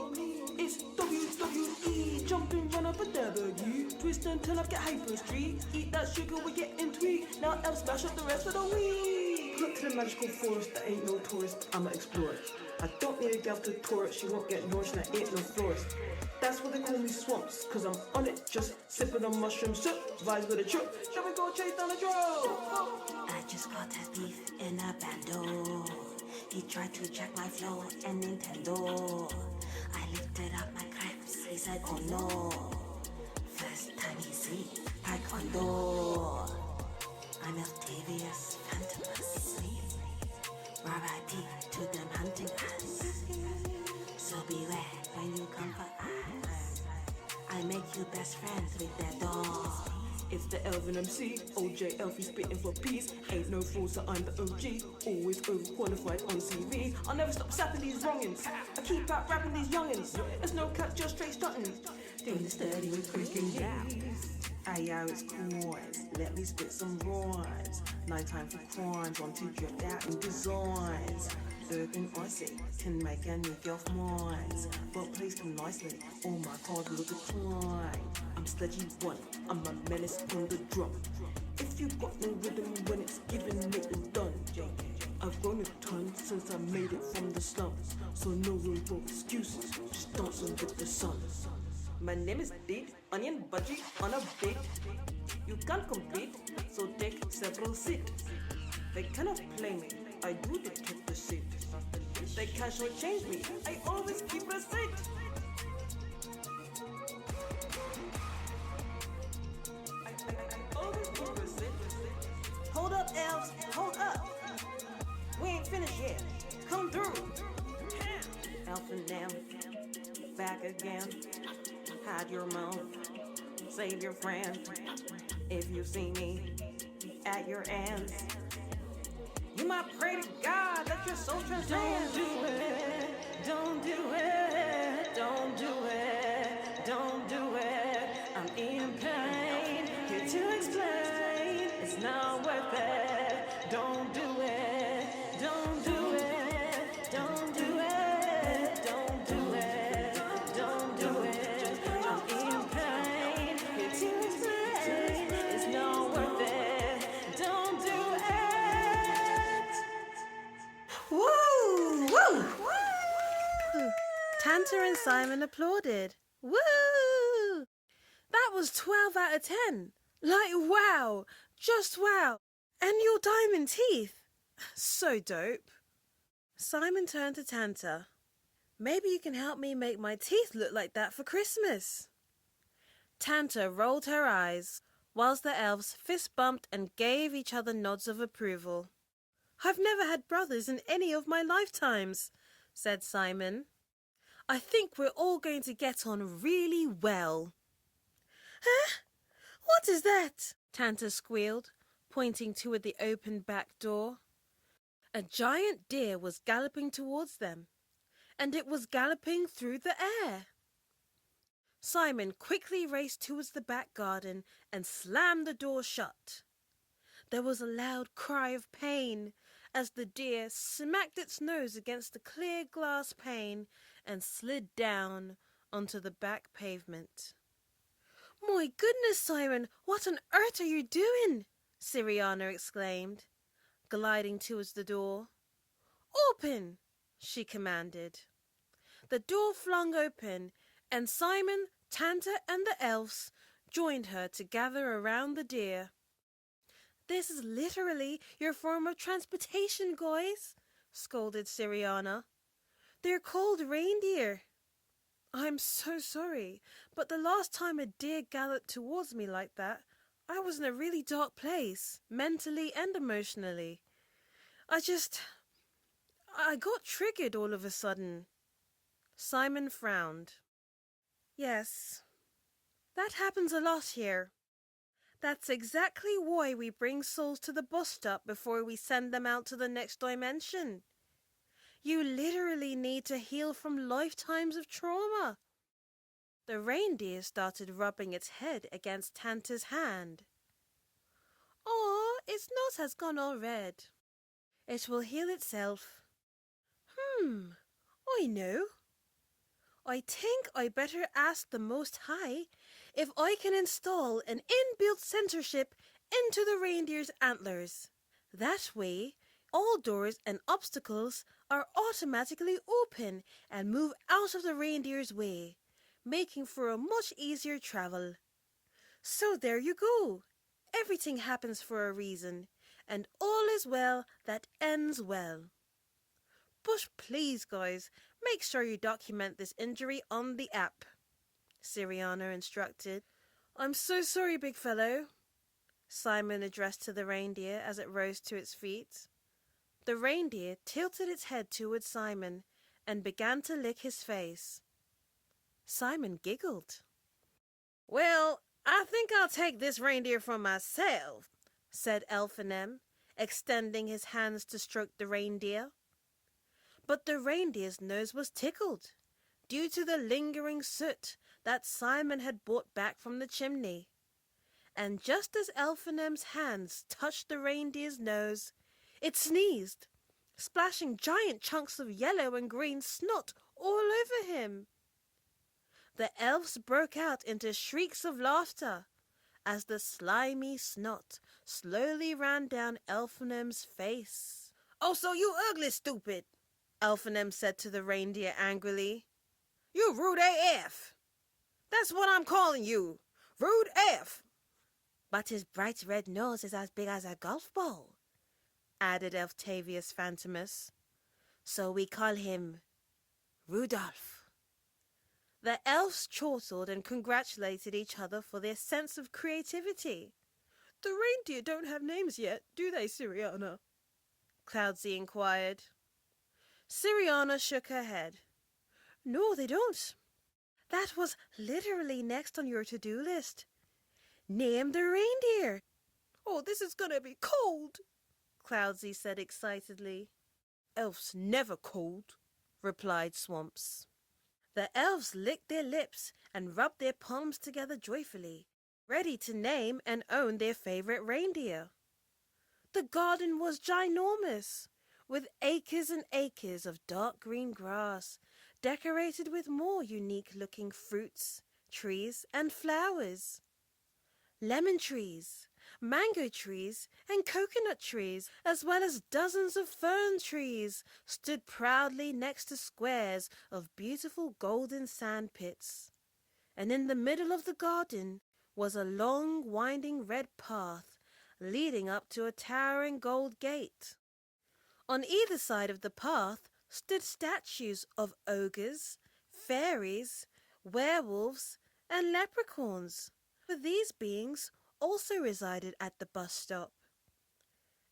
it's WWE. Jump and run up a W, twist and turn up, get hyper street. Eat that sugar, we getting tweaked. Now elves smash up the rest of the week. Look to the magical forest, that ain't no tourist, I'ma explore it. I don't need a gal to tour it, she won't get nourished, and I ain't no florist. That's what they call me Swamps, cause I'm on it, just sipping on mushroom soup, vibes with a trip. Shall we go chase down the drove? I just got a thief in a bando. He tried to check my flow and Nintendo. I lifted up my crepes, he said oh no. First time he see Taekwondo. I'm Octavius Phantomus. R.I.P. to them hunting us. So beware when you come for us. I make you best friends with their dog. It's the Elven MC, OJ Elfie spitting for peace. Ain't no fool, so I'm the OG. Always overqualified on CV. I'll never stop sapping these wrongins. I keep out rapping these youngins. There's no cut, just straight stunting. Doing the steady with freaking gas. Ayo, it's coins, let me spit some rhymes. No time for crimes, want to drip out in designs. Urban icy can make a new girl minds, but please come nicely, all my cards will decline. I'm Sledgy One, I'm a menace on the drum. If you got no rhythm when it's given, it is done. I've grown a ton since I made it from the slums, so no room for excuses, just dancing with the sun. My name is Deed, onion budgie on a beat. You can't compete, so take several seats. They cannot play me, I do dictate the seat. They can't shortchange me, I always keep a seat. I always keep a seat. Hold Elf and them back again. Hide your mouth, save your friend. If you see me at your ends, you might pray to God that your soul transcends. Don't do it, don't do it, don't do it, don't do it. I'm in pain, here to explain. It's not worth it. Don't do it, don't do it, don't do it, don't do it, don't do it. I'm in pain, here to explain. It's not worth it. Don't do it. Woo! Woo! Tanta and Simon applauded. Woo! That was 12 out of 10. Like, wow! Just wow! And your diamond teeth! So dope. Simon turned to Tanta. Maybe you can help me make my teeth look like that for Christmas. Tanta rolled her eyes, whilst the elves fist bumped and gave each other nods of approval. I've never had brothers in any of my lifetimes, said Simon. I think we're all going to get on really well. Huh? What is that? Tanta squealed, pointing toward the open back door. A giant deer was galloping towards them, and it was galloping through the air. Simon quickly raced towards the back garden and slammed the door shut. There was a loud cry of pain as the deer smacked its nose against the clear glass pane and slid down onto the back pavement. My goodness, Simon, what on earth are you doing? Siriyana exclaimed, gliding towards the door. Open, she commanded. The door flung open, and Simon, Tanta, and the elves joined her to gather around the deer. This is literally your form of transportation, guys, scolded Siriyana. They're called reindeer. I'm so sorry, but the last time a deer galloped towards me like that, I was in a really dark place, mentally and emotionally. I got triggered all of a sudden. Simon frowned. Yes, that happens a lot here. That's exactly why we bring souls to the bus stop before we send them out to the next dimension. You literally need to heal from lifetimes of trauma. The reindeer started rubbing its head against Tanta's hand. Its nose has gone all red. It will heal itself. I know. I think I better ask the Most High if I can install an inbuilt censorship into the reindeer's antlers. That way, all doors and obstacles are automatically open and move out of the reindeer's way, making for a much easier travel. So there you go. Everything happens for a reason, and all is well that ends well. But please, guys, make sure you document this injury on the app, Siriyana instructed. I'm so sorry, big fellow, Simon addressed to the reindeer as it rose to its feet. The reindeer tilted its head towards Simon and began to lick his face. Simon giggled. Well, I think I'll take this reindeer for myself, said Elfinem, extending his hands to stroke the reindeer. But the reindeer's nose was tickled, due to the lingering soot that Simon had brought back from the chimney. And just as Elfinem's hands touched the reindeer's nose, it sneezed, splashing giant chunks of yellow and green snot all over him. The elves broke out into shrieks of laughter as the slimy snot slowly ran down Elfinem's face. Oh, so you ugly stupid, Elfinem said to the reindeer angrily. You rude AF. That's what I'm calling you. Rude AF. But his bright red nose is as big as a golf ball, added Elftavius Phantomus. So we call him Rudolph. The elves chortled and congratulated each other for their sense of creativity. The reindeer don't have names yet, do they, Siriyana? Cloudsy inquired. Siriyana shook her head. No, they don't. That was literally next on your to-do list. Name the reindeer. Oh, this is gonna be cold, Cloudsy said excitedly. Elves never cold, replied Swamps. The elves licked their lips and rubbed their palms together joyfully, ready to name and own their favorite reindeer. The garden was ginormous, with acres and acres of dark green grass, decorated with more unique-looking fruits, trees, and flowers. Lemon trees, mango trees, and coconut trees, as well as dozens of fern trees, stood proudly next to squares of beautiful golden sand pits. And in the middle of the garden was a long, winding red path leading up to a towering gold gate. On either side of the path stood statues of ogres, fairies, werewolves, and leprechauns, for these beings also resided at the bus stop.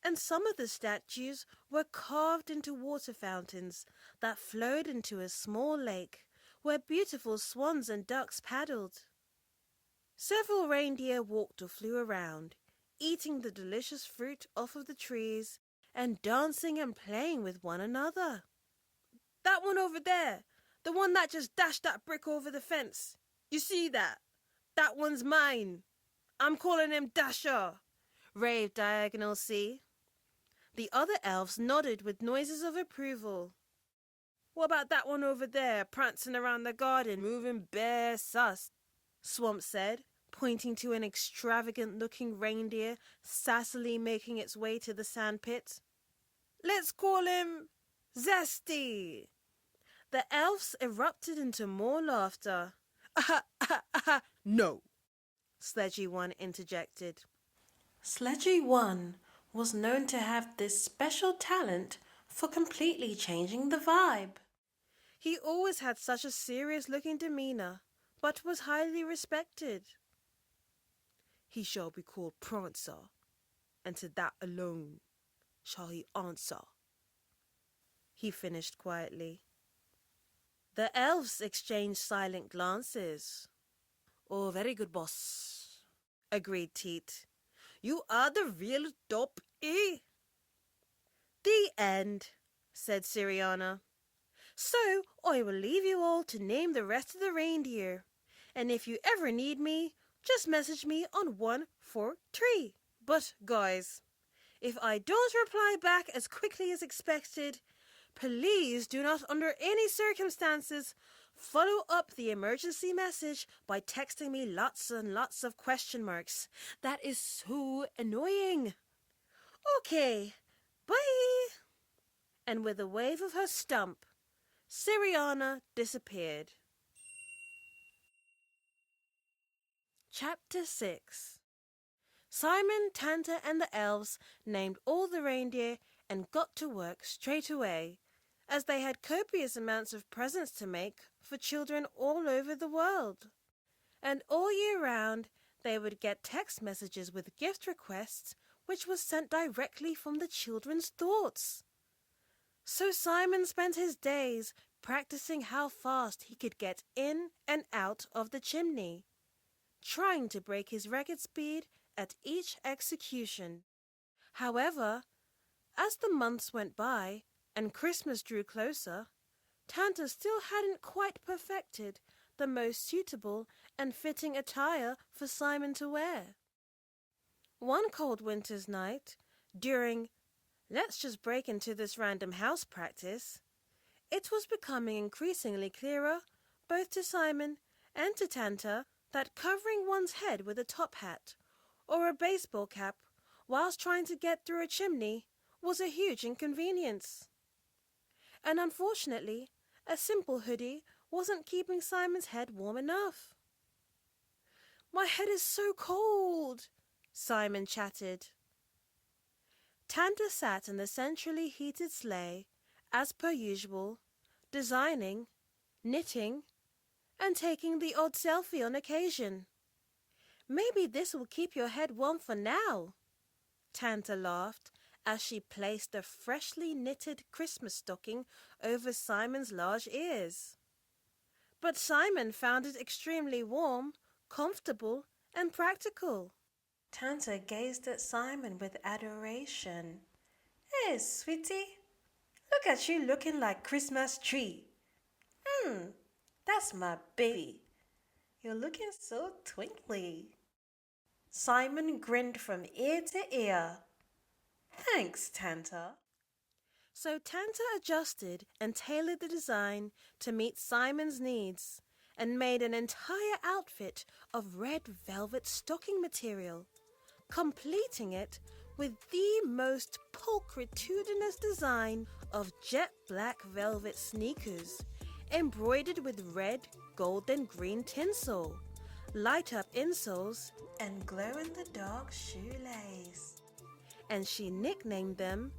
And some of the statues were carved into water fountains that flowed into a small lake where beautiful swans and ducks paddled. Several reindeer walked or flew around, eating the delicious fruit off of the trees and dancing and playing with one another. That one over there, the one that just dashed that brick over the fence. You see that? That one's mine. I'm calling him Dasher, raved Diagonal C. The other elves nodded with noises of approval. What about that one over there, prancing around the garden, moving bare sus? Swamp said, pointing to an extravagant-looking reindeer sassily making its way to the sandpit. Let's call him Zesty. The elves erupted into more laughter. No, Sledgy One interjected. Sledgy One was known to have this special talent for completely changing the vibe. He always had such a serious-looking demeanor, but was highly respected. He shall be called Prancer, and to that alone shall he answer, he finished quietly. The elves exchanged silent glances. Oh, very good, boss, agreed Teet. You are the real top, eh? The end, said Siriyana. So I will leave you all to name the rest of the reindeer. And if you ever need me, just message me on 143. But guys, if I don't reply back as quickly as expected, please do not under any circumstances follow up the emergency message by texting me lots and lots of question marks. That is so annoying. Okay, bye. And with a wave of her stump, Siriyana disappeared. Chapter 6. Simon, Tanta, and the elves named all the reindeer and got to work straight away, as they had copious amounts of presents to make for children all over the world. And all year round, they would get text messages with gift requests, which was sent directly from the children's thoughts. So Simon spent his days practicing how fast he could get in and out of the chimney, trying to break his record speed at each execution. However, as the months went by and Christmas drew closer, Tanta still hadn't quite perfected the most suitable and fitting attire for Simon to wear. One cold winter's night, during let's just break into this random house practice, it was becoming increasingly clearer, both to Simon and to Tanta, that covering one's head with a top hat or a baseball cap whilst trying to get through a chimney was a huge inconvenience. And unfortunately, a simple hoodie wasn't keeping Simon's head warm enough. My head is so cold, Simon chattered. Tanta sat in the centrally heated sleigh, as per usual, designing, knitting, and taking the odd selfie on occasion. Maybe this will keep your head warm for now, Tanta laughed as she placed a freshly knitted Christmas stocking over Simon's large ears. But Simon found it extremely warm, comfortable, and practical. Tanta gazed at Simon with adoration. "Hey, sweetie, look at you looking like Christmas tree. That's my baby. You're looking so twinkly." Simon grinned from ear to ear. "Thanks, Tanta." So Tanta adjusted and tailored the design to meet Simon's needs and made an entire outfit of red velvet stocking material, completing it with the most pulchritudinous design of jet black velvet sneakers embroidered with red, gold and green tinsel, light up insoles, and glow-in-the-dark shoelace. And she nicknamed them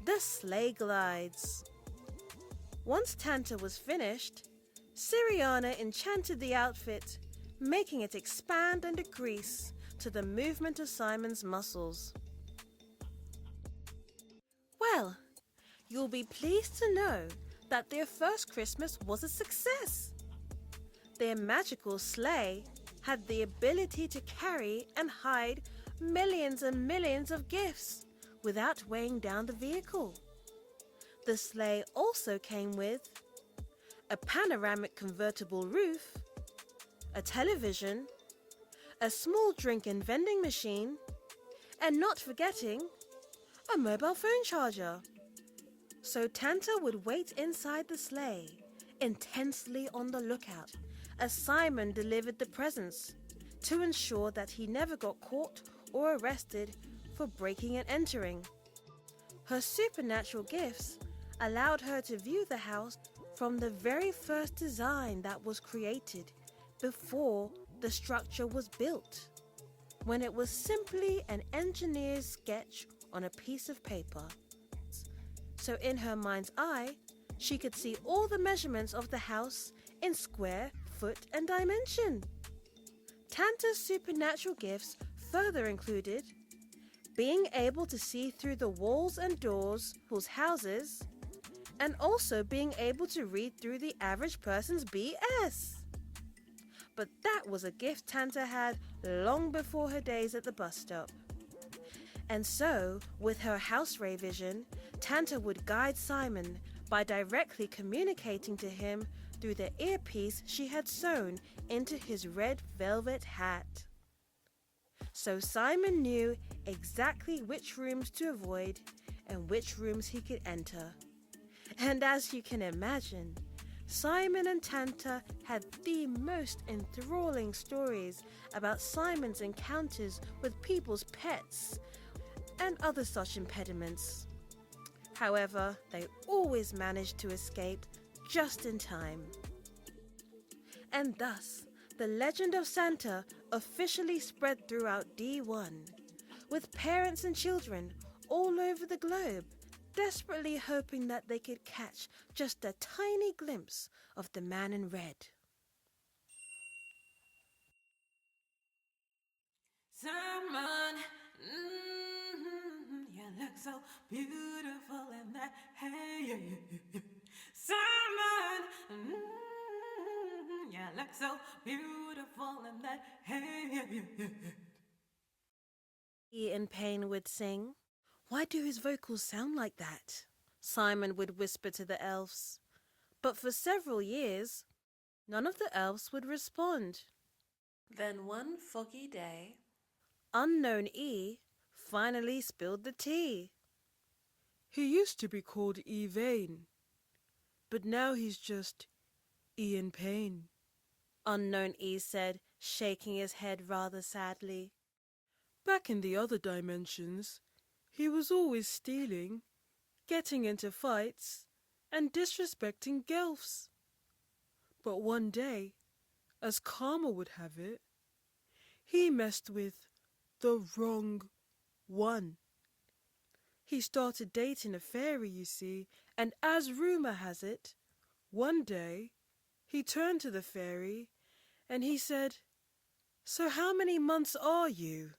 the Sleigh Glides. Once Tanta was finished, Siriyana enchanted the outfit, making it expand and decrease to the movement of Simon's muscles. Well, you'll be pleased to know that their first Christmas was a success. Their magical sleigh had the ability to carry and hide millions and millions of gifts without weighing down the vehicle. The sleigh also came with a panoramic convertible roof, a television, a small drink and vending machine, and not forgetting a mobile phone charger. So Tanta would wait inside the sleigh, intensely on the lookout, as Simon delivered the presents to ensure that he never got caught or arrested for breaking and entering. Her supernatural gifts allowed her to view the house from the very first design that was created before the structure was built, when it was simply an engineer's sketch on a piece of paper. So in her mind's eye, she could see all the measurements of the house in square, foot, and dimension. Tanta's supernatural gifts further included being able to see through the walls and doors of people's houses, and also being able to read through the average person's BS. But that was a gift Tanta had long before her days at the bus stop. And so, with her house ray vision, Tanta would guide Simon by directly communicating to him through the earpiece she had sewn into his red velvet hat. So Simon knew exactly which rooms to avoid and which rooms he could enter. And as you can imagine, Simon and Tanta had the most enthralling stories about Simon's encounters with people's pets and other such impediments. However, they always managed to escape just in time. And thus, the legend of Santa officially spread throughout D1, with parents and children all over the globe desperately hoping that they could catch just a tiny glimpse of the man in red. Simon, you look so beautiful in that hair. Simon, you look so beautiful in that hair. He in pain would sing. Why do his vocals sound like that? Simon would whisper to the elves. But for several years, none of the elves would respond. Then one foggy day, unknown E finally spilled the tea. He used to be called E Vain, but now he's just E in pain. Unknown E said, shaking his head rather sadly. Back in the other dimensions, he was always stealing, getting into fights, and disrespecting gelfs. But one day, as karma would have it, he messed with the wrong one. He started dating a fairy, you see, and as rumor has it, one day he turned to the fairy and he said, "So how many months are you?"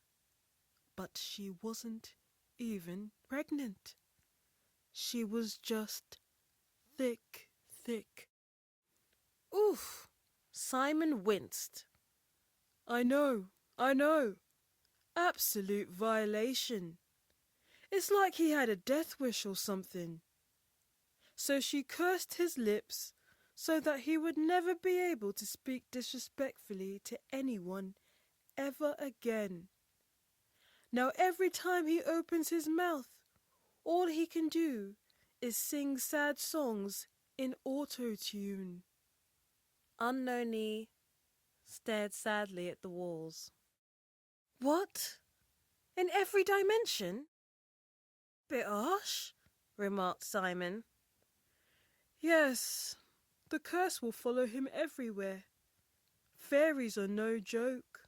But she wasn't even pregnant. She was just thick. Oof! Simon winced. I know. Absolute violation. It's like he had a death wish or something. So she cursed his lips so that he would never be able to speak disrespectfully to anyone ever again. Now every time he opens his mouth, all he can do is sing sad songs in auto-tune. Unknown E stared sadly at the walls. What? In every dimension? Bit harsh, remarked Simon. Yes, the curse will follow him everywhere. Fairies are no joke.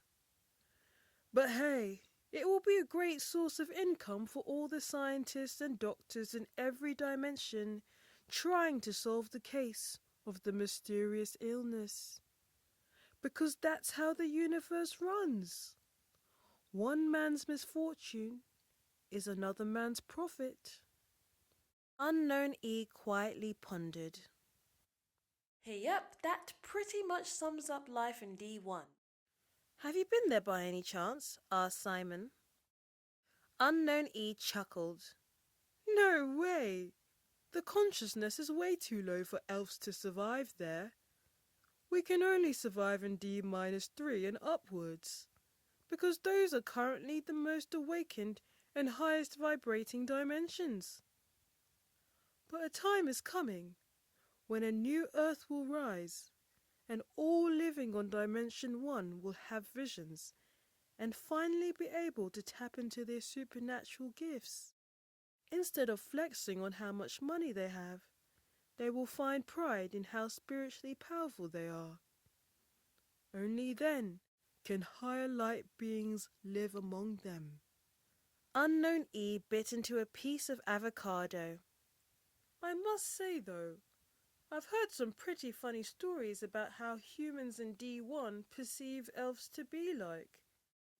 But hey, it will be a great source of income for all the scientists and doctors in every dimension trying to solve the case of the mysterious illness. Because that's how the universe runs. One man's misfortune is another man's profit. Unknown E quietly pondered. Yep, that pretty much sums up life in D1. Have you been there by any chance? Asked Simon. Unknown E chuckled. No way! The consciousness is way too low for elves to survive there. We can only survive in D-3 and upwards, because those are currently the most awakened and highest vibrating dimensions. But a time is coming when a new earth will rise, and all living on Dimension 1 will have visions and finally be able to tap into their supernatural gifts. Instead of flexing on how much money they have, they will find pride in how spiritually powerful they are. Only then can higher light beings live among them. Unknown E bit into a piece of avocado. I must say, though, I've heard some pretty funny stories about how humans in D1 perceive elves to be like.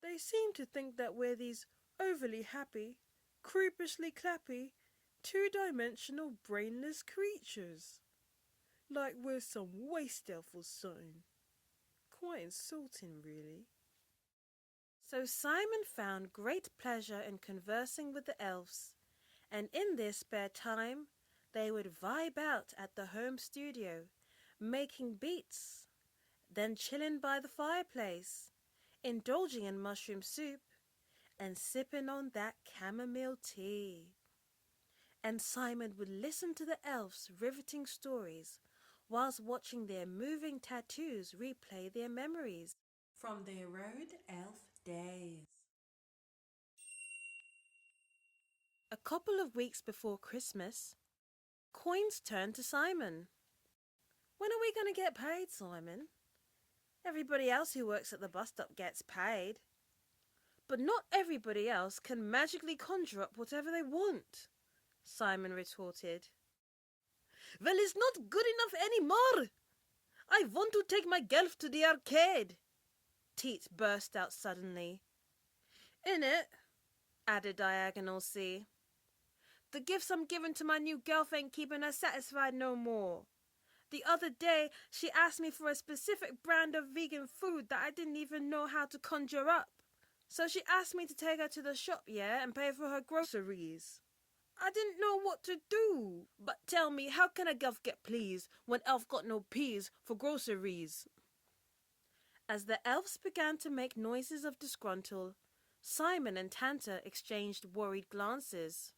They seem to think that we're these overly happy, creepishly clappy, two-dimensional brainless creatures. Like we're some waste elf or something. Quite insulting, really. So Simon found great pleasure in conversing with the elves, and in their spare time they would vibe out at the home studio, making beats, then chilling by the fireplace, indulging in mushroom soup, and sipping on that chamomile tea. And Simon would listen to the elves' riveting stories whilst watching their moving tattoos replay their memories From their road elf days. A couple of weeks before Christmas, coins turned to Simon. When are we going to get paid, Simon? Everybody else who works at the bus stop gets paid. But not everybody else can magically conjure up whatever they want, Simon retorted. Well, it's not good enough anymore. I want to take my gelf to the arcade, Teet burst out suddenly. In it, added Diagonal C. The gifts I'm giving to my new girl ain't keeping her satisfied no more. The other day, she asked me for a specific brand of vegan food that I didn't even know how to conjure up. So she asked me to take her to the shop, yeah, and pay for her groceries. I didn't know what to do. But tell me, how can a gelf get pleased when elf got no peas for groceries? As the elves began to make noises of disgruntle, Simon and Tanta exchanged worried glances.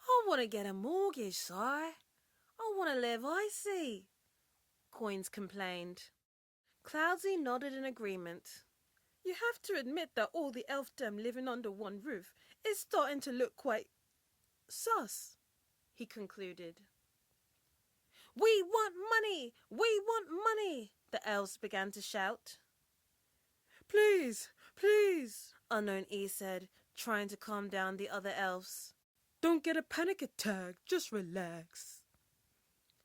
I want to get a mortgage, Si. I want to live icy, Coins complained. Cloudsy nodded in agreement. You have to admit that all the elfdom living under one roof is starting to look quite sus, he concluded. We want money! We want money! The elves began to shout. Please, please, Unknown E said, trying to calm down the other elves. Don't get a panic attack, just relax.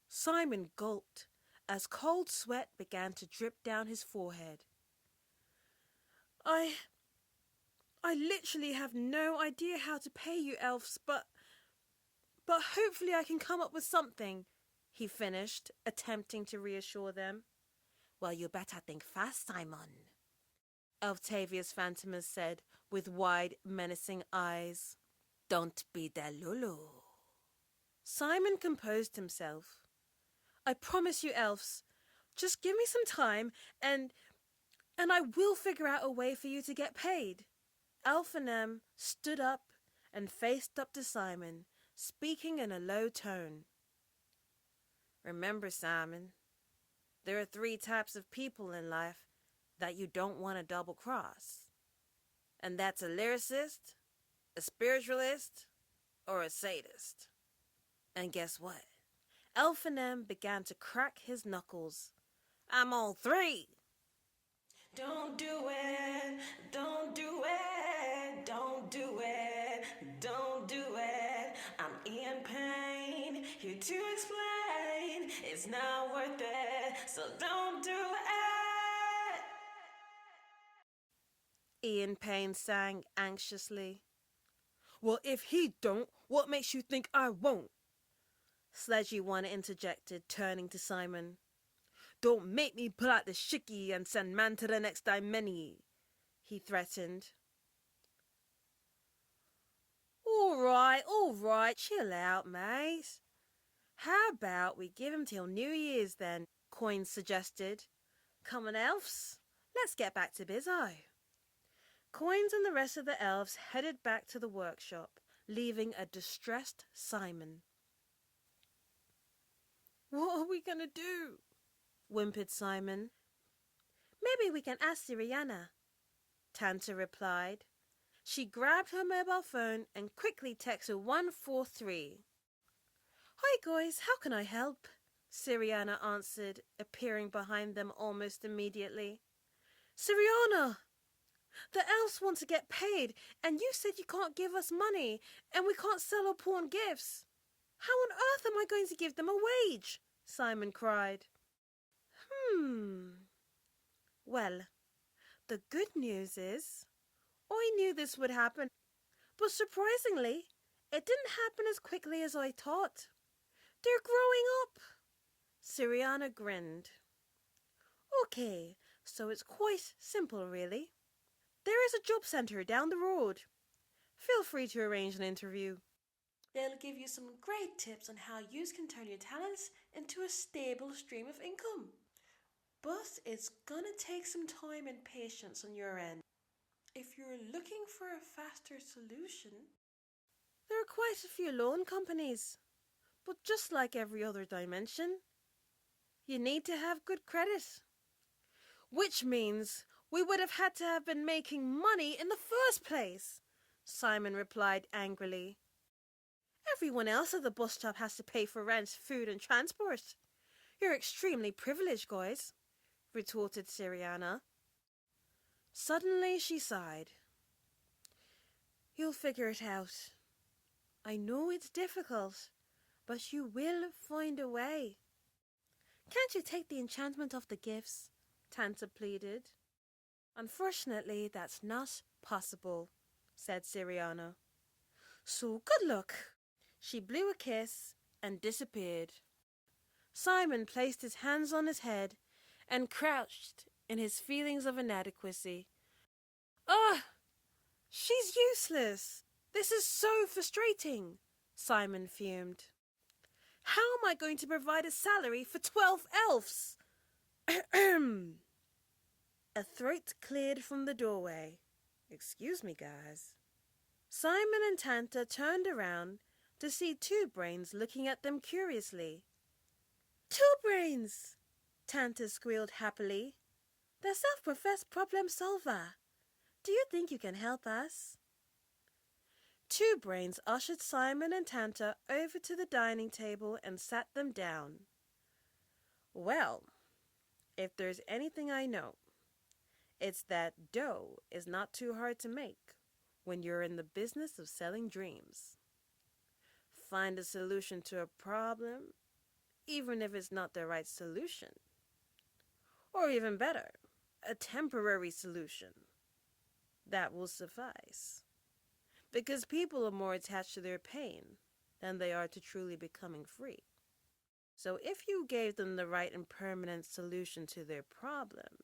Simon gulped as cold sweat began to drip down his forehead. I literally have no idea how to pay you elves, but hopefully I can come up with something, he finished, attempting to reassure them. Well, you better think fast, Simon, Octavius Phantomus said with wide, menacing eyes. Don't be delulu. Simon composed himself. I promise you, Elves, just give me some time and I will figure out a way for you to get paid. Alphanem stood up and faced up to Simon, speaking in a low tone. Remember, Simon, there are 3 types of people in life that you don't want to double cross. And that's a lyricist, a spiritualist, or a sadist. And guess what? Alphanem began to crack his knuckles. I'm all 3. Don't do it, don't do it, don't do it, don't do it. I'm in pain, here to explain. It's not worth it, so don't do it. Ian Payne sang anxiously. Well, if he don't, what makes you think I won't? Sledgy One interjected, turning to Simon. Don't make me pull out the shicky and send man to the next dimenny, he threatened. All right, chill out, mate. How about we give him till New Year's then, Coins suggested. Come on, Elves, let's get back to bizzo. Coins and the rest of the elves headed back to the workshop, leaving a distressed Simon. What are we going to do? Whimpered Simon. Maybe we can ask Siriyana, Tanta replied. She grabbed her mobile phone and quickly texted 143. Hi guys, how can I help? Siriyana answered, appearing behind them almost immediately. Siriyana! The elves want to get paid, and you said you can't give us money, and we can't sell or pawn gifts. How on earth am I going to give them a wage? Simon cried. Well, the good news is, I knew this would happen, but surprisingly, it didn't happen as quickly as I thought. They're growing up. Siriyana grinned. Okay, so it's quite simple, really. There is a job centre down the road. Feel free to arrange an interview. They'll give you some great tips on how you can turn your talents into a stable stream of income. But it's gonna take some time and patience on your end. If you're looking for a faster solution, there are quite a few loan companies. But just like every other dimension, you need to have good credit. Which means we would have had to have been making money in the first place, Simon replied angrily. Everyone else at the bus stop has to pay for rent, food and transport. You're extremely privileged, guys, retorted Siriyana. Suddenly she sighed. You'll figure it out. I know it's difficult, but you will find a way. Can't you take the enchantment off the gifts? Tanta pleaded. Unfortunately, that's not possible, said Siriyana. So good luck. She blew a kiss and disappeared. Simon placed his hands on his head and crouched in his feelings of inadequacy. She's useless. This is so frustrating, Simon fumed. How am I going to provide a salary for 12 elves? A throat cleared from the doorway. Excuse me, guys. Simon and Tanta turned around to see Two Brains looking at them curiously. Two Brains! Tanta squealed happily. The self-professed problem solver. Do you think you can help us? Two Brains ushered Simon and Tanta over to the dining table and sat them down. Well, if there's anything I know, it's that dough is not too hard to make when you're in the business of selling dreams. Find a solution to a problem, even if it's not the right solution. Or even better, a temporary solution. That will suffice. Because people are more attached to their pain than they are to truly becoming free. So if you gave them the right and permanent solution to their problem,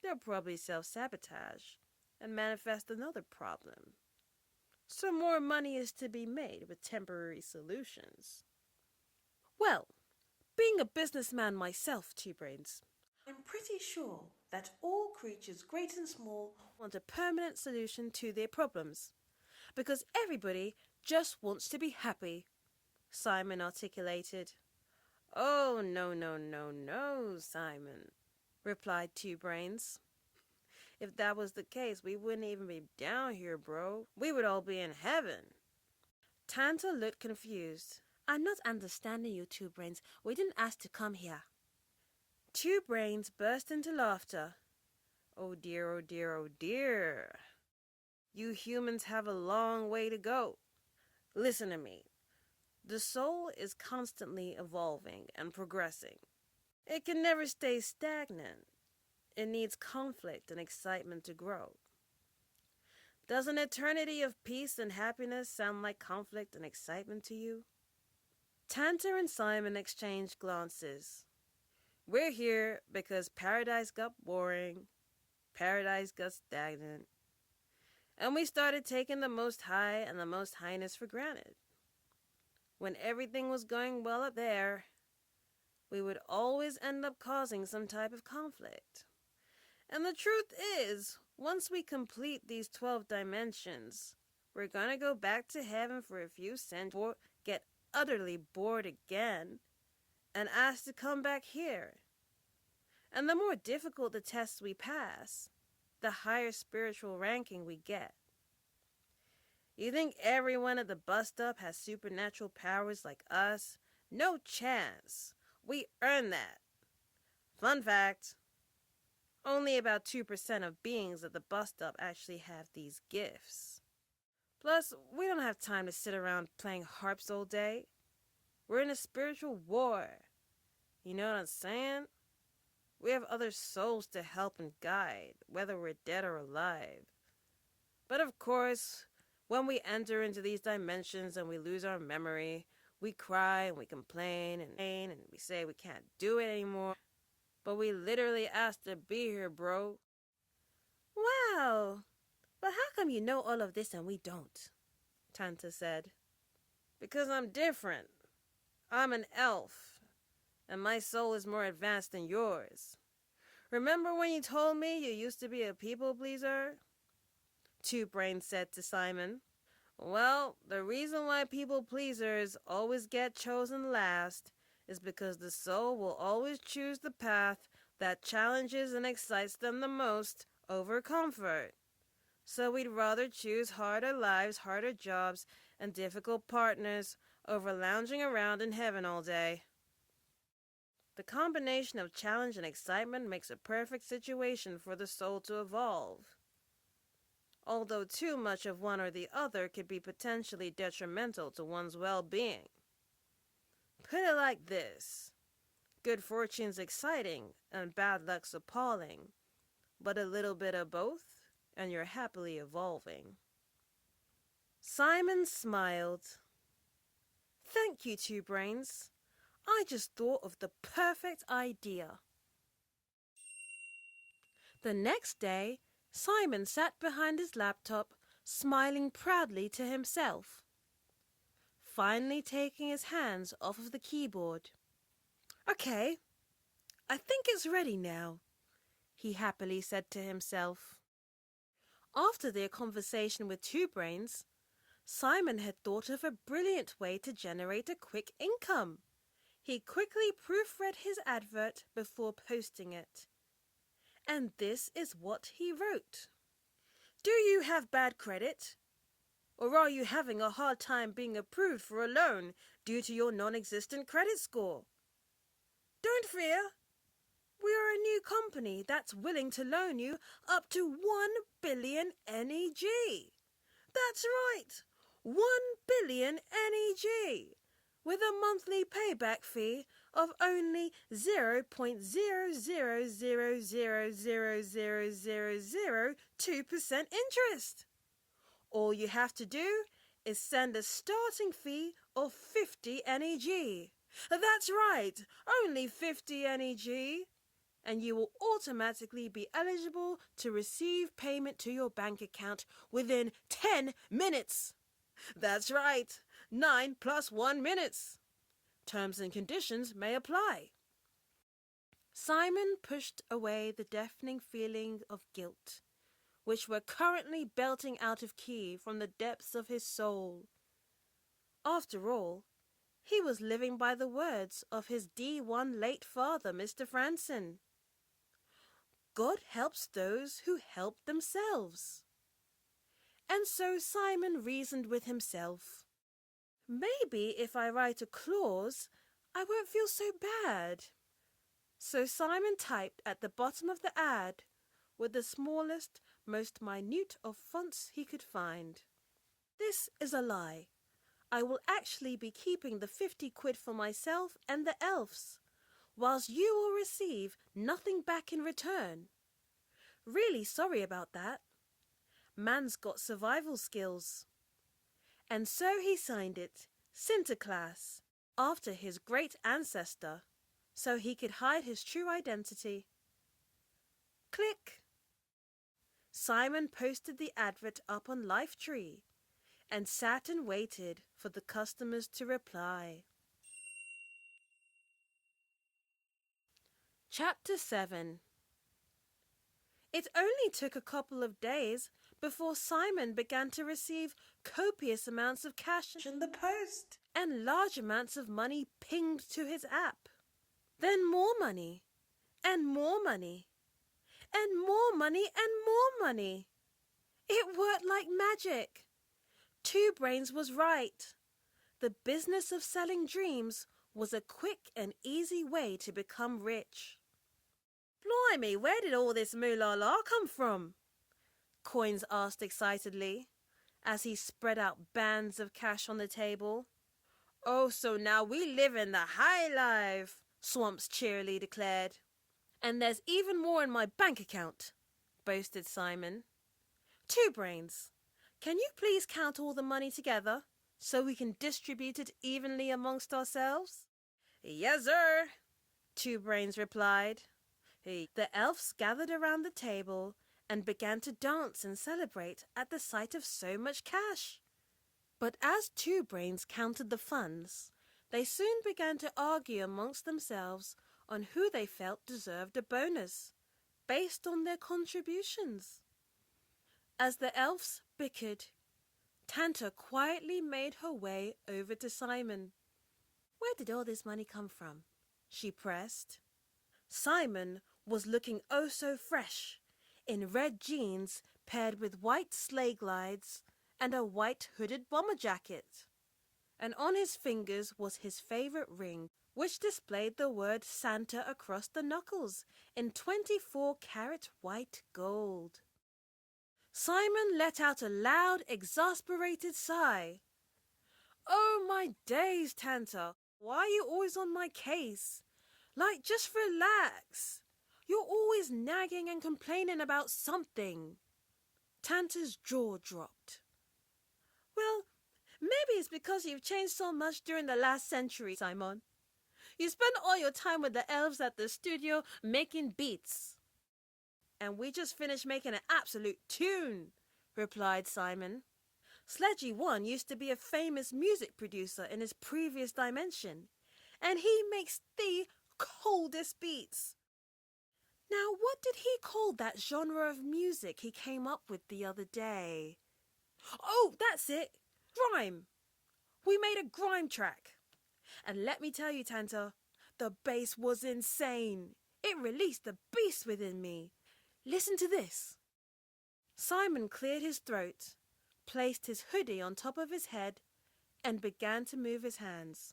they'll probably self-sabotage and manifest another problem. So more money is to be made with temporary solutions. Well, being a businessman myself, Two Brains, I'm pretty sure that all creatures, great and small, want a permanent solution to their problems. Because everybody just wants to be happy, Simon articulated. Oh, no, no, no, no, Simon, replied Two Brains. If that was the case, we wouldn't even be down here, bro. We would all be in heaven. Tanta looked confused. I'm not understanding you, Two Brains. We didn't ask to come here. Two Brains burst into laughter. Oh dear, oh dear, oh dear. You humans have a long way to go. Listen to me. The soul is constantly evolving and progressing. It can never stay stagnant. It needs conflict and excitement to grow. Does an eternity of peace and happiness sound like conflict and excitement to you? Tanta and Simon exchanged glances. We're here because paradise got boring, paradise got stagnant, and we started taking the Most High and the Most Highness for granted. When everything was going well up there, we would always end up causing some type of conflict. And the truth is, once we complete these 12 dimensions, we're going to go back to heaven for a few centuries, get utterly bored again, and asked to come back here. And the more difficult the tests we pass, the higher spiritual ranking we get. You think everyone at the bus stop has supernatural powers like us? No chance. We earn that. Fun fact, only about 2% of beings at the bus stop actually have these gifts. Plus, we don't have time to sit around playing harps all day. We're in a spiritual war. You know what I'm saying? We have other souls to help and guide, whether we're dead or alive. But of course, when we enter into these dimensions and we lose our memory, we cry and we complain and we say we can't do it anymore. But we literally asked to be here, bro. Wow. But how come you know all of this and we don't? Tanta said. Because I'm different. I'm an elf, and my soul is more advanced than yours. Remember when you told me you used to be a people pleaser? Two Brains said to Simon. Well, the reason why people pleasers always get chosen last is because the soul will always choose the path that challenges and excites them the most over comfort. So we'd rather choose harder lives, harder jobs, and difficult partners over lounging around in heaven all day. The combination of challenge and excitement makes a perfect situation for the soul to evolve. Although too much of one or the other could be potentially detrimental to one's well-being. Put it like this. Good fortune's exciting and bad luck's appalling, but a little bit of both and you're happily evolving. Simon smiled. Thank you, Two Brains. I just thought of the perfect idea. The next day, Simon sat behind his laptop, smiling proudly to himself, finally taking his hands off of the keyboard. Okay, I think it's ready now, he happily said to himself. After their conversation with Two Brains, Simon had thought of a brilliant way to generate a quick income. He quickly proofread his advert before posting it. And this is what he wrote. Do you have bad credit? Or are you having a hard time being approved for a loan due to your non-existent credit score? Don't fear. We are a new company that's willing to loan you up to 1 billion NEG. That's right, 1 billion NEG, with a monthly payback fee of only 0.000000002% interest. All you have to do is send a starting fee of 50 NEG, That's right, only 50 NEG. And you will automatically be eligible to receive payment to your bank account within 10 minutes. That's right, 9 plus 1 minutes. Terms and conditions may apply. Simon pushed away the deafening feeling of guilt, which were currently belting out of key from the depths of his soul. After all, he was living by the words of his D1 late father, Mr. Franson. God helps those who help themselves. And so Simon reasoned with himself. Maybe if I write a clause, I won't feel so bad. So Simon typed at the bottom of the ad with the smallest, most minute of fonts he could find. This is a lie. I will actually be keeping the 50 quid for myself and the elves, whilst you will receive nothing back in return. Really sorry about that. Man's got survival skills. And so he signed it, Sinterklaas, after his great ancestor, so he could hide his true identity. Click. Simon posted the advert up on Lifetree and sat and waited for the customers to reply. Chapter 7. It only took a couple of days before Simon began to receive copious amounts of cash in the post and large amounts of money pinged to his app. Then more money, and more money, and more money, and more money. It worked like magic. Two Brains was right. The business of selling dreams was a quick and easy way to become rich. Blimey, where did all this moolah come from? Coins asked excitedly, as he spread out bands of cash on the table. Oh, so now we live in the high life, Swamps cheerily declared. And there's even more in my bank account, boasted Simon. Two Brains, can you please count all the money together so we can distribute it evenly amongst ourselves? Yes, sir, Two Brains replied. The elves gathered around the table and began to dance and celebrate at the sight of so much cash. But as Two Brains counted the funds, they soon began to argue amongst themselves on who they felt deserved a bonus, based on their contributions. As the elves bickered, Tanta quietly made her way over to Simon. Where did all this money come from? She pressed. Simon was looking oh so fresh, in red jeans paired with white sleigh glides and a white hooded bomber jacket. And on his fingers was his favourite ring, which displayed the word Santa across the knuckles in 24-carat white gold. Simon let out a loud, exasperated sigh. Oh, my days, Tanta, why are you always on my case? Like, just relax. You're always nagging and complaining about something. Tanta's jaw dropped. Well, maybe it's because you've changed so much during the last century, Simon. You spend all your time with the elves at the studio making beats. And we just finished making an absolute tune, replied Simon. Sledgy One used to be a famous music producer in his previous dimension, and he makes the coldest beats. Now, what did he call that genre of music he came up with the other day? Oh, that's it, grime. We made a grime track. And let me tell you, Tanta, the bass was insane. It released the beast within me. Listen to this. Simon cleared his throat, placed his hoodie on top of his head, and began to move his hands.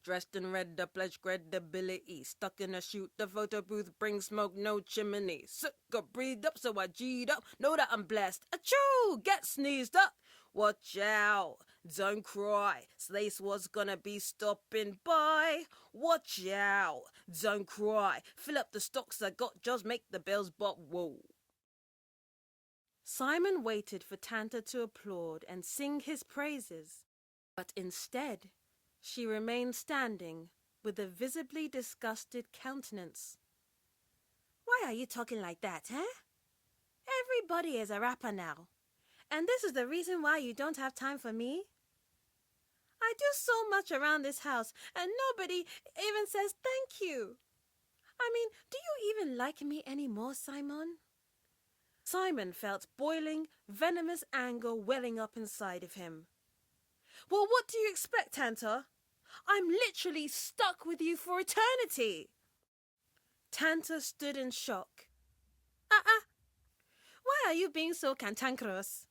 Dressed in red, the pledge credibility. Stuck in a shoot, the photo booth brings smoke, no chimney. Got breathed up, so I G'd up. Know that I'm blessed. Achoo! Get sneezed up. Watch out, don't cry. Slace was gonna be stopping by. Watch out, don't cry. Fill up the stocks I got, just make the bills, but whoa. Simon waited for Tanta to applaud and sing his praises, but instead, She remained standing with a visibly disgusted countenance. Why are you talking like that, eh? Everybody is a rapper now. And this is the reason why you don't have time for me? I do so much around this house and nobody even says thank you. I mean, do you even like me anymore, Simon? Simon felt boiling, venomous anger welling up inside of him. Well, what do you expect, Tanta? I'm literally stuck with you for eternity. Tanta stood in shock. Why are you being so cantankerous?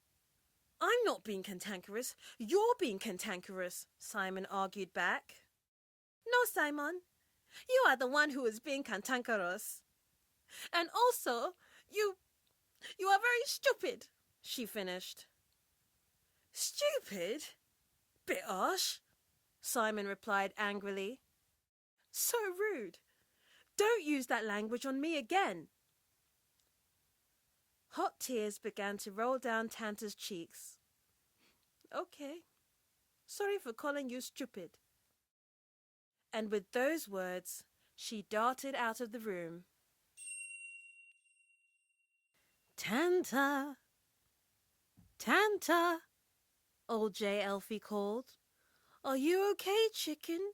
I'm not being cantankerous. You're being cantankerous, Simon argued back. No, Simon. You are the one who is being cantankerous. And also, you are very stupid, she finished. Stupid? Bit harsh, Simon replied angrily. So rude. Don't use that language on me again. Hot tears began to roll down Tanta's cheeks. Okay. Sorry for calling you stupid. And with those words, she darted out of the room. Tanta! Tanta! Old J. Elfie called. Are you okay, chicken?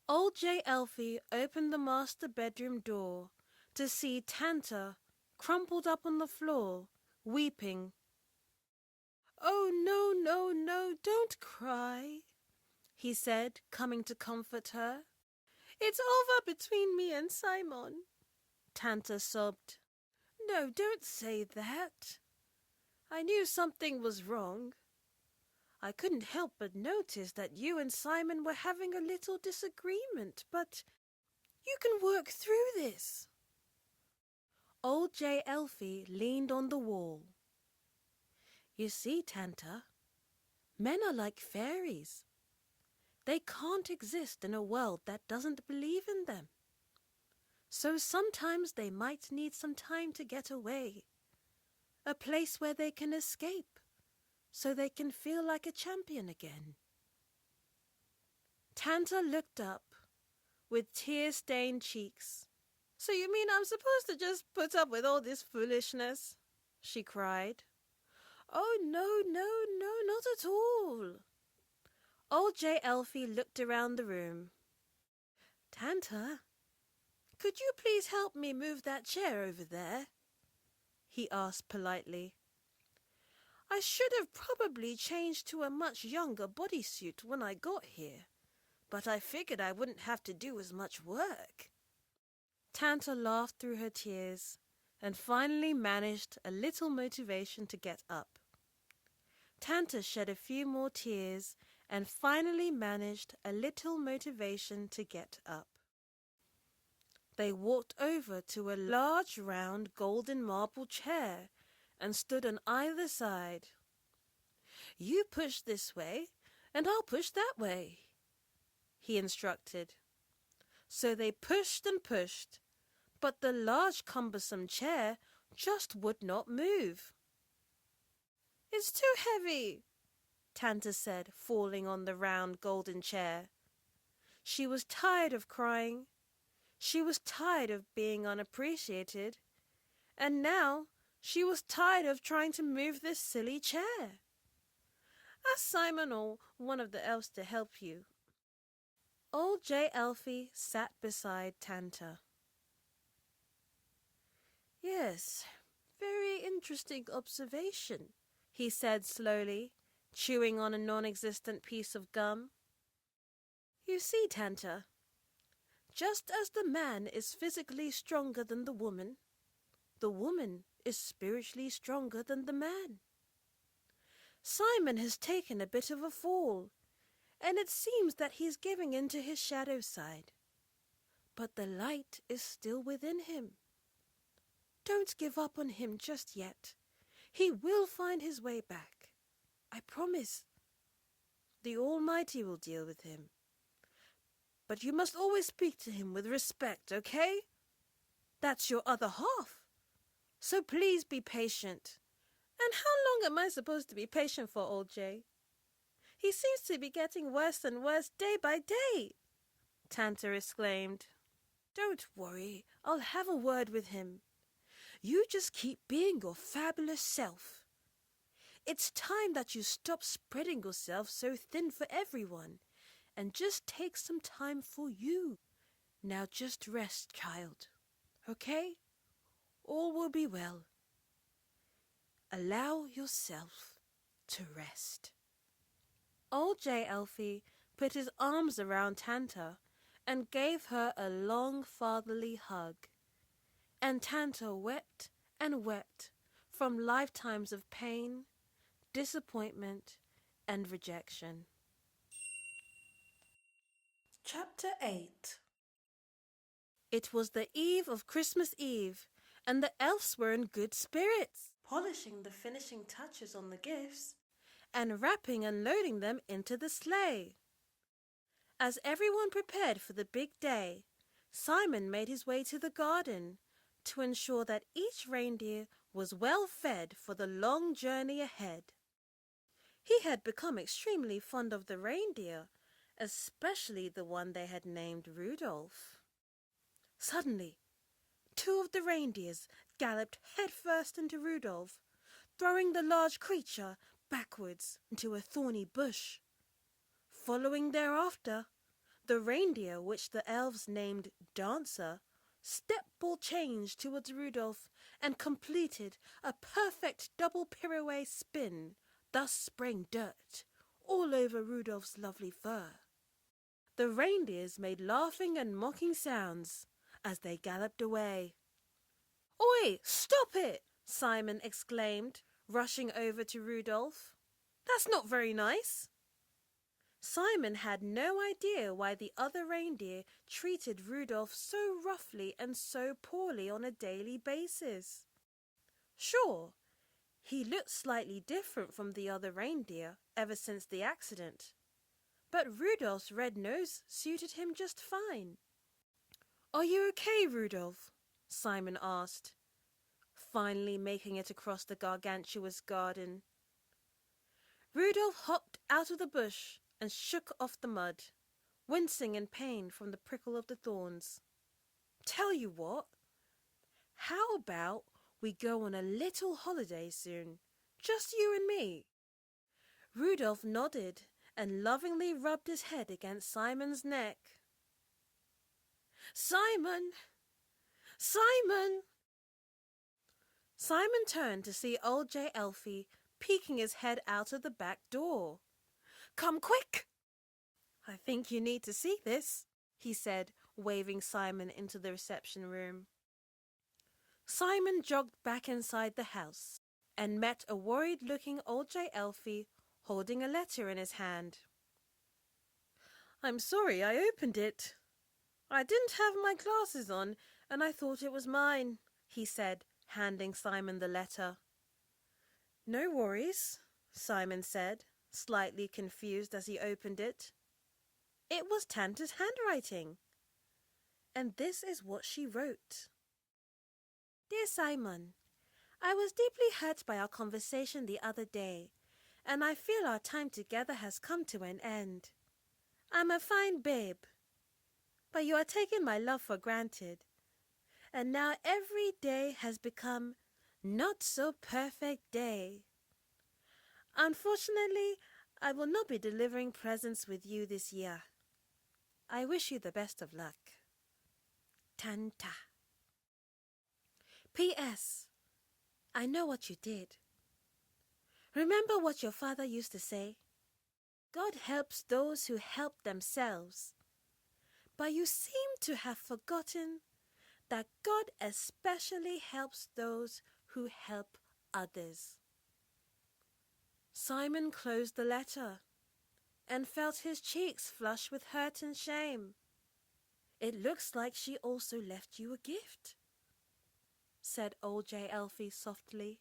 Old J. Elfie opened the master bedroom door to see Tanta crumpled up on the floor, weeping. Oh, no, no, no, don't cry, he said, coming to comfort her. It's over between me and Simon, Tanta sobbed. No, don't say that. I knew something was wrong. I couldn't help but notice that you and Simon were having a little disagreement, but you can work through this. Old J. Elfie leaned on the wall. You see, Tanta, men are like fairies. They can't exist in a world that doesn't believe in them. So sometimes they might need some time to get away, a place where they can escape, so they can feel like a champion again. Tanta looked up with tear-stained cheeks. So you mean I'm supposed to just put up with all this foolishness? She cried. Oh, no, no, no, not at all. Old J. Elfie looked around the room. Tanta, could you please help me move that chair over there? He asked politely. I should have probably changed to a much younger bodysuit when I got here, but I figured I wouldn't have to do as much work. Tanta laughed through her tears and finally managed a little motivation to get up. Tanta shed a few more tears and finally managed a little motivation to get up. They walked over to a large round golden marble chair and stood on either side. You push this way and I'll push that way, he instructed. So they pushed and pushed, but the large cumbersome chair just would not move. It's too heavy, Tanta said, falling on the round golden chair. She was tired of crying. She was tired of being unappreciated. And now she was tired of trying to move this silly chair. Ask Simon or one of the elves to help you. Old J. Elfie sat beside Tanta. Yes, very interesting observation, he said slowly, chewing on a non-existent piece of gum. You see, Tanta, just as the man is physically stronger than the woman is spiritually stronger than the man. Simon has taken a bit of a fall, and it seems that he's giving in to his shadow side. But the light is still within him. Don't give up on him just yet. He will find his way back. I promise. The Almighty will deal with him. But you must always speak to him with respect, okay? That's your other half. So please be patient. And how long am I supposed to be patient for, Old J? He seems to be getting worse and worse day by day, Tanta exclaimed. Don't worry, I'll have a word with him. You just keep being your fabulous self. It's time that you stop spreading yourself so thin for everyone and just take some time for you. Now just rest, child. Okay? All will be well. Allow yourself to rest. Old J. Elfie put his arms around Tanta and gave her a long fatherly hug. And Tanta wept and wept from lifetimes of pain, disappointment, and rejection. Chapter 8. It was the eve of Christmas Eve, and the elves were in good spirits, polishing the finishing touches on the gifts and wrapping and loading them into the sleigh. As everyone prepared for the big day, Simon made his way to the garden to ensure that each reindeer was well fed for the long journey ahead. He had become extremely fond of the reindeer, especially the one they had named Rudolph. Suddenly, two of the reindeers galloped headfirst into Rudolph, throwing the large creature backwards into a thorny bush. Following thereafter, the reindeer, which the elves named Dancer, step-ball changed towards Rudolph and completed a perfect double pirouette spin, thus spraying dirt all over Rudolph's lovely fur. The reindeers made laughing and mocking sounds as they galloped away. "Oi, stop it!" Simon exclaimed, rushing over to Rudolph. "That's not very nice." Simon had no idea why the other reindeer treated Rudolph so roughly and so poorly on a daily basis. Sure, he looked slightly different from the other reindeer ever since the accident, but Rudolph's red nose suited him just fine. "Are you okay, Rudolph?" Simon asked, finally making it across the gargantuous garden. Rudolph hopped out of the bush and shook off the mud, wincing in pain from the prickle of the thorns. "Tell you what, how about we go on a little holiday soon, just you and me?" Rudolph nodded and lovingly rubbed his head against Simon's neck. "Simon! Simon!" Simon turned to see old J. Elfie peeking his head out of the back door. "Come quick!" "I think you need to see this," he said, waving Simon into the reception room. Simon jogged back inside the house and met a worried-looking old J. Elfie holding a letter in his hand. "I'm sorry I opened it. I didn't have my glasses on and I thought it was mine," he said, handing Simon the letter. "No worries," Simon said, slightly confused as he opened it. It was Tanta's handwriting, and this is what she wrote. "Dear Simon, I was deeply hurt by our conversation the other day, and I feel our time together has come to an end. I'm a fine babe, but you are taking my love for granted, and now every day has become not so perfect day. Unfortunately, I will not be delivering presents with you this year. I wish you the best of luck. Tanta. P.S. I know what you did. Remember what your father used to say? God helps those who help themselves. But you seem to have forgotten that God especially helps those who help others." Simon closed the letter and felt his cheeks flush with hurt and shame. "It looks like she also left you a gift," said old J. Elfie softly.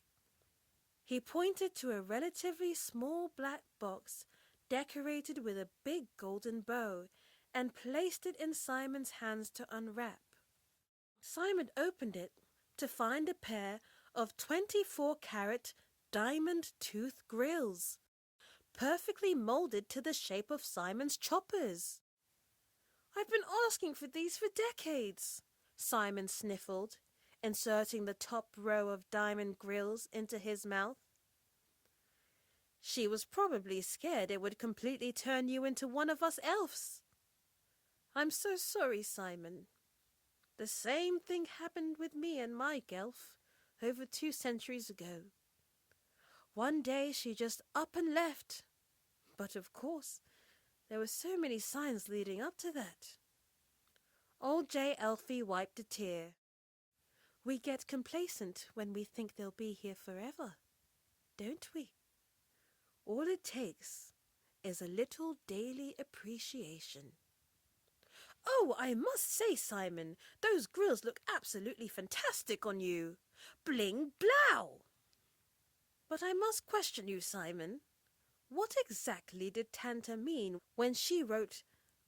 He pointed to a relatively small black box decorated with a big golden bow and placed it in Simon's hands to unwrap. Simon opened it to find a pair of 24-carat diamond tooth grills, perfectly molded to the shape of Simon's choppers. I've been asking for these for decades, Simon sniffled, inserting the top row of diamond grills into his mouth. She was probably scared it would completely turn you into one of us elves. I'm so sorry, Simon. The same thing happened with me and my gelf over 2 centuries ago. One day she just up and left. But of course, there were so many signs leading up to that. Old J. Elfie wiped a tear. We get complacent when we think they'll be here forever, don't we? All it takes is a little daily appreciation. Oh, I must say, Simon, those grills look absolutely fantastic on you. Bling blow! But I must question you, Simon. What exactly did Tanta mean when she wrote,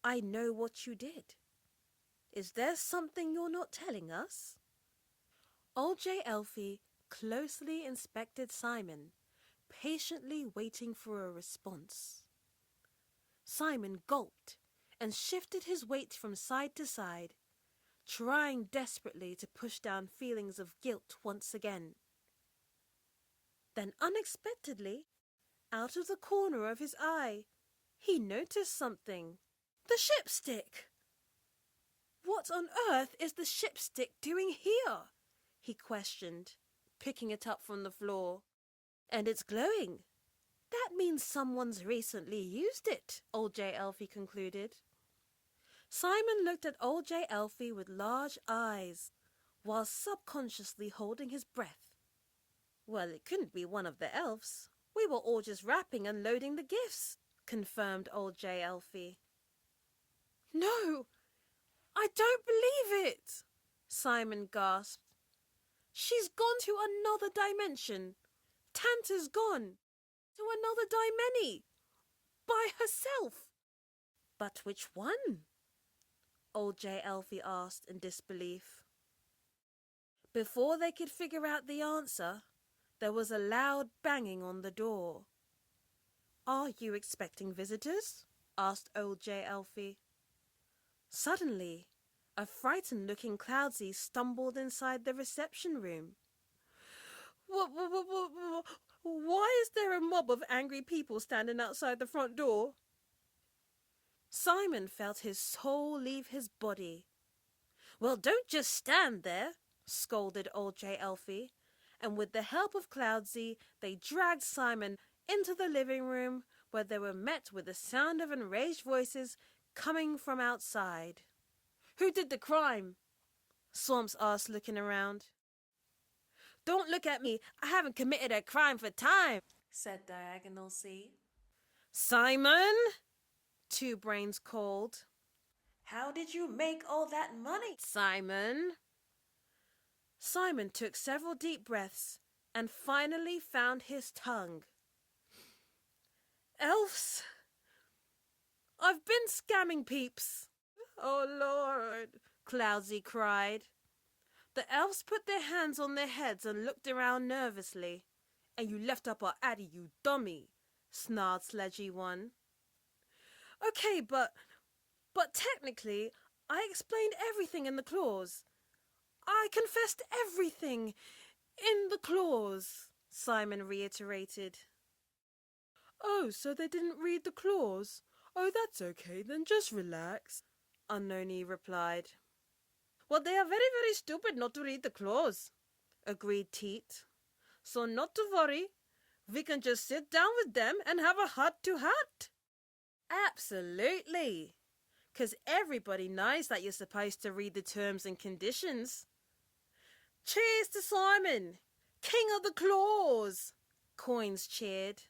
"I know what you did"? Is there something you're not telling us? Old J. Elfie closely inspected Simon, patiently waiting for a response. Simon gulped and shifted his weight from side to side, trying desperately to push down feelings of guilt once again. Then unexpectedly, out of the corner of his eye, he noticed something. The shipstick! What on earth is the shipstick doing here? He questioned, picking it up from the floor. And it's glowing. That means someone's recently used it, Old J. Elfie concluded. Simon looked at Old J. Elfie with large eyes, while subconsciously holding his breath. Well, it couldn't be one of the elves. We were all just wrapping and loading the gifts, confirmed Old J. Elfie. No, I don't believe it, Simon gasped. She's gone to another dimension. Tanta's gone to another dimeny by herself. But which one? Old J. Elfie asked in disbelief. Before they could figure out the answer, there was a loud banging on the door. Are you expecting visitors? Asked Old J. Elfie. Suddenly, a frightened-looking Cloudsy stumbled inside the reception room. Why is there a mob of angry people standing outside the front door? Simon felt his soul leave his body. Well, don't just stand there, scolded Old J. Elfie, and with the help of Cloudsy, they dragged Simon into the living room, where they were met with the sound of enraged voices coming from outside. Who did the crime? Swamps asked, looking around. Don't look at me. I haven't committed a crime for time, said Diagonal C. Simon, Two Brains called. How did you make all that money, Simon? Simon took several deep breaths and finally found his tongue. Elves, I've been scamming peeps. Oh, Lord, Cloudsy cried. The elves put their hands on their heads and looked around nervously. And you left up our Addy, you dummy, snarled Sledgy One. Okay, but technically, I explained everything in the clause. I confessed everything in the clause, Simon reiterated. Oh, so they didn't read the clause? Oh, that's okay, then just relax, Unknowny replied. Well, they are very, very stupid not to read the clause, agreed Teat. So not to worry, we can just sit down with them and have a heart-to-heart. Absolutely, 'cause everybody knows that you're supposed to read the terms and conditions. Cheers to Simon, king of the clause, Coins cheered.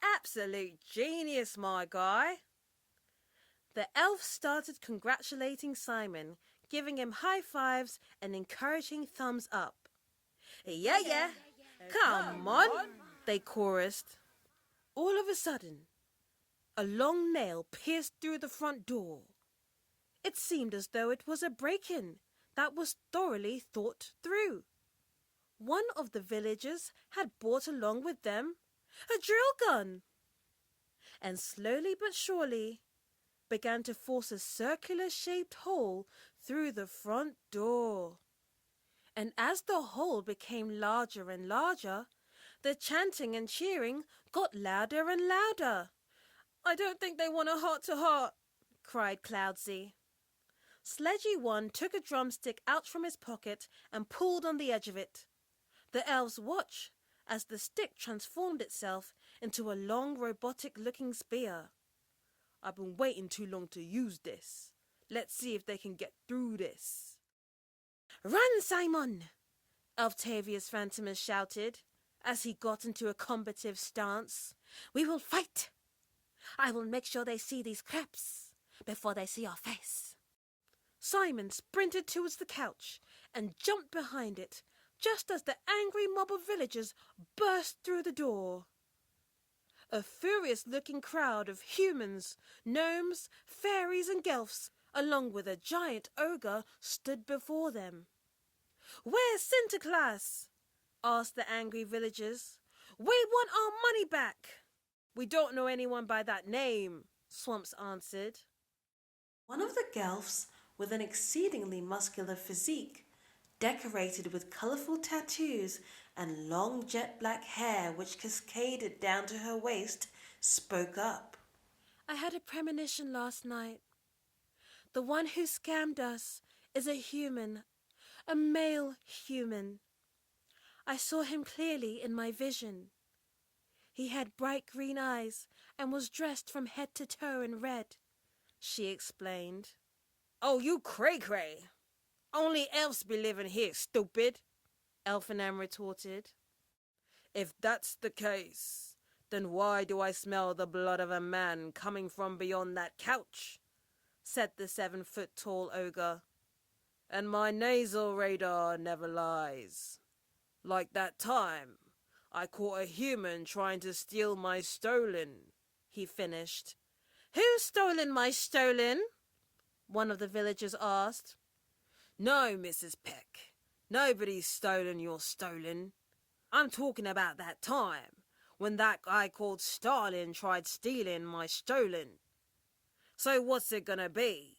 Absolute genius, my guy. The elves started congratulating Simon, giving him high fives and encouraging thumbs up. Yeah, come on, they chorused. All of a sudden, a long nail pierced through the front door. It seemed as though it was a break-in that was thoroughly thought through. One of the villagers had brought along with them a drill gun. and slowly but surely began to force a circular-shaped hole through the front door. And as the hole became larger and larger, the chanting and cheering got louder and louder. "I don't think they want a heart-to-heart," cried Cloudsy. Sledgy One took a drumstick out from his pocket and pulled on the edge of it. The elves watched as the stick transformed itself into a long robotic-looking spear. "I've been waiting too long to use this. Let's see if they can get through this." "Run, Simon!" Octavius Phantomus shouted as he got into a combative stance. "We will fight! I will make sure they see these crabs before they see our face." Simon sprinted towards the couch and jumped behind it just as the angry mob of villagers burst through the door. A furious-looking crowd of humans, gnomes, fairies and gelfs, along with a giant ogre, stood before them. "Where's Sinterklaas?" asked the angry villagers. "We want our money back." "We don't know anyone by that name," Swamps answered. One of the gelfs, with an exceedingly muscular physique, decorated with colourful tattoos and long jet black hair which cascaded down to her waist, spoke up. "I had a premonition last night. The one who scammed us is a human, a male human. I saw him clearly in my vision. He had bright green eyes and was dressed from head to toe in red," she explained. "Oh, you cray-cray. Only elves be living here, stupid," Elfenam retorted. "If that's the case, then why do I smell the blood of a man coming from beyond that couch?" said the 7-foot-tall ogre. "And my nasal radar never lies. Like that time I caught a human trying to steal my stolen," he finished. "Who's stolen my stolen?" one of the villagers asked. "No, Mrs. Peck, nobody's stolen your stolen. I'm talking about that time when that guy called Stalin tried stealing my stolen. So what's it gonna be?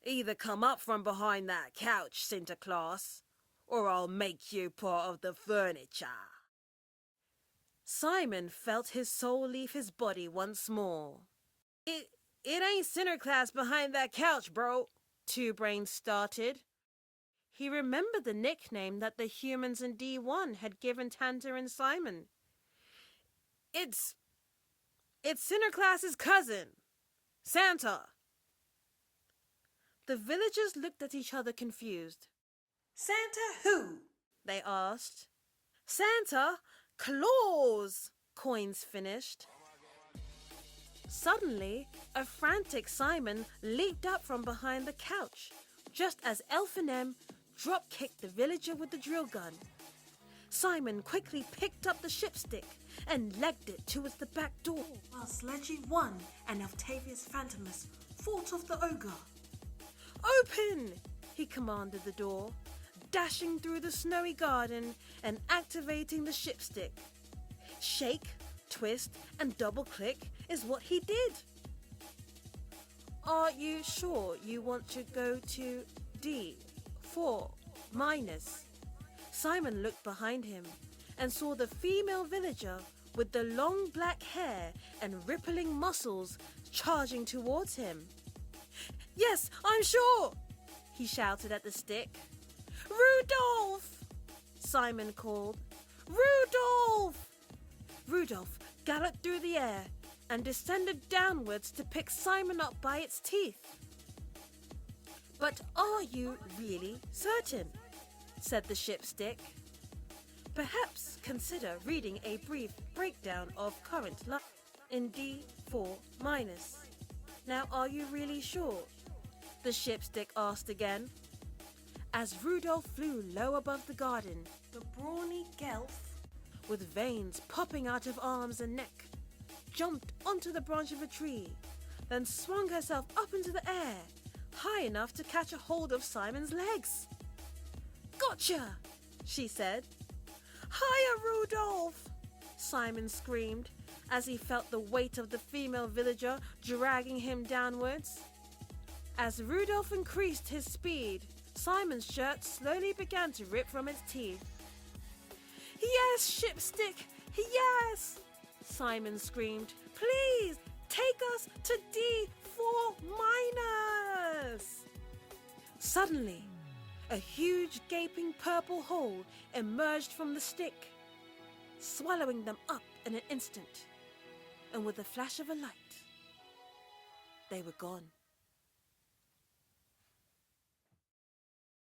Either come up from behind that couch, Sinterklaas, or I'll make you part of the furniture." Simon felt his soul leave his body once more. It ain't Sinterklaas behind that couch, bro," Two Brains started. He remembered the nickname that the humans in D1 had given Tanta and Simon. It's Sinterklaas's cousin, Santa." The villagers looked at each other confused. Santa who? They asked. "Santa Claus," Coins finished. Suddenly, a frantic Simon leaped up from behind the couch, just as Elfenem drop-kicked the villager with the drill gun. Simon quickly picked up the shipstick and legged it towards the back door, while Sledgy One and Octavius Phantomus fought off the ogre. "Open!" he commanded the door, dashing through the snowy garden and activating the shipstick. Shake, twist, and double-click is what he did. "Are you sure you want to go to D4-? Simon looked behind him and saw the female villager with the long black hair and rippling muscles charging towards him. "Yes, I'm sure!" he shouted at the stick. "Rudolph!" Simon called. "Rudolph!" Rudolph galloped through the air and descended downwards to pick Simon up by its teeth. "But are you really certain?" said the shipstick. "Perhaps consider reading a brief breakdown of current life in D4-. Now, are you really sure?" the shipstick asked again. As Rudolph flew low above the garden, the brawny gelf, with veins popping out of arms and neck, jumped onto the branch of a tree, then swung herself up into the air, high enough to catch a hold of Simon's legs. "Gotcha!" she said. "Hiya, Rudolph!" Simon screamed as he felt the weight of the female villager dragging him downwards. As Rudolph increased his speed, Simon's shirt slowly began to rip from its teeth. "Yes, Shipstick, yes!" Simon screamed. "Please, take us to D4 minus!" Suddenly, a huge gaping purple hole emerged from the stick, swallowing them up in an instant, and with a flash of a light, they were gone.